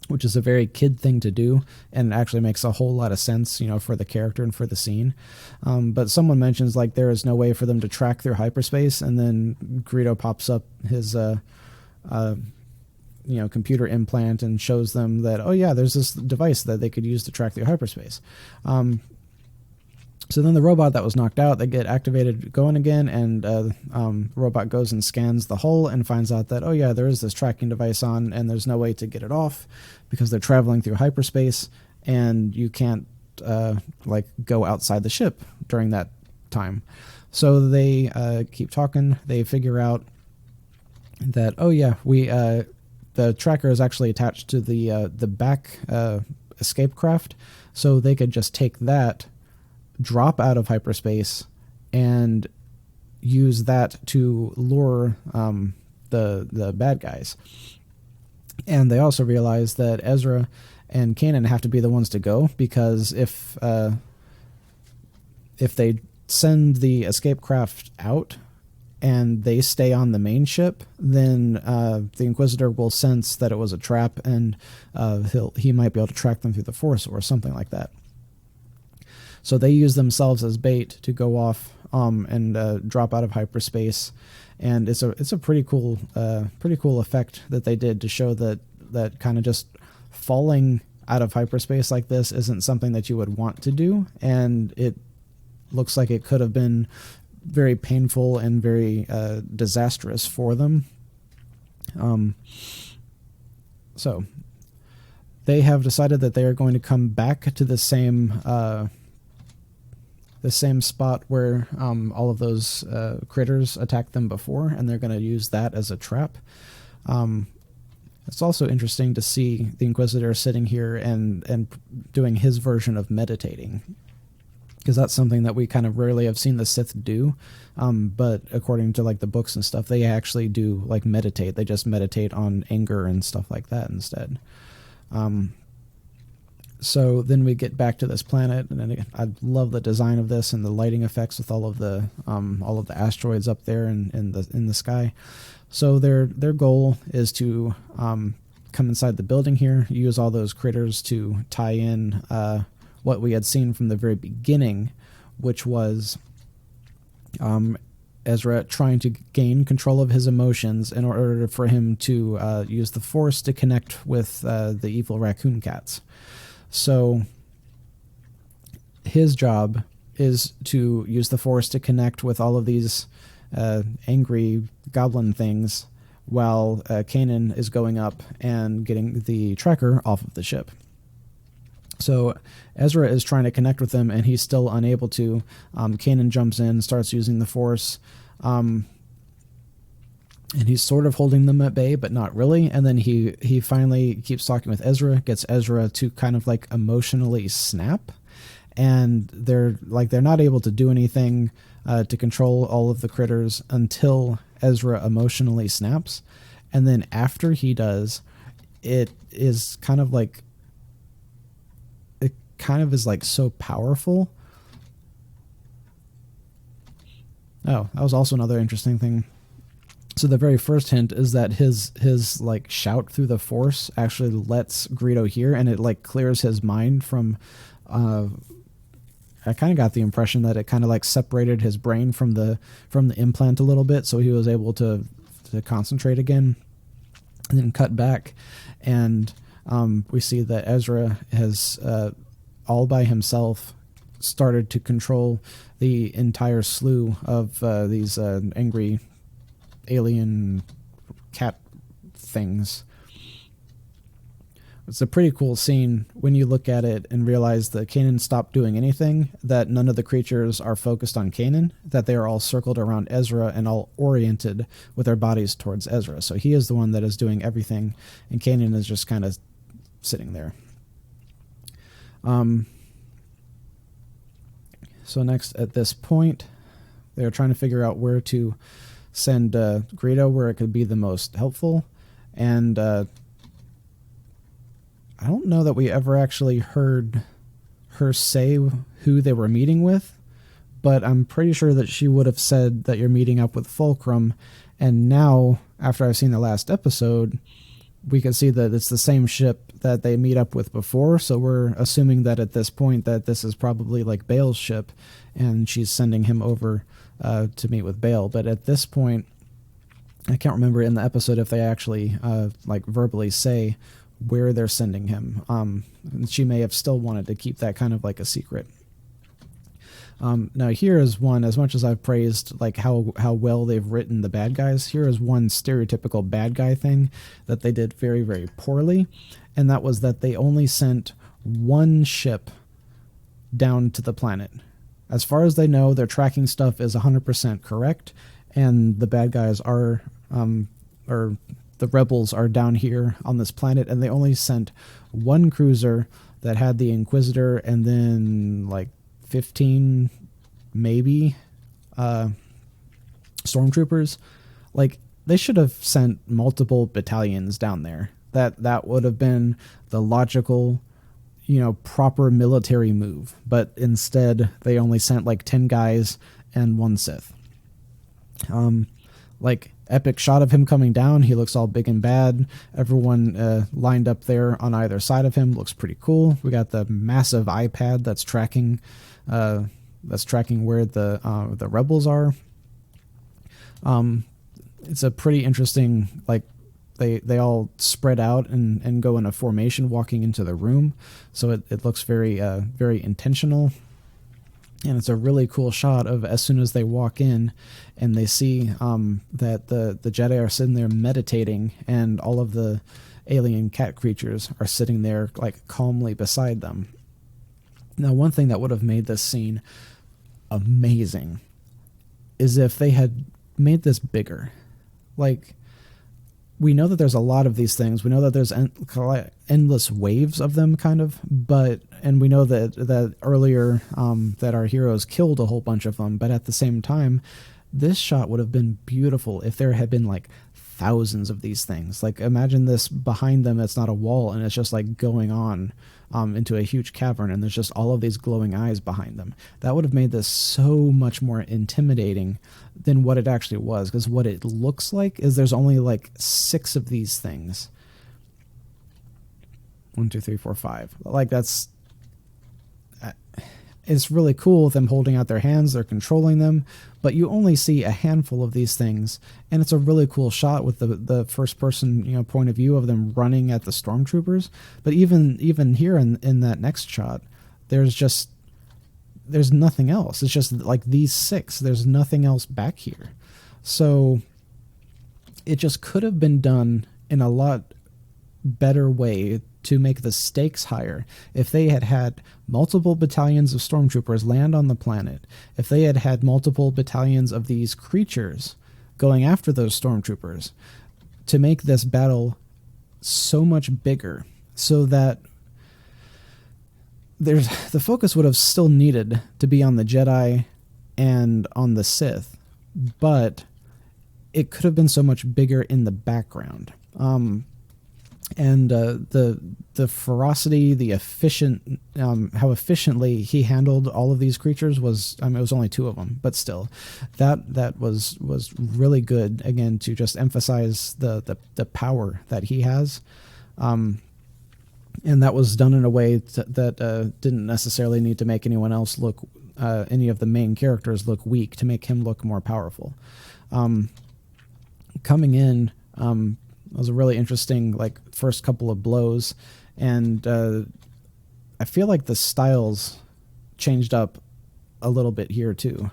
which is a very kid thing to do, and actually makes a whole lot of sense, you know, for the character and for the scene. But someone mentions like there is no way for them to track through hyperspace, and then Greedo pops up his computer implant and shows them that, oh yeah, there's this device that they could use to track through hyperspace. So then the robot that was knocked out, they get activated going again, and the robot goes and scans the hull and finds out that, oh yeah, there is this tracking device on, and there's no way to get it off because they're traveling through hyperspace, and you can't go outside the ship during that time. So they keep talking. They figure out that, oh yeah, the tracker is actually attached to the back escape craft, so they could just take that, drop out of hyperspace, and use that to lure the bad guys. And they also realize that Ezra and Kanan have to be the ones to go, because if they send the escape craft out and they stay on the main ship, then the Inquisitor will sense that it was a trap, and he might be able to track them through the Force or something like that. So they use themselves as bait to go off and drop out of hyperspace, and it's a pretty cool effect that they did to show that kind of just falling out of hyperspace like this isn't something that you would want to do, and it looks like it could have been very painful and very disastrous for them. So they have decided that they are going to come back to the same spot where all of those critters attacked them before, and they're going to use that as a trap. It's also interesting to see the Inquisitor sitting here and doing his version of meditating, because that's something that we kind of rarely have seen the Sith do. But according to like the books and stuff, they actually do like meditate. They just meditate on anger and stuff like that instead. So then we get back to this planet, and then I love the design of this and the lighting effects with all of the asteroids up there in the sky. So their goal is to come inside the building here, use all those critters to tie in what we had seen from the very beginning, which was Ezra trying to gain control of his emotions in order for him to use the Force to connect with the evil raccoon cats. So his job is to use the Force to connect with all of these angry goblin things while Kanan is going up and getting the tracker off of the ship. So Ezra is trying to connect with them, and he's still unable to. Kanan jumps in, starts using the Force, and he's sort of holding them at bay, but not really. And then he finally keeps talking with Ezra, gets Ezra to kind of like emotionally snap, and they're not able to do anything to control all of the critters until Ezra emotionally snaps. And then after he does, it is kind of like so powerful. Oh, that was also another interesting thing. So the very first hint is that his like shout through the Force actually lets Greedo hear, and it like clears his mind from I kind of got the impression that it kind of like separated his brain from the implant a little bit, so he was able to concentrate again. And then cut back, and we see that Ezra has all by himself started to control the entire slew of these angry alien cat things. It's a pretty cool scene when you look at it and realize that Kanan stopped doing anything, that none of the creatures are focused on Kanan, that they are all circled around Ezra and all oriented with their bodies towards Ezra. So he is the one that is doing everything, and Kanan is just kind of sitting there. So next, at this point, they're trying to figure out where to send Greedo, where it could be the most helpful, and I don't know that we ever actually heard her say who they were meeting with, but I'm pretty sure that she would have said that you're meeting up with Fulcrum, and now, after I've seen the last episode, we can see that it's the same ship that they meet up with before, so we're assuming that at this point that this is probably like Bail's ship, and she's sending him over to meet with Bail. But at this point, I can't remember in the episode if they actually like verbally say where they're sending him. And she may have still wanted to keep that kind of like a secret. Now here is one, as much as I've praised like how well they've written the bad guys, here is one stereotypical bad guy thing that they did very, very poorly, and that was that they only sent one ship down to the planet. As far as they know, their tracking stuff is 100% correct, and the bad guys are, or the rebels are down here on this planet, and they only sent one cruiser that had the Inquisitor, and then like 15 maybe stormtroopers. Like, they should have sent multiple battalions down there. That would have been the logical, proper military move. But instead, they only sent like 10 guys and one Sith. Like, epic shot of him coming down. He looks all big and bad. Everyone lined up there on either side of him looks pretty cool. We got the massive iPad that's tracking where the rebels are. It's a pretty interesting, like, they all spread out and go in a formation walking into the room, so it looks very very intentional. And it's a really cool shot of as soon as they walk in and they see that the Jedi are sitting there meditating, and all of the alien cat creatures are sitting there like calmly beside them. Now, one thing that would have made this scene amazing is if they had made this bigger. Like, we know that there's a lot of these things. We know that there's endless waves of them, kind of. And we know that earlier that our heroes killed a whole bunch of them. But at the same time, this shot would have been beautiful if there had been like thousands of these things. Like imagine this behind them. It's not a wall, and it's just like going on into a huge cavern, and there's just all of these glowing eyes behind them. That would have made this so much more intimidating than what it actually was, because what it looks like is there's only like 6 of these things. 1, 2, 3, 4, 5. Like that's it's really cool, them holding out their hands, they're controlling them, but you only see a handful of these things, and it's a really cool shot with the first person point of view of them running at the stormtroopers. But even here in that next shot, there's nothing else. It's just like these 6. There's nothing else back here. So it just could have been done in a lot better way to make the stakes higher if they had had multiple battalions of stormtroopers land on the planet, if they had had multiple battalions of these creatures going after those stormtroopers, to make this battle so much bigger, so that the focus would have still needed to be on the Jedi and on the Sith, but it could have been so much bigger in the background. And the ferocity, the efficient, how efficiently he handled all of these creatures was, it was only 2 of them, but still, that was really good, again, to just emphasize the power that he has. And that was done in a way that didn't necessarily need to make anyone else look, any of the main characters look weak, to make him look more powerful. Coming in, it was a really interesting first couple of blows, and I feel like the styles changed up a little bit here too,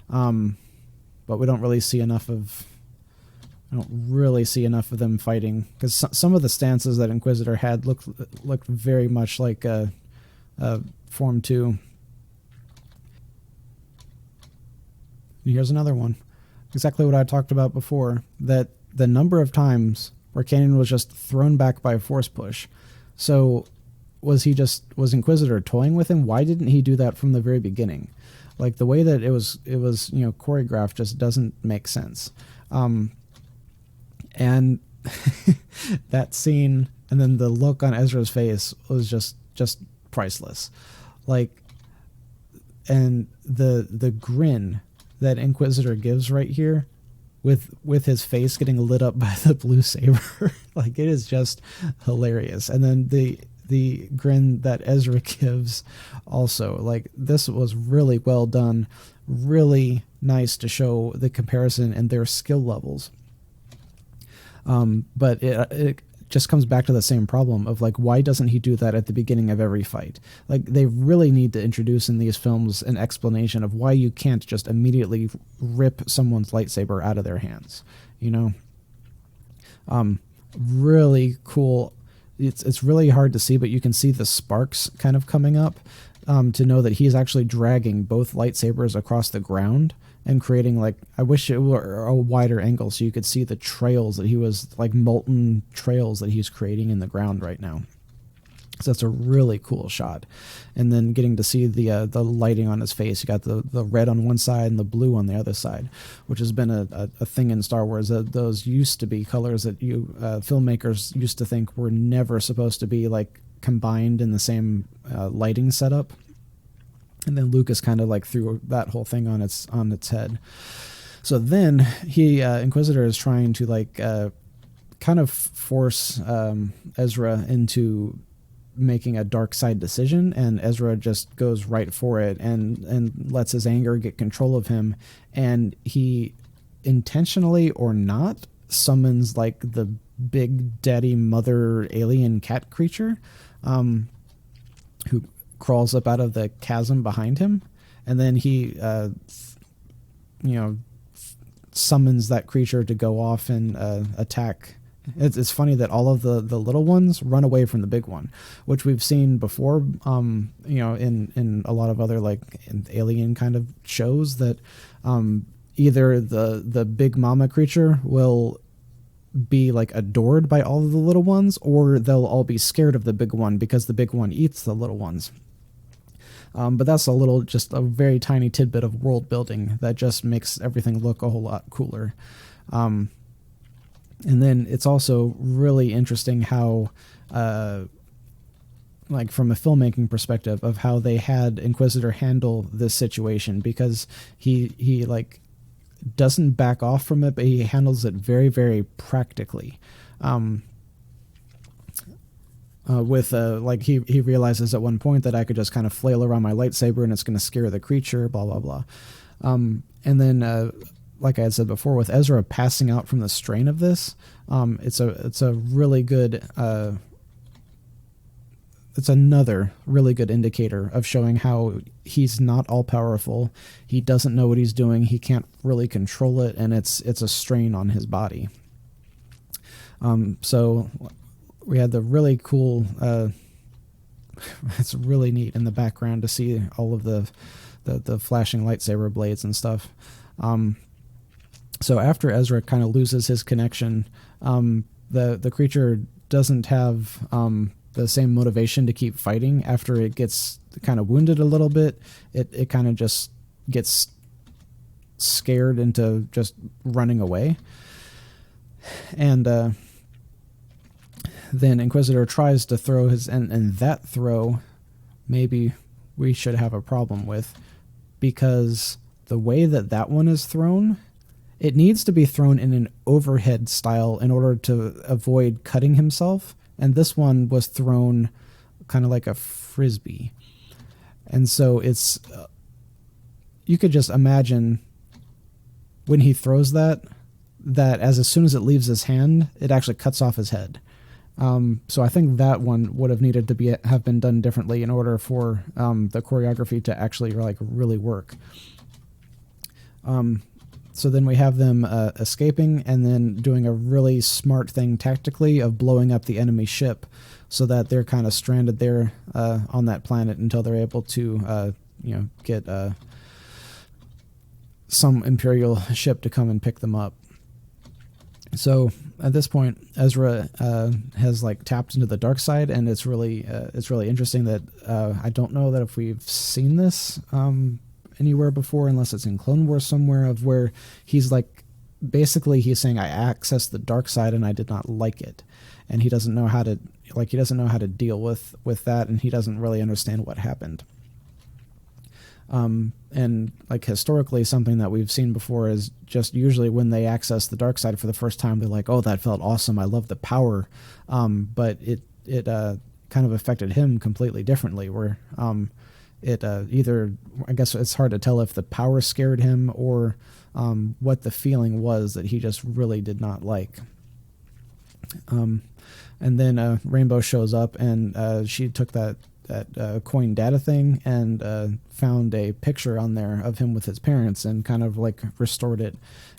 but we don't really see enough of. I don't really see enough of them fighting, because some of the stances that Inquisitor had looked very much like Form 2. And here's another one, exactly what I talked about before, that the number of times where Kanan was just thrown back by a force push. So was Inquisitor toying with him? Why didn't he do that from the very beginning? Like the way that it was choreographed just doesn't make sense. And that scene, and then the look on Ezra's face was just priceless. And the grin that Inquisitor gives right here, with his face getting lit up by the blue saber, it is just hilarious. And then the grin that Ezra gives also, this was really well done, really nice to show the comparison and their skill levels. But it just comes back to the same problem of why doesn't he do that at the beginning of every fight? They really need to introduce in these films an explanation of why you can't just immediately rip someone's lightsaber out of their hands. Really cool. It's really hard to see, but you can see the sparks kind of coming up, to know that he's actually dragging both lightsabers across the ground and creating I wish it were a wider angle so you could see the trails that he was molten trails that he's creating in the ground right now. So that's a really cool shot. And then getting to see the lighting on his face. You got the red on one side and the blue on the other side, which has been a thing in Star Wars. Those used to be colors that filmmakers used to think were never supposed to be combined in the same lighting setup. And then Lucas kind of threw that whole thing on its head. So then Inquisitor is trying to kind of force Ezra into making a dark side decision, and Ezra just goes right for it and lets his anger get control of him, and he intentionally or not summons the big daddy mother alien cat creature, who crawls up out of the chasm behind him, and then he summons that creature to go off and attack. It's funny that all of the little ones run away from the big one, which we've seen before, in a lot of other in alien kind of shows, that either the big mama creature will be like adored by all of the little ones, or they'll all be scared of the big one because the big one eats the little ones. But that's just a very tiny tidbit of world building that just makes everything look a whole lot cooler. And then it's also really interesting how, like from a filmmaking perspective, of how they had Inquisitor handle this situation, because he like doesn't back off from it, but he handles it very, very practically. Like he realizes at one point that I could just kind of flail around my lightsaber and it's going to scare the creature, blah, blah, blah. And then, like I had said before, with Ezra passing out from the strain of this, it's a really good, it's another really good indicator of showing how he's not all powerful. He doesn't know what he's doing. He can't really control it, and it's a strain on his body. So we had the really cool, it's really neat in the background to see all of the flashing lightsaber blades and stuff. So after Ezra kind of loses his connection, the creature doesn't have the same motivation to keep fighting. After it gets kind of wounded a little bit, it kind of just gets scared into just running away. And then Inquisitor tries to throw his, and that throw maybe we should have a problem with, because the way that one is thrown, it needs to be thrown in an overhead style in order to avoid cutting himself. And this one was thrown kind of like a frisbee. And so it's, you could just imagine when he throws that as soon as it leaves his hand, it actually cuts off his head. So I think that one would have needed to have been done differently in order for the choreography to actually like really work. So then we have them escaping and then doing a really smart thing tactically of blowing up the enemy ship so that they're kind of stranded there on that planet until they're able to get some Imperial ship to come and pick them up. So at this point, Ezra has like tapped into the dark side, and it's really interesting that I don't know that if we've seen this anywhere before, unless it's in Clone Wars somewhere, of where he's like, basically he's saying, I accessed the dark side and I did not like it, and he doesn't know how to deal with that, and he doesn't really understand what happened. And like historically, something that we've seen before is just usually when they access the dark side for the first time, they're like, oh, that felt awesome, I love the power. But it kind of affected him completely differently, where it either, I guess it's hard to tell if the power scared him or what the feeling was that he just really did not like. And then Rainbow shows up, and she took that coin data thing and found a picture on there of him with his parents and kind of like restored it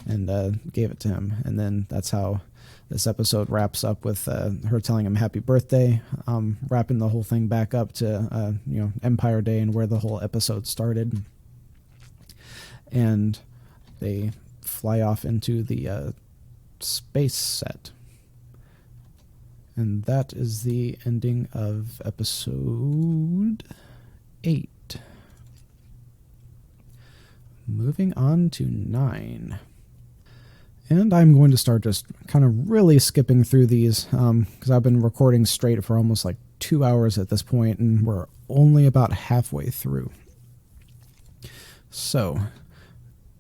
and gave it to him. And then that's how this episode wraps up, with her telling him happy birthday, wrapping the whole thing back up to Empire Day and where the whole episode started. And they fly off into the space set. And that is the ending of episode 8. Moving on to 9. And I'm going to start just kind of really skipping through these, because I've been recording straight for almost like 2 hours at this point, and we're only about halfway through. So,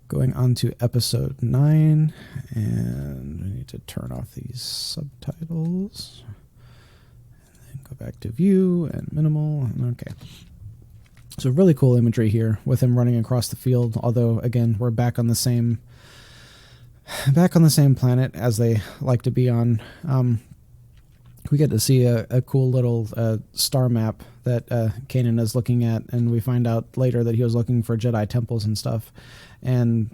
going on to episode 9, and we need to turn off these subtitles, and then go back to view and minimal. Okay. So really cool imagery here with him running across the field, although again, we're back on the same planet as they like to be on. We get to see a cool little star map that Kanan is looking at, and we find out later that he was looking for Jedi temples and stuff. And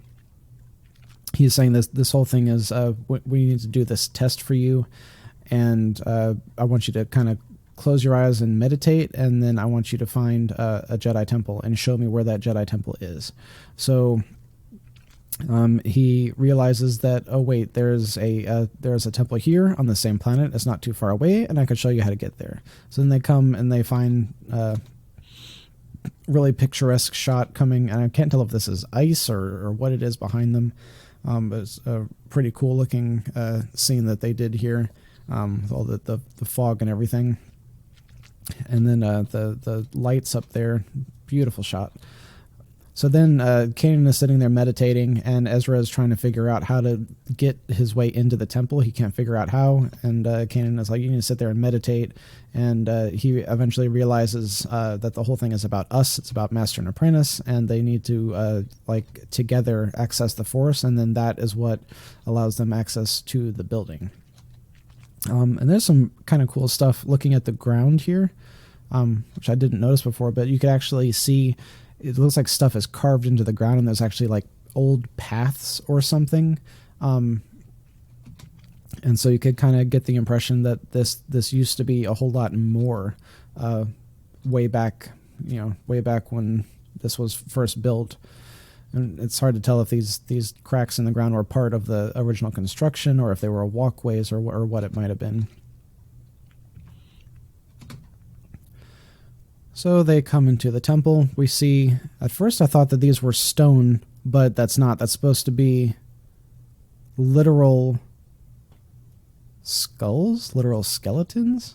he's saying this whole thing is, we need to do this test for you, and I want you to kind of close your eyes and meditate, and then I want you to find a Jedi temple and show me where that Jedi temple is. So he realizes that, oh wait, there's a temple here on the same planet. It's not too far away, and I could show you how to get there. So then they come and they find really picturesque shot coming, and I can't tell if this is ice or what it is behind them. But it's a pretty cool looking scene that they did here, with all the fog and everything. And then the lights up there, beautiful shot. So then Kanan is sitting there meditating, and Ezra is trying to figure out how to get his way into the temple. He can't figure out how, and Kanan is like, you need to sit there and meditate. And he eventually realizes that the whole thing is about us. It's about Master and Apprentice, and they need to, together access the Force, and then that is what allows them access to the building. And there's some kind of cool stuff looking at the ground here, which I didn't notice before, but you could actually see it looks like stuff is carved into the ground, and there's actually like old paths or something. And so you could kind of get the impression that this used to be a whole lot more way back when this was first built. And it's hard to tell if these cracks in the ground were part of the original construction, or if they were walkways, or what it might have been. So they come into the temple. We see, at first I thought that these were stone, but that's not. That's supposed to be literal skulls, literal skeletons,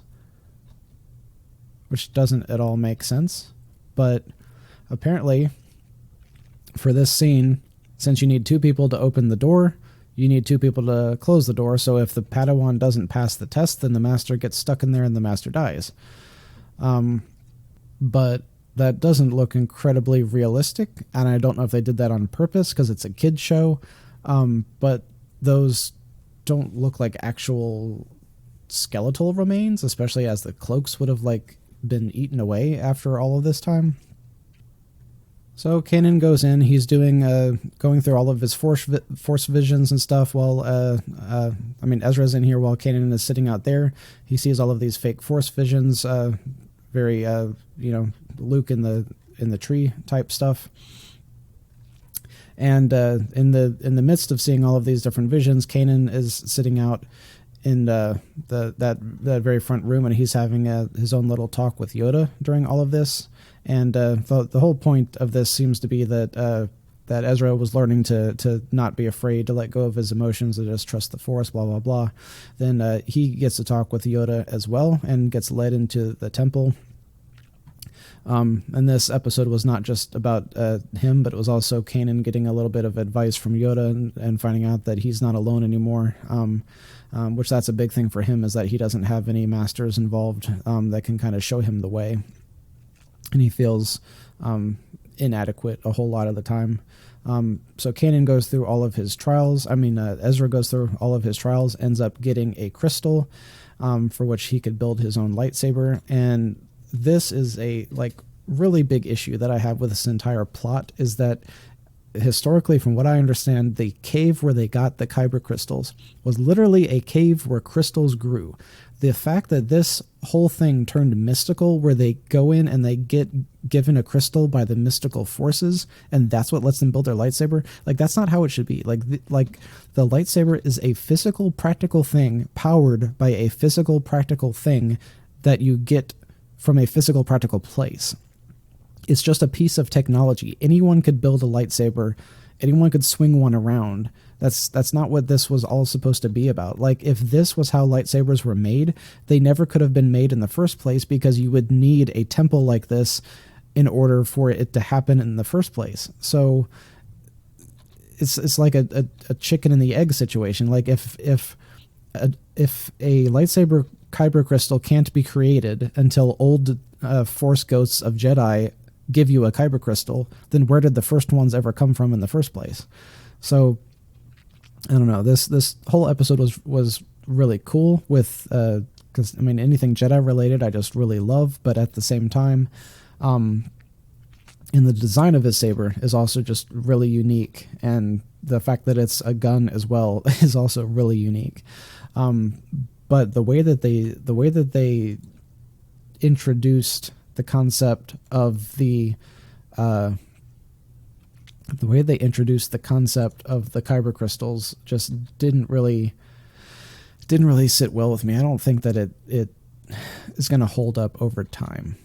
which doesn't at all make sense. But apparently, for this scene, since you need two people to open the door, you need two people to close the door. So if the Padawan doesn't pass the test, then the Master gets stuck in there and the Master dies. But that doesn't look incredibly realistic, and I don't know if they did that on purpose because it's a kid's show, but those don't look like actual skeletal remains, especially as the cloaks would have been eaten away after all of this time. So Kanan goes in. He's doing going through all of his force visions and stuff while Ezra's in here while Kanan is sitting out there. He sees all of these fake force visions, very Luke in the tree type stuff. And in the midst of seeing all of these different visions, Kanan is sitting out in that very front room, and he's having his own little talk with Yoda during all of this. And the whole point of this seems to be that Ezra was learning to not be afraid, to let go of his emotions, to just trust the Force, blah, blah, blah. Then he gets to talk with Yoda as well and gets led into the temple. And this episode was not just about him, but it was also Kanan getting a little bit of advice from Yoda and finding out that he's not alone anymore, which that's a big thing for him, is that he doesn't have any masters involved that can kind of show him the way. And he feels inadequate a whole lot of the time. So Kanan goes through all of his trials. Ezra goes through all of his trials, ends up getting a crystal for which he could build his own lightsaber. And this is a really big issue that I have with this entire plot, is that historically, from what I understand, the cave where they got the kyber crystals was literally a cave where crystals grew. The fact that this whole thing turned mystical, where they go in and they get given a crystal by the mystical forces, and that's what lets them build their lightsaber, that's not how it should be. The lightsaber is a physical, practical thing powered by a physical, practical thing that you get from a physical, practical place. It's just a piece of technology. Anyone could build a lightsaber. Anyone could swing one around. That's not what this was all supposed to be about. If this was how lightsabers were made, they never could have been made in the first place, because you would need a temple like this in order for it to happen in the first place. So it's like a chicken and the egg situation. If a lightsaber kyber crystal can't be created until old Force ghosts of Jedi give you a kyber crystal, then where did the first ones ever come from in the first place? So I don't know. This whole episode was really cool with because anything Jedi related I just really love, but at the same time, and the design of his saber is also just really unique, and the fact that it's a gun as well is also really unique. But the way that they introduced the concept of the the way they introduced the concept of the kyber crystals just didn't really sit well with me. I don't think that it is going to hold up over time.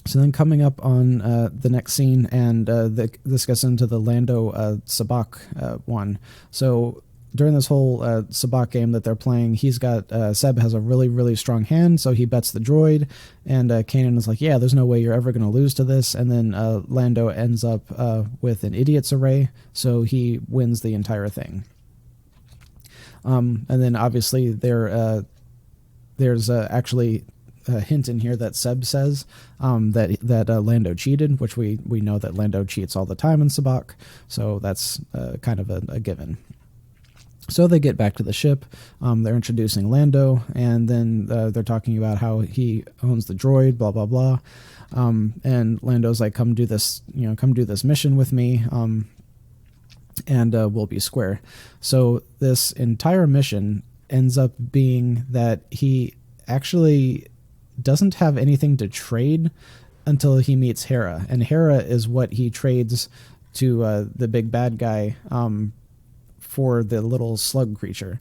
So then coming up on the next scene, and this gets into the Lando Sabacc one. So during this whole Sabacc game that they're playing, he's got Seb has a really, really strong hand, so he bets the droid, and Kanan is like, yeah, there's no way you're ever going to lose to this, and then Lando ends up with an idiot's array, so he wins the entire thing. And then obviously there's actually a hint in here that Seb says that Lando cheated, which we know that Lando cheats all the time in Sabacc, so that's kind of a given. So they get back to the ship, they're introducing Lando, and then they're talking about how he owns the droid, blah, blah, blah. And Lando's like, come do this mission with me, and we'll be square. So this entire mission ends up being that he actually doesn't have anything to trade until he meets Hera, and Hera is what he trades to the big bad guy, for the little slug creature.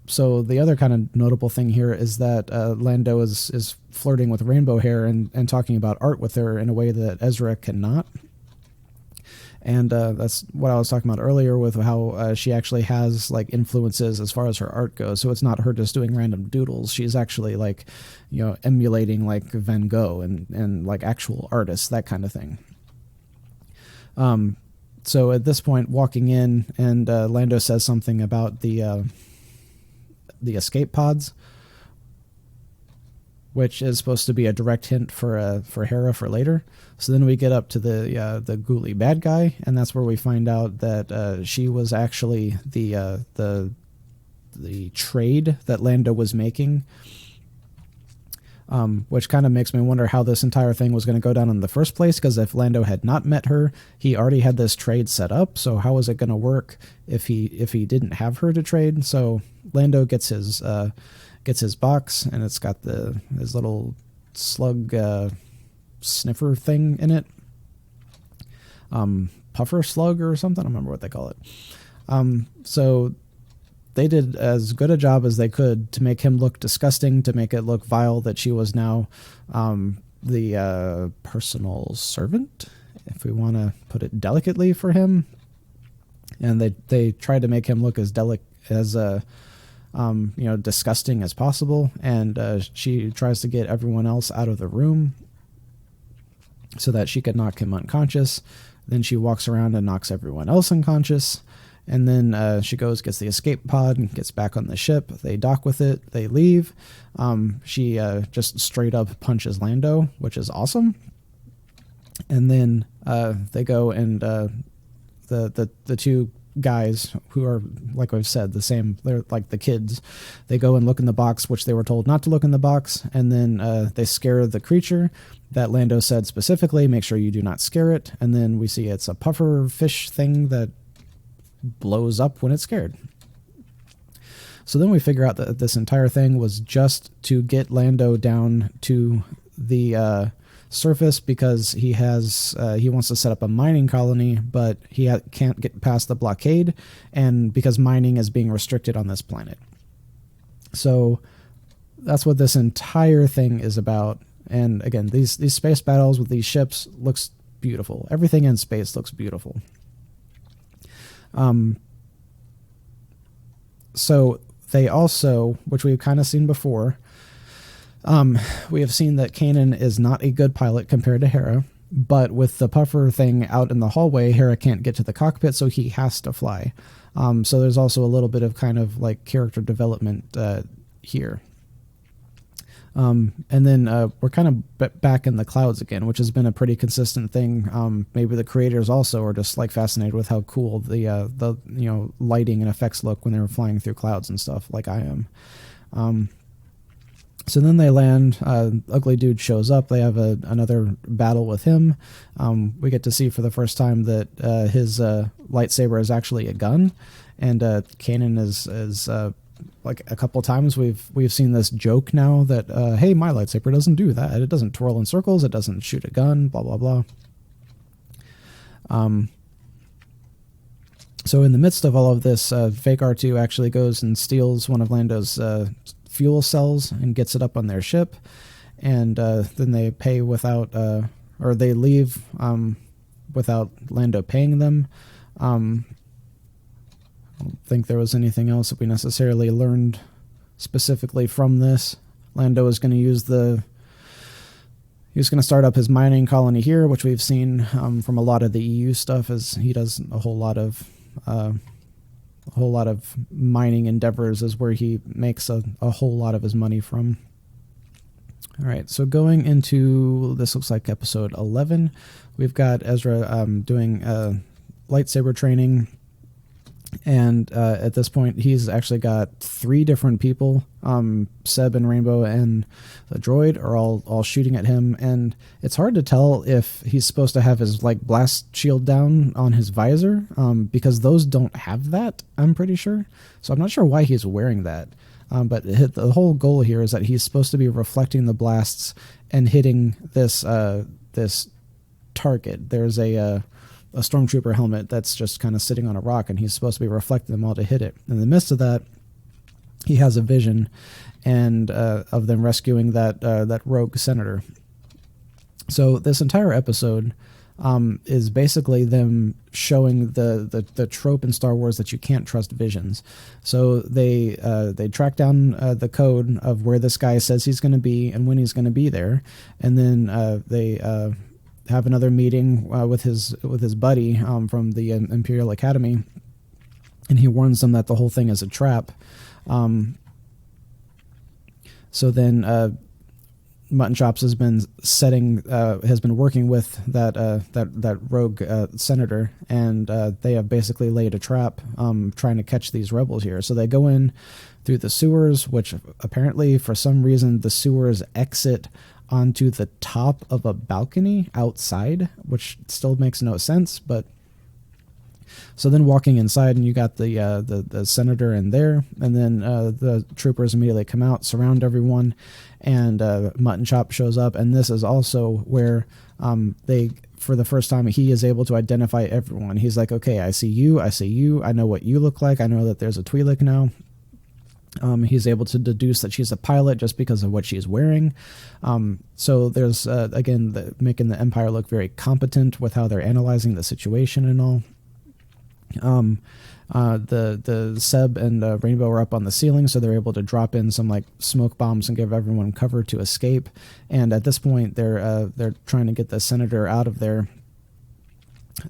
So the other kind of notable thing here is that Lando is flirting with Rainbow Hair and talking about art with her in a way that Ezra cannot. And that's what I was talking about earlier with how she actually has like influences as far as her art goes. So it's not her just doing random doodles. She's actually like, emulating like Van Gogh and like actual artists, that kind of thing. So at this point, walking in, and Lando says something about the escape pods, which is supposed to be a direct hint for Hera for later. So then we get up to the ghoulie bad guy, and that's where we find out that she was actually the trade that Lando was making. Which kind of makes me wonder how this entire thing was going to go down in the first place, because if Lando had not met her, he already had this trade set up, so how was it going to work if he didn't have her to trade? So Lando gets his box, and it's got his little slug sniffer thing in it, puffer slug or something, I don't remember what they call it. So they did as good a job as they could to make him look disgusting, to make it look vile that she was now the personal servant, if we want to put it delicately for him. And they tried to make him look as disgusting as possible. And she tries to get everyone else out of the room so that she could knock him unconscious. Then she walks around and knocks everyone else unconscious. And then she gets the escape pod and gets back on the ship. They dock with it. They leave. She just straight up punches Lando, which is awesome. And then they go, and the two guys who are, like I've said, the same, they're like the kids. They go and look in the box, which they were told not to look in the box. And then they scare the creature that Lando said specifically, make sure you do not scare it. And then we see it's a puffer fish thing that blows up when it's scared. So then we figure out that this entire thing was just to get Lando down to the surface, because he wants to set up a mining colony, but he can't get past the blockade, and because mining is being restricted on this planet. So that's what this entire thing is about. And again, these space battles with these ships looks beautiful. Everything in space looks beautiful. So they also, which we've kind of seen before, we have seen that Kanan is not a good pilot compared to Hera, but with the puffer thing out in the hallway, Hera can't get to the cockpit, so he has to fly. So there's also a little bit of kind of like character development here. And then we're kind of back in the clouds again, which has been a pretty consistent thing. Maybe the creators also are just like fascinated with how cool the lighting and effects look when they were flying through clouds and stuff, like I am. So then they land. Ugly Dude shows up. They have another battle with him. We get to see for the first time that his lightsaber is actually a gun, and Kanan is like a couple times we've seen this joke now that hey, my lightsaber doesn't do that. It doesn't twirl in circles. It doesn't shoot a gun. Blah blah blah. So in the midst of all of this, fake R2 actually goes and steals one of Lando's fuel cells and gets it up on their ship, and then they pay without, or they leave without Lando paying them. I don't think there was anything else that we necessarily learned specifically from this. Lando is going to use he's going to start up his mining colony here, which we've seen from a lot of the EU stuff, as he does a whole lot of mining endeavors is where he makes a whole lot of his money from. All right, so going into, this looks like episode 11, we've got Ezra doing lightsaber training, and at this point he's actually got 3 different people. Seb and Rainbow and the droid are all shooting at him, and it's hard to tell if he's supposed to have his like blast shield down on his visor, because those don't have that, I'm pretty sure. So I'm not sure why he's wearing that. But the whole goal here is that he's supposed to be reflecting the blasts and hitting this this target. There's a stormtrooper helmet that's just kind of sitting on a rock, and he's supposed to be reflecting them all to hit it. In the midst of that, he has a vision and of them rescuing that rogue senator. So this entire episode is basically them showing the trope in Star Wars that you can't trust visions. So they track down the code of where this guy says he's going to be and when he's going to be there, and then they have another meeting with his buddy from the Imperial Academy, and he warns them that the whole thing is a trap. So then Mutton Chops has been working with that rogue senator, and they have basically laid a trap trying to catch these rebels here. So they go in through the sewers, which apparently for some reason the sewers exit onto the top of a balcony outside, which still makes no sense. But so then walking inside, and you got the senator in there, and then the troopers immediately come out, surround everyone, and Mutton Chop shows up, and this is also where for the first time, he is able to identify everyone. He's like, okay, I see you, I know what you look like, I know that there's a Twi'lek now. He's able to deduce that she's a pilot just because of what she's wearing. So there's, again, making the Empire look very competent with how they're analyzing the situation and all. The Seb and Rainbow are up on the ceiling, so they're able to drop in some like smoke bombs and give everyone cover to escape. And at this point, they're trying to get the senator out of there.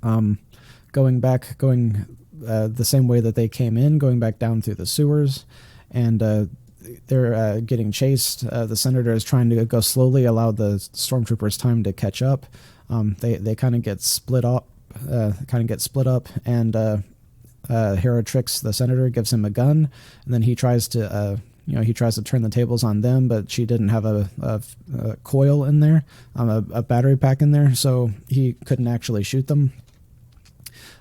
Going the same way that they came in, going back down through the sewers, and they're getting chased. The senator is trying to go slowly, allow the stormtroopers time to catch up. They kind of get split up. And Hera tricks the senator, gives him a gun, and then he tries to turn the tables on them, but she didn't have a coil in there, a battery pack in there, so he couldn't actually shoot them.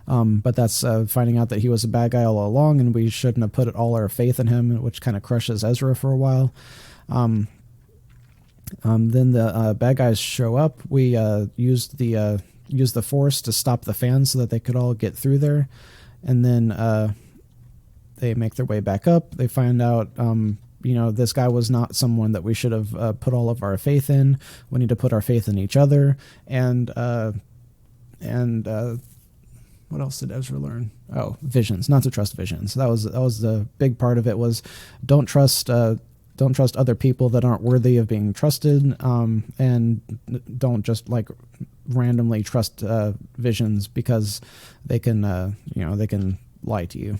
But that's finding out that he was a bad guy all along, and we shouldn't have put all our faith in him, which kind of crushes Ezra for a while. Then the bad guys show up. We used the Force to stop the fans so that they could all get through there, and then they make their way back up. They find out, this guy was not someone that we should have put all of our faith in. We need to put our faith in each other, and what else did Ezra learn? Oh, visions. Not to trust visions. That was the big part of it. Was don't trust other people that aren't worthy of being trusted, and don't just like randomly trust visions, because they can lie to you.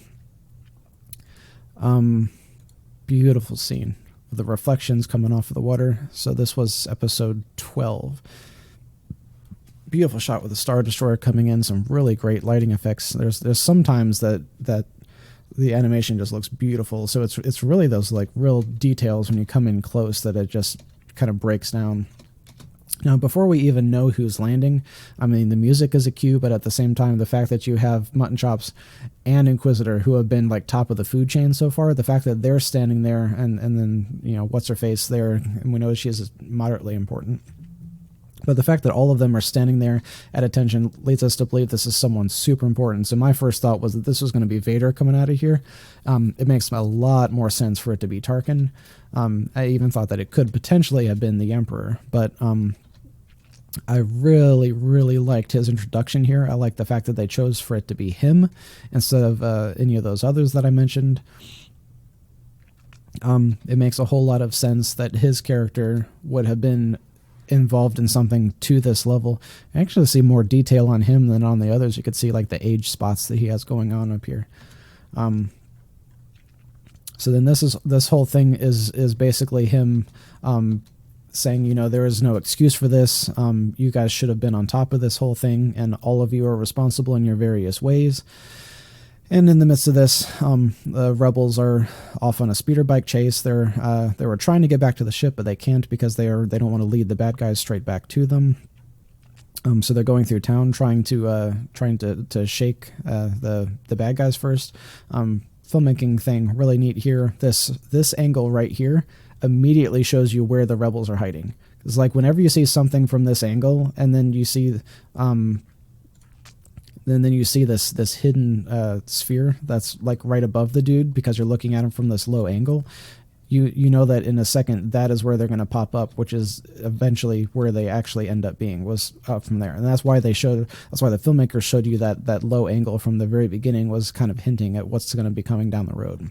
Beautiful scene with the reflections coming off of the water. So this was episode 12. Beautiful shot with the Star Destroyer coming in, some really great lighting effects. There's sometimes that the animation just looks beautiful. So it's really those like real details when you come in close that it just kind of breaks down. Now, before we even know who's landing, I mean, the music is a cue, but at the same time, the fact that you have Mutton Chops and Inquisitor, who have been like top of the food chain so far, the fact that they're standing there, and then what's her face there, and we know she is moderately important. But the fact that all of them are standing there at attention leads us to believe this is someone super important. So my first thought was that this was going to be Vader coming out of here. It makes a lot more sense for it to be Tarkin. I even thought that it could potentially have been the Emperor. But I really, really liked his introduction here. I like the fact that they chose for it to be him instead of any of those others that I mentioned. It makes a whole lot of sense that his character would have been involved in something to this level. I actually see more detail on him than on the others. You could see like the age spots that he has going on up here. So then this whole thing is basically him saying, you know, there is no excuse for this. You guys should have been on top of this whole thing, and all of you are responsible in your various ways. And in the midst of this, the rebels are off on a speeder bike chase. They were trying to get back to the ship, but they can't because they don't want to lead the bad guys straight back to them. So they're going through town trying to shake the bad guys first. Filmmaking thing really neat here. This angle right here immediately shows you where the rebels are hiding. It's like whenever you see something from this angle, and then you see this hidden sphere that's like right above the dude because you're looking at him from this low angle, you know that in a second that is where they're going to pop up, which is eventually where they actually end up being, was up from there. And that's why the filmmakers showed you that low angle from the very beginning, was kind of hinting at what's going to be coming down the road.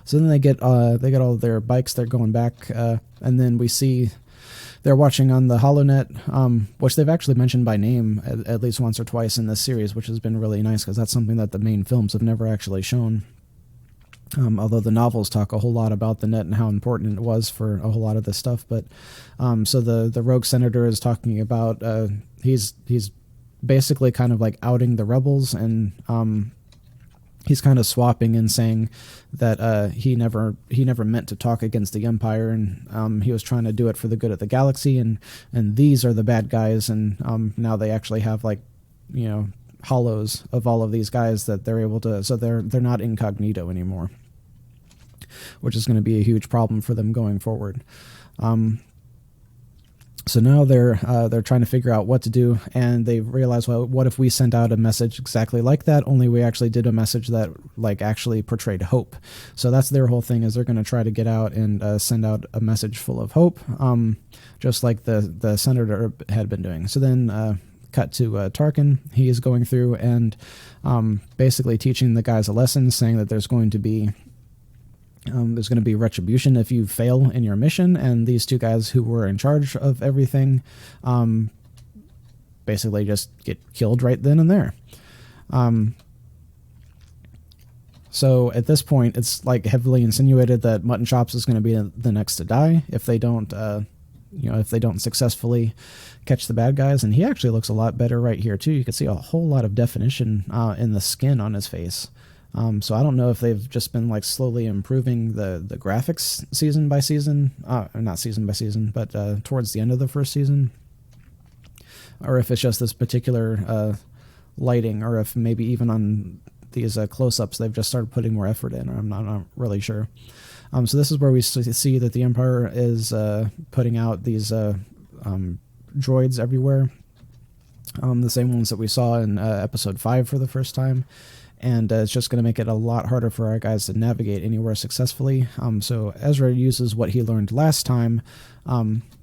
So then they get all their bikes, they're going back, and then we see they're watching on the HoloNet, which they've actually mentioned by name at least once or twice in this series, which has been really nice because that's something that the main films have never actually shown. Although the novels talk a whole lot about the net and how important it was for a whole lot of this stuff. But so the rogue senator is talking about he's basically kind of like outing the rebels, and he's kind of swapping and saying that he never meant to talk against the Empire, and he was trying to do it for the good of the galaxy, and these are the bad guys, and now they actually have, like, you know, hollows of all of these guys that they're able to, so they're not incognito anymore, which is going to be a huge problem for them going forward. So now they're trying to figure out what to do, and they realize, well, what if we sent out a message exactly like that, only we actually did a message that, like, actually portrayed hope. So that's their whole thing, is they're going to try to get out and send out a message full of hope, just like the senator had been doing. So then cut to Tarkin. He is going through and basically teaching the guys a lesson, saying that there's going to be retribution if you fail in your mission, and these two guys who were in charge of everything basically just get killed right then and there. So at this point, it's like heavily insinuated that Mutton Chops is going to be the next to die if they don't successfully catch the bad guys. And he actually looks a lot better right here too. You can see a whole lot of definition in the skin on his face. So I don't know if they've just been, like, slowly improving the graphics season by season, not season by season, but towards the end of the first season, or if it's just this particular lighting, or if maybe even on these close-ups they've just started putting more effort in, or I'm not really sure. So this is where we see that the Empire is putting out these droids everywhere, the same ones that we saw in Episode 5 for the first time. And it's just going to make it a lot harder for our guys to navigate anywhere successfully. So Ezra uses what he learned last time,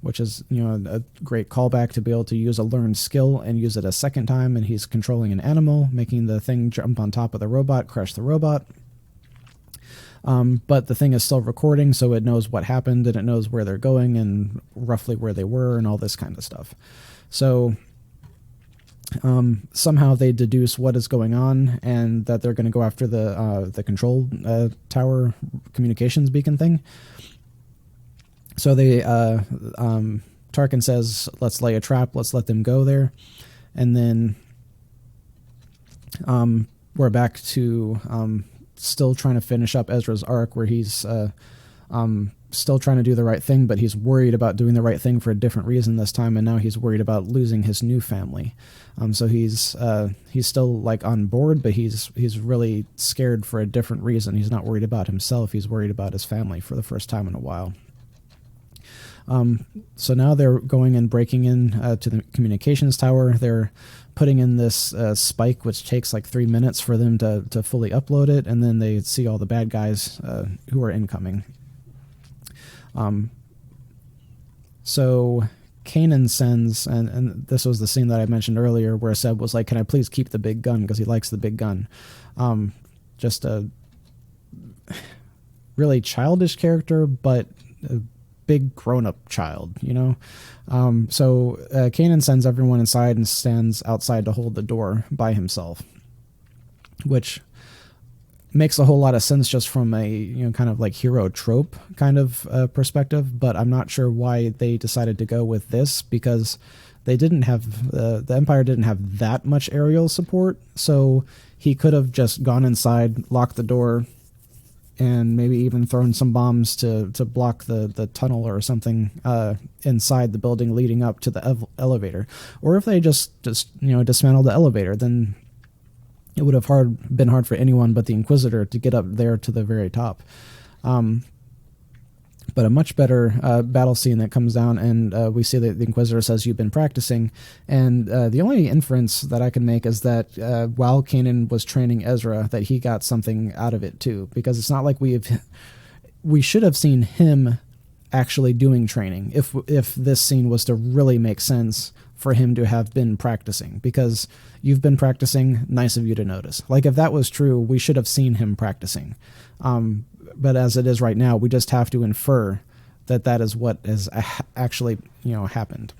which is, you know, a great callback to be able to use a learned skill and use it a second time. And he's controlling an animal, making the thing jump on top of the robot, crush the robot. But the thing is still recording, so it knows what happened, and it knows where they're going and roughly where they were and all this kind of stuff. So somehow they deduce what is going on, and that they're going to go after the control tower communications beacon thing. So they Tarkin says, let's lay a trap, let's let them go there. And then we're back to still trying to finish up Ezra's arc, where he's still trying to do the right thing, but he's worried about doing the right thing for a different reason this time, and now he's worried about losing his new family. So he's still, like, on board, but he's really scared for a different reason. He's not worried about himself, he's worried about his family for the first time in a while. So now they're going and breaking in to the communications tower. They're putting in this spike, which takes like 3 minutes for them to fully upload it, and then they see all the bad guys who are incoming. So Kanan sends, and this was the scene that I mentioned earlier where Seb was like, can I please keep the big gun, because he likes the big gun. Just a really childish character, but a big grown-up child, you know? So Kanan sends everyone inside and stands outside to hold the door by himself, which makes a whole lot of sense just from a, you know, kind of like hero trope kind of perspective, but I'm not sure why they decided to go with this, because they didn't have, the Empire didn't have that much aerial support, so he could have just gone inside, locked the door, and maybe even thrown some bombs to block the tunnel or something inside the building leading up to the elevator. Or if they just you know, dismantled the elevator, then it would have been hard for anyone but the Inquisitor to get up there to the very top. But a much better battle scene that comes down, and we see that the Inquisitor says, you've been practicing, and the only inference that I can make is that while Kanan was training Ezra, that he got something out of it too, because it's not like we should have seen him actually doing training if this scene was to really make sense for him to have been practicing, because you've been practicing, nice of you to notice. Like, if that was true, we should have seen him practicing. But as it is right now, we just have to infer that that is what has actually, you know, happened.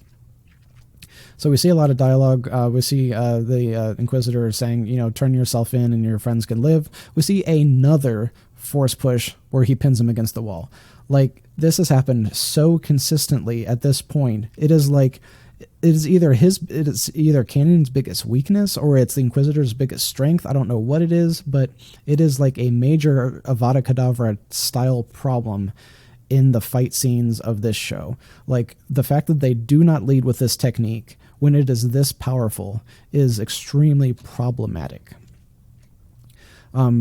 So we see a lot of dialogue. We see the Inquisitor saying, you know, turn yourself in and your friends can live. We see another force push where he pins him against the wall. Like, this has happened so consistently at this point. It is like, it is either Kanan's biggest weakness or it's the Inquisitor's biggest strength. I don't know what it is, but it is like a major Avada Kedavra style problem in the fight scenes of this show. Like, the fact that they do not lead with this technique when it is this powerful is extremely problematic.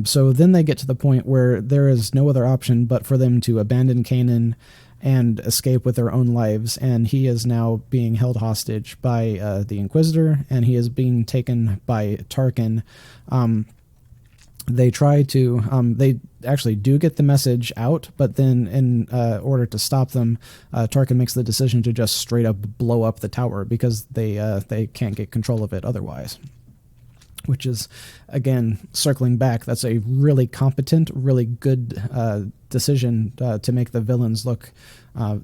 So then they get to the point where there is no other option but for them to abandon Kanan and escape with their own lives, and he is now being held hostage by the Inquisitor, and he is being taken by Tarkin. They try to, they actually do get the message out, but then in order to stop them, Tarkin makes the decision to just straight up blow up the tower, because they can't get control of it otherwise. Which is, again, circling back, that's a really competent, really good decision to make the villains look, you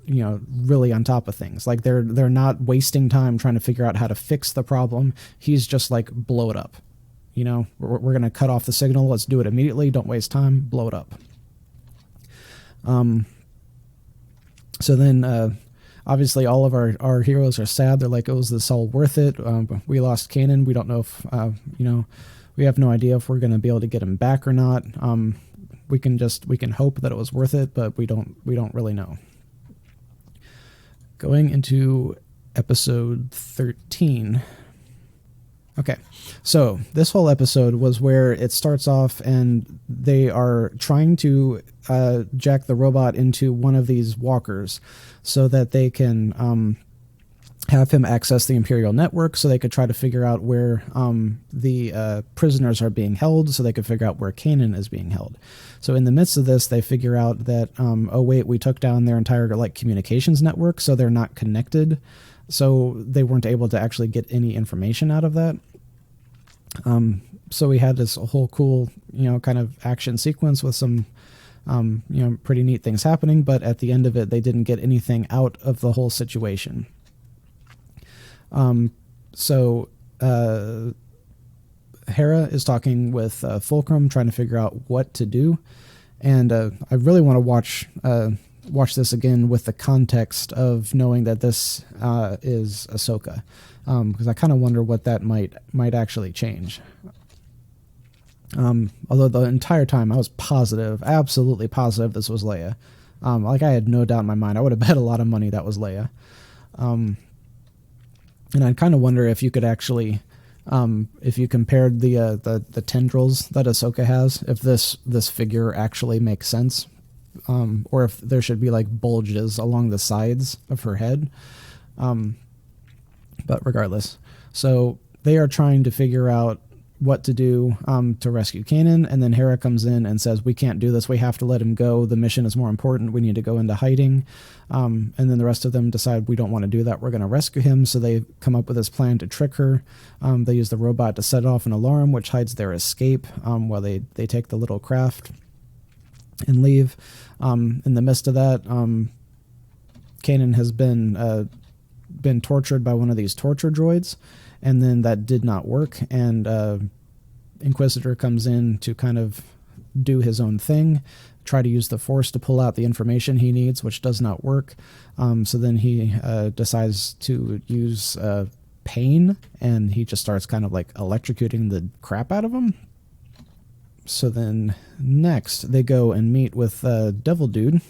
know, really on top of things. Like, they're not wasting time trying to figure out how to fix the problem. He's just like, blow it up. You know, we're going to cut off the signal. Let's do it immediately. Don't waste time. Blow it up. So then, obviously, all of our heroes are sad. They're like, oh, is this all worth it? We lost Kanan. We don't know if, you know, we have no idea if we're going to be able to get him back or not. We can hope that it was worth it, but we don't really know. Going into episode 13. Okay, so this whole episode was where it starts off and they are trying to jack the robot into one of these walkers so that they can have him access the Imperial network, so they could try to figure out where the prisoners are being held, so they could figure out where Kanan is being held. So in the midst of this, they figure out that, oh wait, we took down their entire like communications network, so they're not connected. So they weren't able to actually get any information out of that. So we had this whole cool, you know, kind of action sequence with some, you know, pretty neat things happening. But at the end of it, they didn't get anything out of the whole situation. So Hera is talking with Fulcrum, trying to figure out what to do. And I really want to watch this again with the context of knowing that this is Ahsoka, because I kind of wonder what that might actually change. Although the entire time I was positive, absolutely positive this was Leia. Like, I had no doubt in my mind. I would have bet a lot of money that was Leia. And I kind of wonder if you could actually, if you compared the tendrils that Ahsoka has, if this figure actually makes sense or if there should be like bulges along the sides of her head. But regardless, so they are trying to figure out what to do to rescue Kanan, and then Hera comes in and says, we can't do this, we have to let him go, the mission is more important, we need to go into hiding. And then the rest of them decide, we don't want to do that, we're going to rescue him. So they come up with this plan to trick her. They use the robot to set off an alarm which hides their escape, while they take the little craft and leave. In the midst of that, Kanan has been tortured by one of these torture droids, and then that did not work, and Inquisitor comes in to kind of do his own thing, try to use the Force to pull out the information he needs, which does not work. So then he decides to use pain, and he just starts kind of like electrocuting the crap out of him. So then next they go and meet with Devil Dude,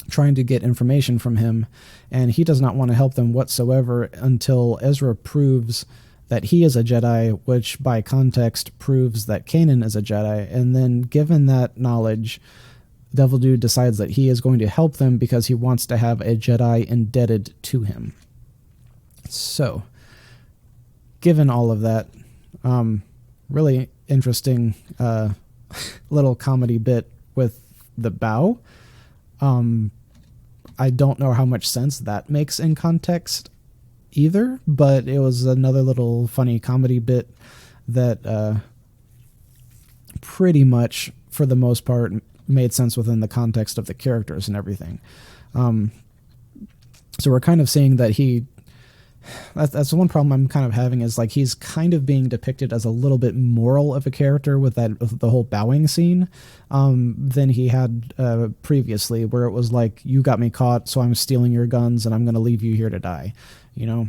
trying to get information from him, and he does not want to help them whatsoever until Ezra proves that he is a Jedi, which by context proves that Kanan is a Jedi. And then given that knowledge, Devil Dude decides that he is going to help them because he wants to have a Jedi indebted to him. So given all of that, really interesting little comedy bit with the bow. I don't know how much sense that makes in context either, but it was another little funny comedy bit that pretty much, for the most part, made sense within the context of the characters and everything. So we're kind of seeing that that's the one problem I'm kind of having, is like he's kind of being depicted as a little bit moral of a character with the whole bowing scene than he had previously, where it was like, you got me caught, so I'm stealing your guns and I'm going to leave you here to die, you know.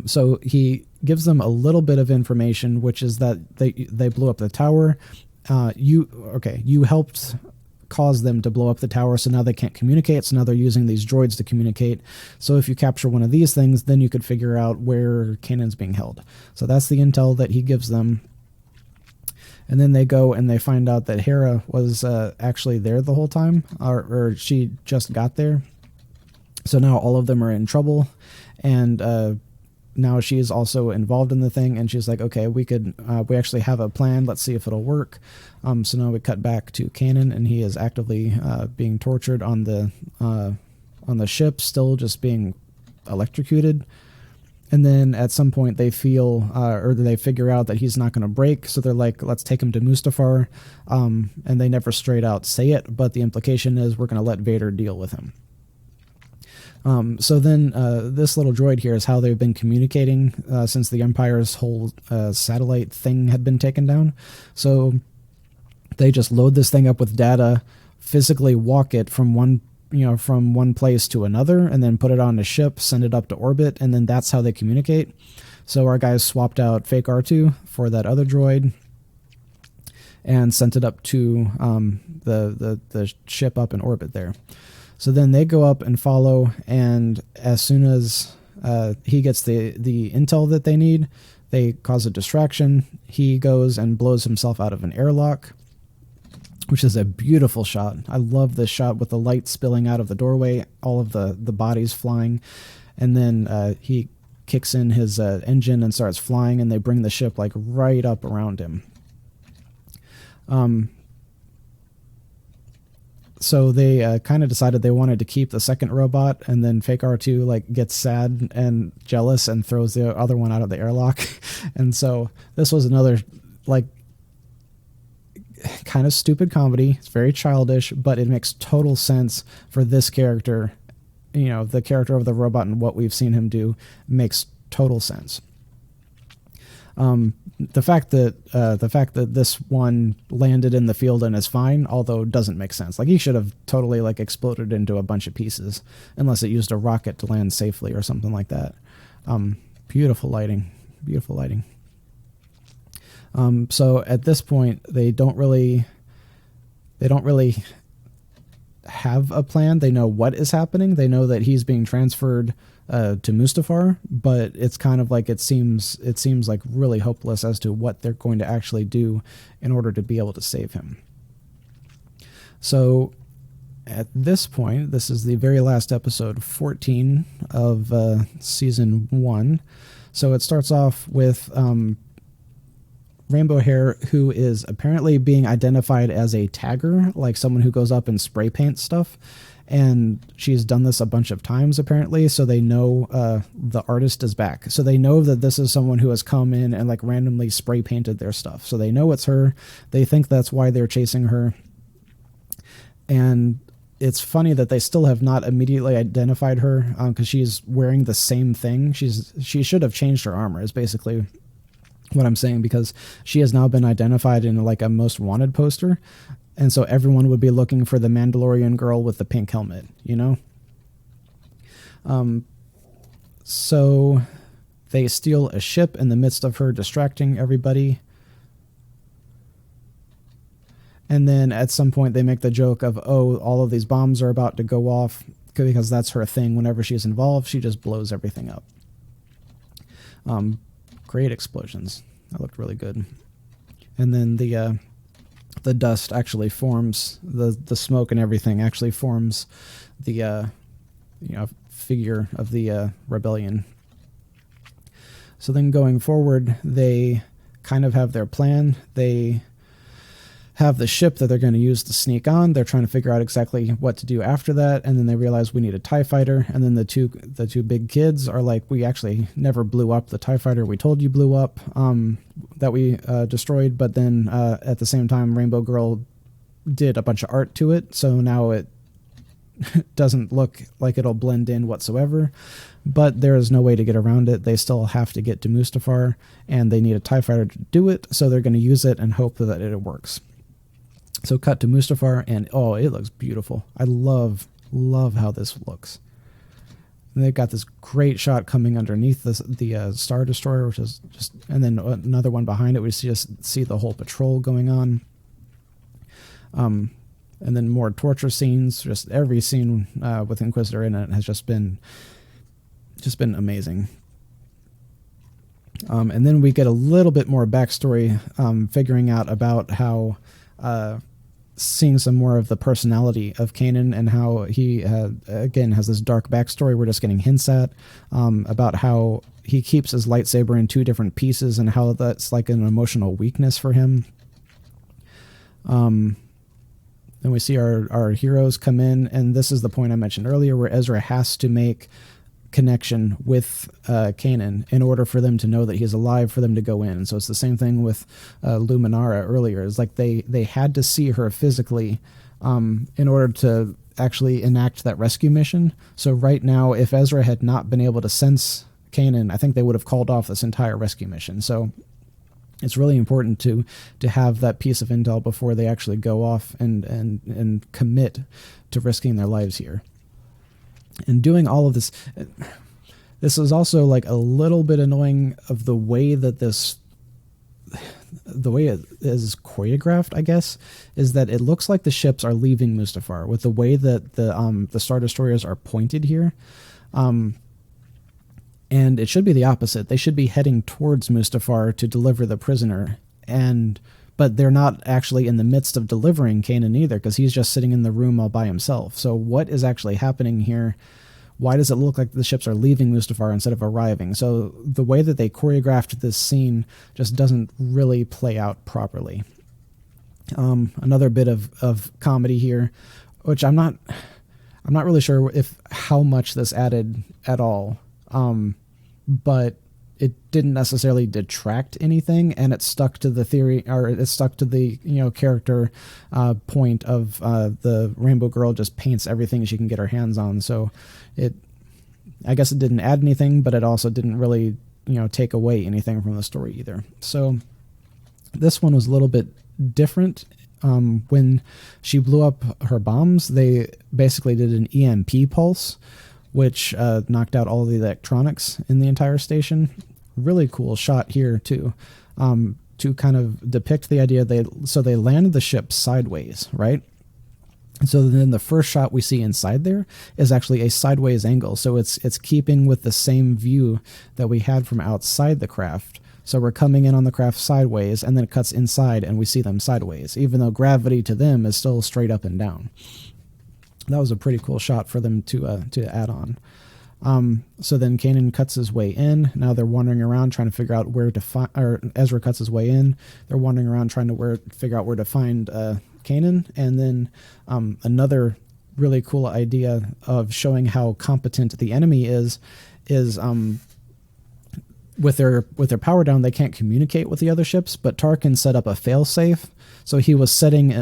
So he gives them a little bit of information, which is that they blew up the tower. You helped cause them to blow up the tower, so now they can't communicate, so now they're using these droids to communicate. So if you capture one of these things, then you could figure out where Kanan's being held. So that's the intel that he gives them. And then they go and they find out that Hera was actually there the whole time, or she just got there. So now all of them are in trouble, and now she's also involved in the thing, and she's like, okay, we actually have a plan, let's see if it'll work. So now we cut back to Kanan, and he is actively being tortured on the ship, still just being electrocuted. And then at some point they they figure out that he's not going to break, so they're like, let's take him to Mustafar. And they never straight out say it, but the implication is we're going to let Vader deal with him. So then this little droid here is how they've been communicating since the Empire's whole satellite thing had been taken down. So they just load this thing up with data, physically walk it from one place to another, and then put it on a ship, send it up to orbit, and then that's how they communicate. So our guys swapped out fake R2 for that other droid and sent it up to the ship up in orbit there. So then they go up and follow, and as soon as he gets the intel that they need, they cause a distraction. He goes and blows himself out of an airlock, which is a beautiful shot. I love this shot with the light spilling out of the doorway, all of the bodies flying, and then he kicks in his engine and starts flying, and they bring the ship like right up around him. So they kind of decided they wanted to keep the second robot, and then fake R2 like gets sad and jealous and throws the other one out of the airlock. And so this was another like kind of stupid comedy. It's very childish, but it makes total sense for this character. You know, the character of the robot and what we've seen him do makes total sense. The fact that this one landed in the field and is fine, although doesn't make sense. Like, he should have totally like exploded into a bunch of pieces, unless it used a rocket to land safely or something like that. Beautiful lighting. So at this point, they don't really have a plan. They know what is happening. They know that he's being transferred to Mustafar, but it's kind of like it seems like really hopeless as to what they're going to actually do in order to be able to save him. So at this point, this is the very last episode, 14 of season 1. So it starts off with Rainbow Hair, who is apparently being identified as a tagger, like someone who goes up and spray paints stuff. And she's done this a bunch of times, apparently, so they know the artist is back. So they know that this is someone who has come in and like randomly spray painted their stuff. So they know it's her. They think that's why they're chasing her. And it's funny that they still have not immediately identified her because she's wearing the same thing. She should have changed her armor, is basically what I'm saying, because she has now been identified in like a most wanted poster. And so everyone would be looking for the Mandalorian girl with the pink helmet, you know? So they steal a ship in the midst of her distracting everybody. And then at some point they make the joke of, oh, all of these bombs are about to go off, because that's her thing. Whenever she's involved, she just blows everything up. Great explosions. That looked really good. And then the dust actually forms, the smoke and everything actually forms the figure of the rebellion. So then going forward, they kind of have their plan. They have the ship that they're going to use to sneak on. They're trying to figure out exactly what to do after that, and then they realize we need a TIE fighter. And then the two big kids are like, we actually never blew up the TIE fighter we told you blew up, that we destroyed. But then at the same time, Rainbow Girl did a bunch of art to it, so now it doesn't look like it'll blend in whatsoever. But there is no way to get around it. They still have to get to Mustafar, and they need a TIE fighter to do it, so they're going to use it and hope that it works. So cut to Mustafar, and oh, it looks beautiful. I love how this looks. And they've got this great shot coming underneath the Star Destroyer, which is just, and then another one behind it. We just see the whole patrol going on. And then more torture scenes. Just every scene with Inquisitor in it has just been amazing. And then we get a little bit more backstory, figuring out about how. Seeing some more of the personality of Kanan and how he, again, has this dark backstory we're just getting hints at, about how he keeps his lightsaber in 2 different pieces and how that's like an emotional weakness for him. Then we see our heroes come in, and this is the point I mentioned earlier where Ezra has to make connection with Kanan in order for them to know that he's alive, for them to go in. So it's the same thing with Luminara earlier. It's like they had to see her physically in order to actually enact that rescue mission. So right now, if Ezra had not been able to sense Kanan, I think they would have called off this entire rescue mission. So it's really important to have that piece of intel before they actually go off and commit to risking their lives here. And doing all of this is also like a little bit annoying of the way that the way it is choreographed, I guess, is that it looks like the ships are leaving Mustafar with the way that the Star Destroyers are pointed here. And it should be the opposite. They should be heading towards Mustafar to deliver the prisoner, but they're not actually in the midst of delivering Kanan either, because he's just sitting in the room all by himself. So what is actually happening here? Why does it look like the ships are leaving Mustafar instead of arriving? So the way that they choreographed this scene just doesn't really play out properly. Another bit of comedy here, which I'm not really sure how much this added at all. But it didn't necessarily detract anything, and it stuck to the theory, or it stuck to the character point of the Rainbow Girl just paints everything she can get her hands on. So I guess it didn't add anything, but it also didn't really take away anything from the story either. So this one was a little bit different. When she blew up her bombs, they basically did an EMP pulse, which knocked out all of the electronics in the entire station. Really cool shot here too, to kind of depict the idea they landed the ship sideways, right? And so then the first shot we see inside there is actually a sideways angle, so it's keeping with the same view that we had from outside the craft. So we're coming in on the craft sideways, and then it cuts inside and we see them sideways, even though gravity to them is still straight up and down. That was a pretty cool shot for them to add on. So then Kanan cuts his way in. Now they're wandering around trying to figure out where to find, or Ezra cuts his way in. They're wandering around trying to figure out where to find Kanan. And then another really cool idea of showing how competent the enemy is with their power down, they can't communicate with the other ships, but Tarkin set up a failsafe. So he was sending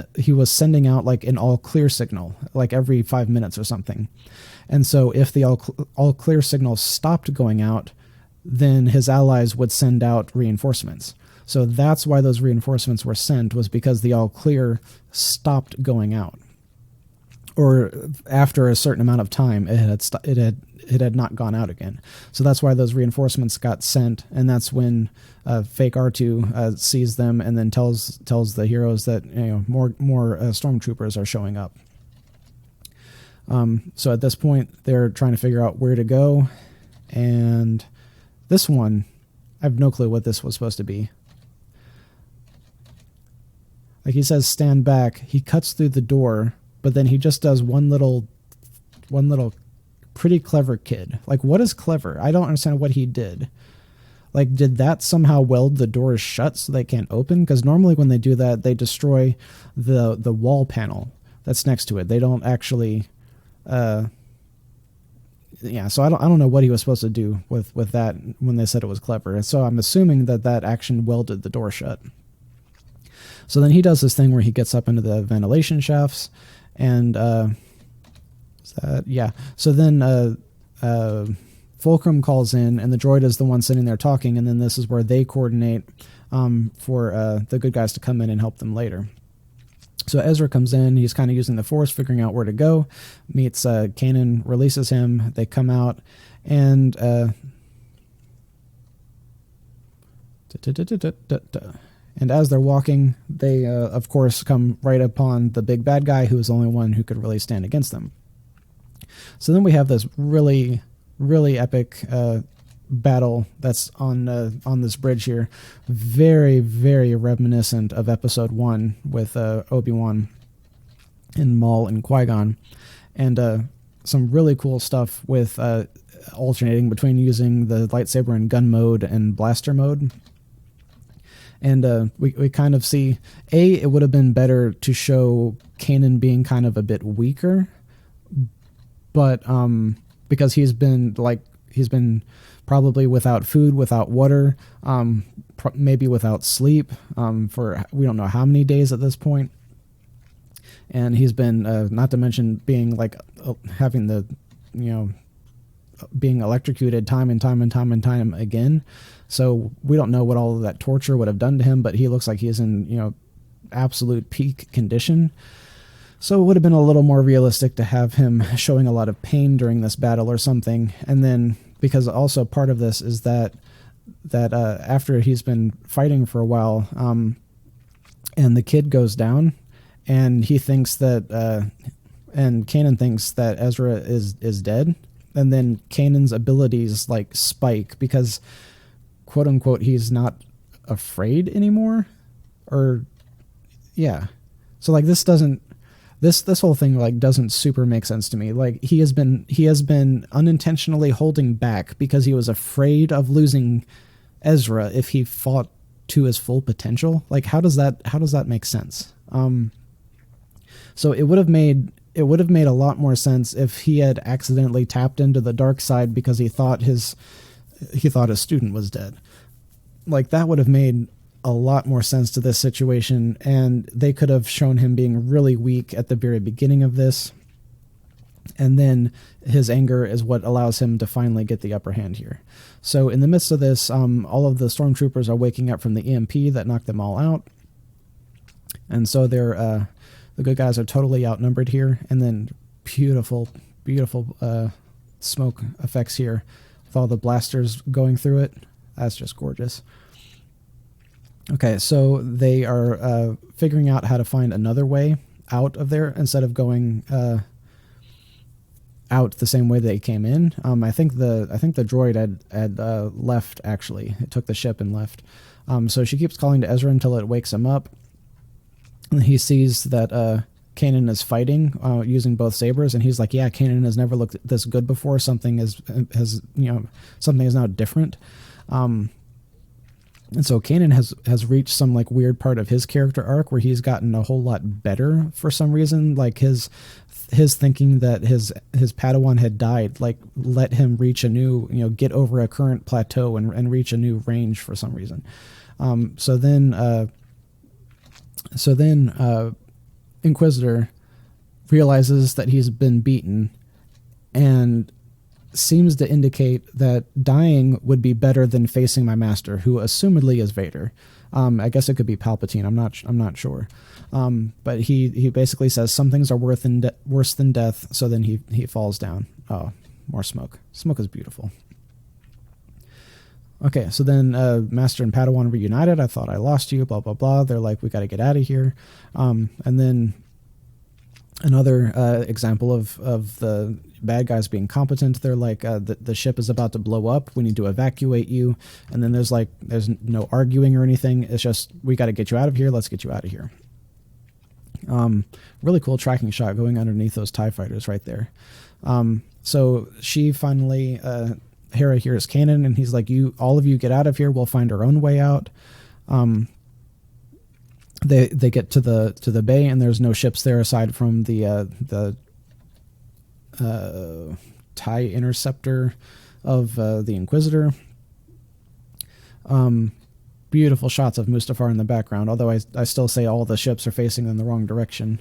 out like an all clear signal, like every 5 minutes or something. And so if the all clear signal stopped going out, then his allies would send out reinforcements. So that's why those reinforcements were sent, was because the all clear stopped going out, or after a certain amount of time, it had not gone out again. So that's why those reinforcements got sent, and that's when fake R2 sees them and then tells the heroes that more stormtroopers are showing up. So at this point, they're trying to figure out where to go, and this one, I have no clue what this was supposed to be. Like, he says, stand back. He cuts through the door, but then he just does one little pretty clever kid. Like, what is clever? I don't understand what he did. Like, did that somehow weld the doors shut so they can't open? Because normally when they do that, they destroy the wall panel that's next to it. They don't actually... so I don't know what he was supposed to do with that when they said it was clever. And so I'm assuming that action welded the door shut. So then he does this thing where he gets up into the ventilation shafts, and so then Fulcrum calls in, and the droid is the one sitting there talking, and then this is where they coordinate for the good guys to come in and help them later. So Ezra comes in, he's kind of using the Force, figuring out where to go, meets Kanan, releases him, they come out, and as they're walking, they, of course, come right upon the big bad guy, who is the only one who could really stand against them. So then we have this really, really epic battle that's on this bridge here. Very, very reminiscent of Episode 1 with Obi-Wan and Maul and Qui-Gon. And some really cool stuff with alternating between using the lightsaber in gun mode and blaster mode. And we kind of see, it would have been better to show Kanan being kind of a bit weaker, but because he's been probably without food, without water, maybe without sleep for we don't know how many days at this point. And he's been, not to mention being like having the, being electrocuted time and time again. So we don't know what all of that torture would have done to him, but he looks like he is in, absolute peak condition. So it would have been a little more realistic to have him showing a lot of pain during this battle or something. And then, because also part of this is that after he's been fighting for a while, and the kid goes down, and he thinks that, and Kanan thinks that Ezra is dead, and then Kanan's abilities like spike because, quote unquote, he's not afraid anymore, or yeah. So like this whole thing like doesn't super make sense to me. Like he has been unintentionally holding back because he was afraid of losing Ezra if he fought to his full potential. Like how does that make sense? So it would have made a lot more sense if he had accidentally tapped into the dark side because he thought his student was dead. Like that would have made a lot more sense to this situation, and they could have shown him being really weak at the very beginning of this, and then his anger is what allows him to finally get the upper hand here. So in the midst of this, all of the stormtroopers are waking up from the EMP that knocked them all out, and so they're the good guys are totally outnumbered here, and then beautiful smoke effects here with all the blasters going through it. That's just gorgeous. Okay, so they are figuring out how to find another way out of there instead of going out the same way they came in. I think the droid had left, actually. It took the ship and left. So she keeps calling to Ezra until it wakes him up. And he sees that Kanan is fighting using both sabers, and he's like, yeah, Kanan has never looked this good before. Something is now different. And so Kanan has reached some like weird part of his character arc where he's gotten a whole lot better for some reason. Like his thinking that his Padawan had died, like let him reach a new, get over a current plateau and reach a new range for some reason. So then Inquisitor realizes that he's been beaten and seems to indicate that dying would be better than facing my master, who assumedly is Vader. I guess it could be Palpatine. I'm not sure. But he basically says some things are worse than death. So then he falls down. Oh, more smoke. Smoke is beautiful. Okay, so then Master and Padawan reunited. I thought I lost you. Blah blah blah. They're like, we got to get out of here. And then another example of the bad guys being competent. They're like, the ship is about to blow up. We need to evacuate you. And then there's no arguing or anything. It's just, we got to get you out of here. Let's get you out of here. Really cool tracking shot going underneath those TIE fighters right there. So she finally, Hera hears Kanan, and he's like, all of you get out of here. We'll find our own way out. They get to the bay, and there's no ships there aside from the TIE interceptor of the Inquisitor. Beautiful shots of Mustafar in the background, although I still say all the ships are facing in the wrong direction.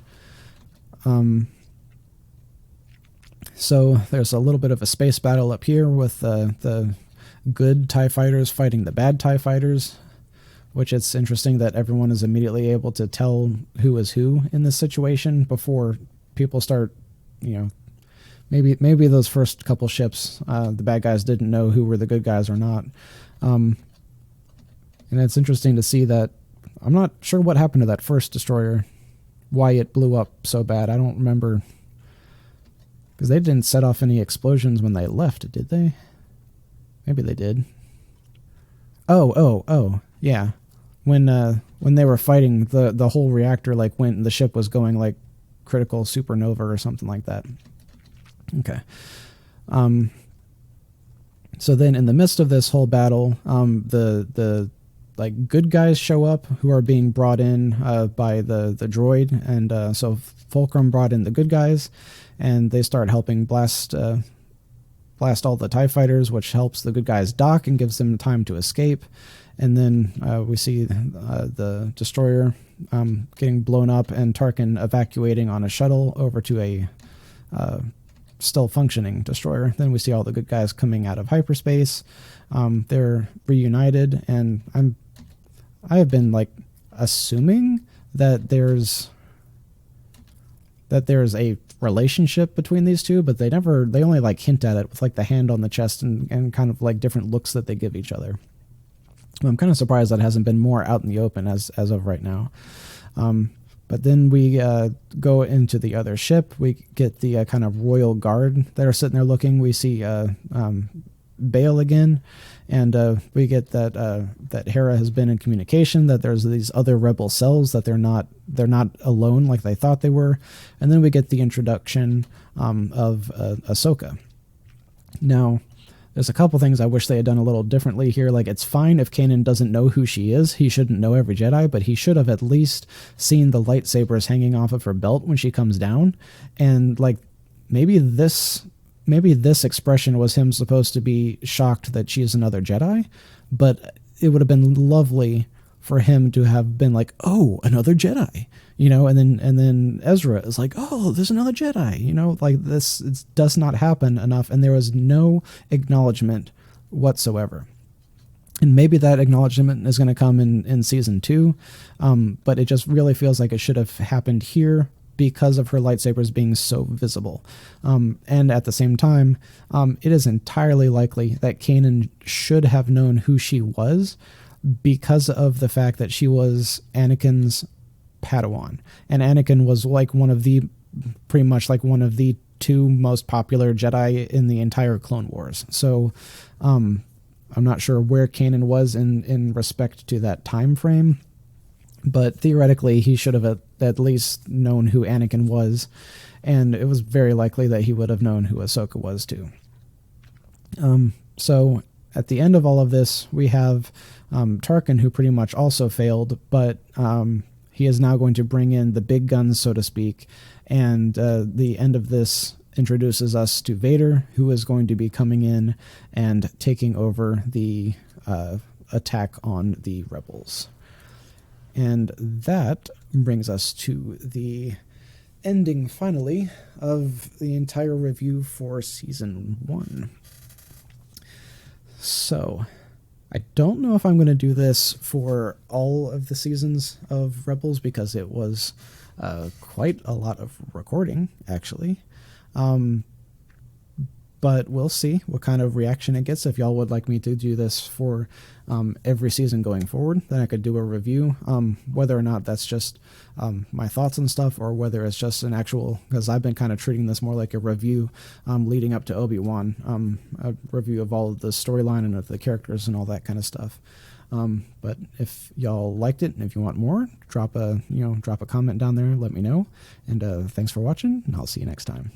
So there's a little bit of a space battle up here with the good TIE fighters fighting the bad TIE fighters, which it's interesting that everyone is immediately able to tell who is who in this situation before people start, maybe those first couple ships, the bad guys didn't know who were the good guys or not. And it's interesting to see that. I'm not sure what happened to that first destroyer, why it blew up so bad. I don't remember, because they didn't set off any explosions when they left, did they? Maybe they did. Oh, yeah. When they were fighting, the whole reactor went, and the ship was going like critical supernova or something like that. Okay. So then in the midst of this whole battle, the good guys show up who are being brought in by the droid, and so Fulcrum brought in the good guys, and they start helping blast all the TIE fighters, which helps the good guys dock and gives them time to escape. And then we see the destroyer getting blown up, and Tarkin evacuating on a shuttle over to a still functioning destroyer. Then we see all the good guys coming out of hyperspace. They're reunited, and I have been assuming that there's a relationship between these two, but they only hint at it with the hand on the chest and kind of different looks that they give each other. I'm kind of surprised that hasn't been more out in the open as of right now. But then we go into the other ship. We get the kind of royal guard that are sitting there looking. We see Bail again, and we get that Hera has been in communication, that there's these other rebel cells, that they're not alone like they thought they were. And then we get the introduction of Ahsoka. Now, there's a couple things I wish they had done a little differently here. It's fine if Kanan doesn't know who she is. He shouldn't know every Jedi, but he should have at least seen the lightsabers hanging off of her belt when she comes down. And maybe this expression was him supposed to be shocked that she is another Jedi, but it would have been lovely for him to have been oh, another Jedi, and then Ezra is oh, there's another Jedi, this does not happen enough, and there was no acknowledgement whatsoever. And maybe that acknowledgement is going to come in season 2, but it just really feels like it should have happened here because of her lightsabers being so visible. And at the same time, it is entirely likely that Kanan should have known who she was because of the fact that she was Anakin's Padawan. And Anakin was pretty much one of the two most popular Jedi in the entire Clone Wars. So I'm not sure where Kanan was in respect to that time frame, but theoretically he should have at least known who Anakin was, and it was very likely that he would have known who Ahsoka was too. So at the end of all of this, we have Tarkin, who pretty much also failed, but he is now going to bring in the big guns, so to speak, and the end of this introduces us to Vader, who is going to be coming in and taking over the attack on the rebels. And that brings us to the ending, finally, of the entire review for Season 1. So, I don't know if I'm going to do this for all of the seasons of Rebels, because it was quite a lot of recording, actually. But we'll see what kind of reaction it gets. If y'all would like me to do this for every season going forward, then I could do a review. Whether or not that's just my thoughts and stuff, or whether it's just an actual, because I've been kind of treating this more like a review leading up to Obi-Wan, a review of all of the storyline and of the characters and all that kind of stuff. But if y'all liked it and if you want more, drop a comment down there, let me know. And thanks for watching, and I'll see you next time.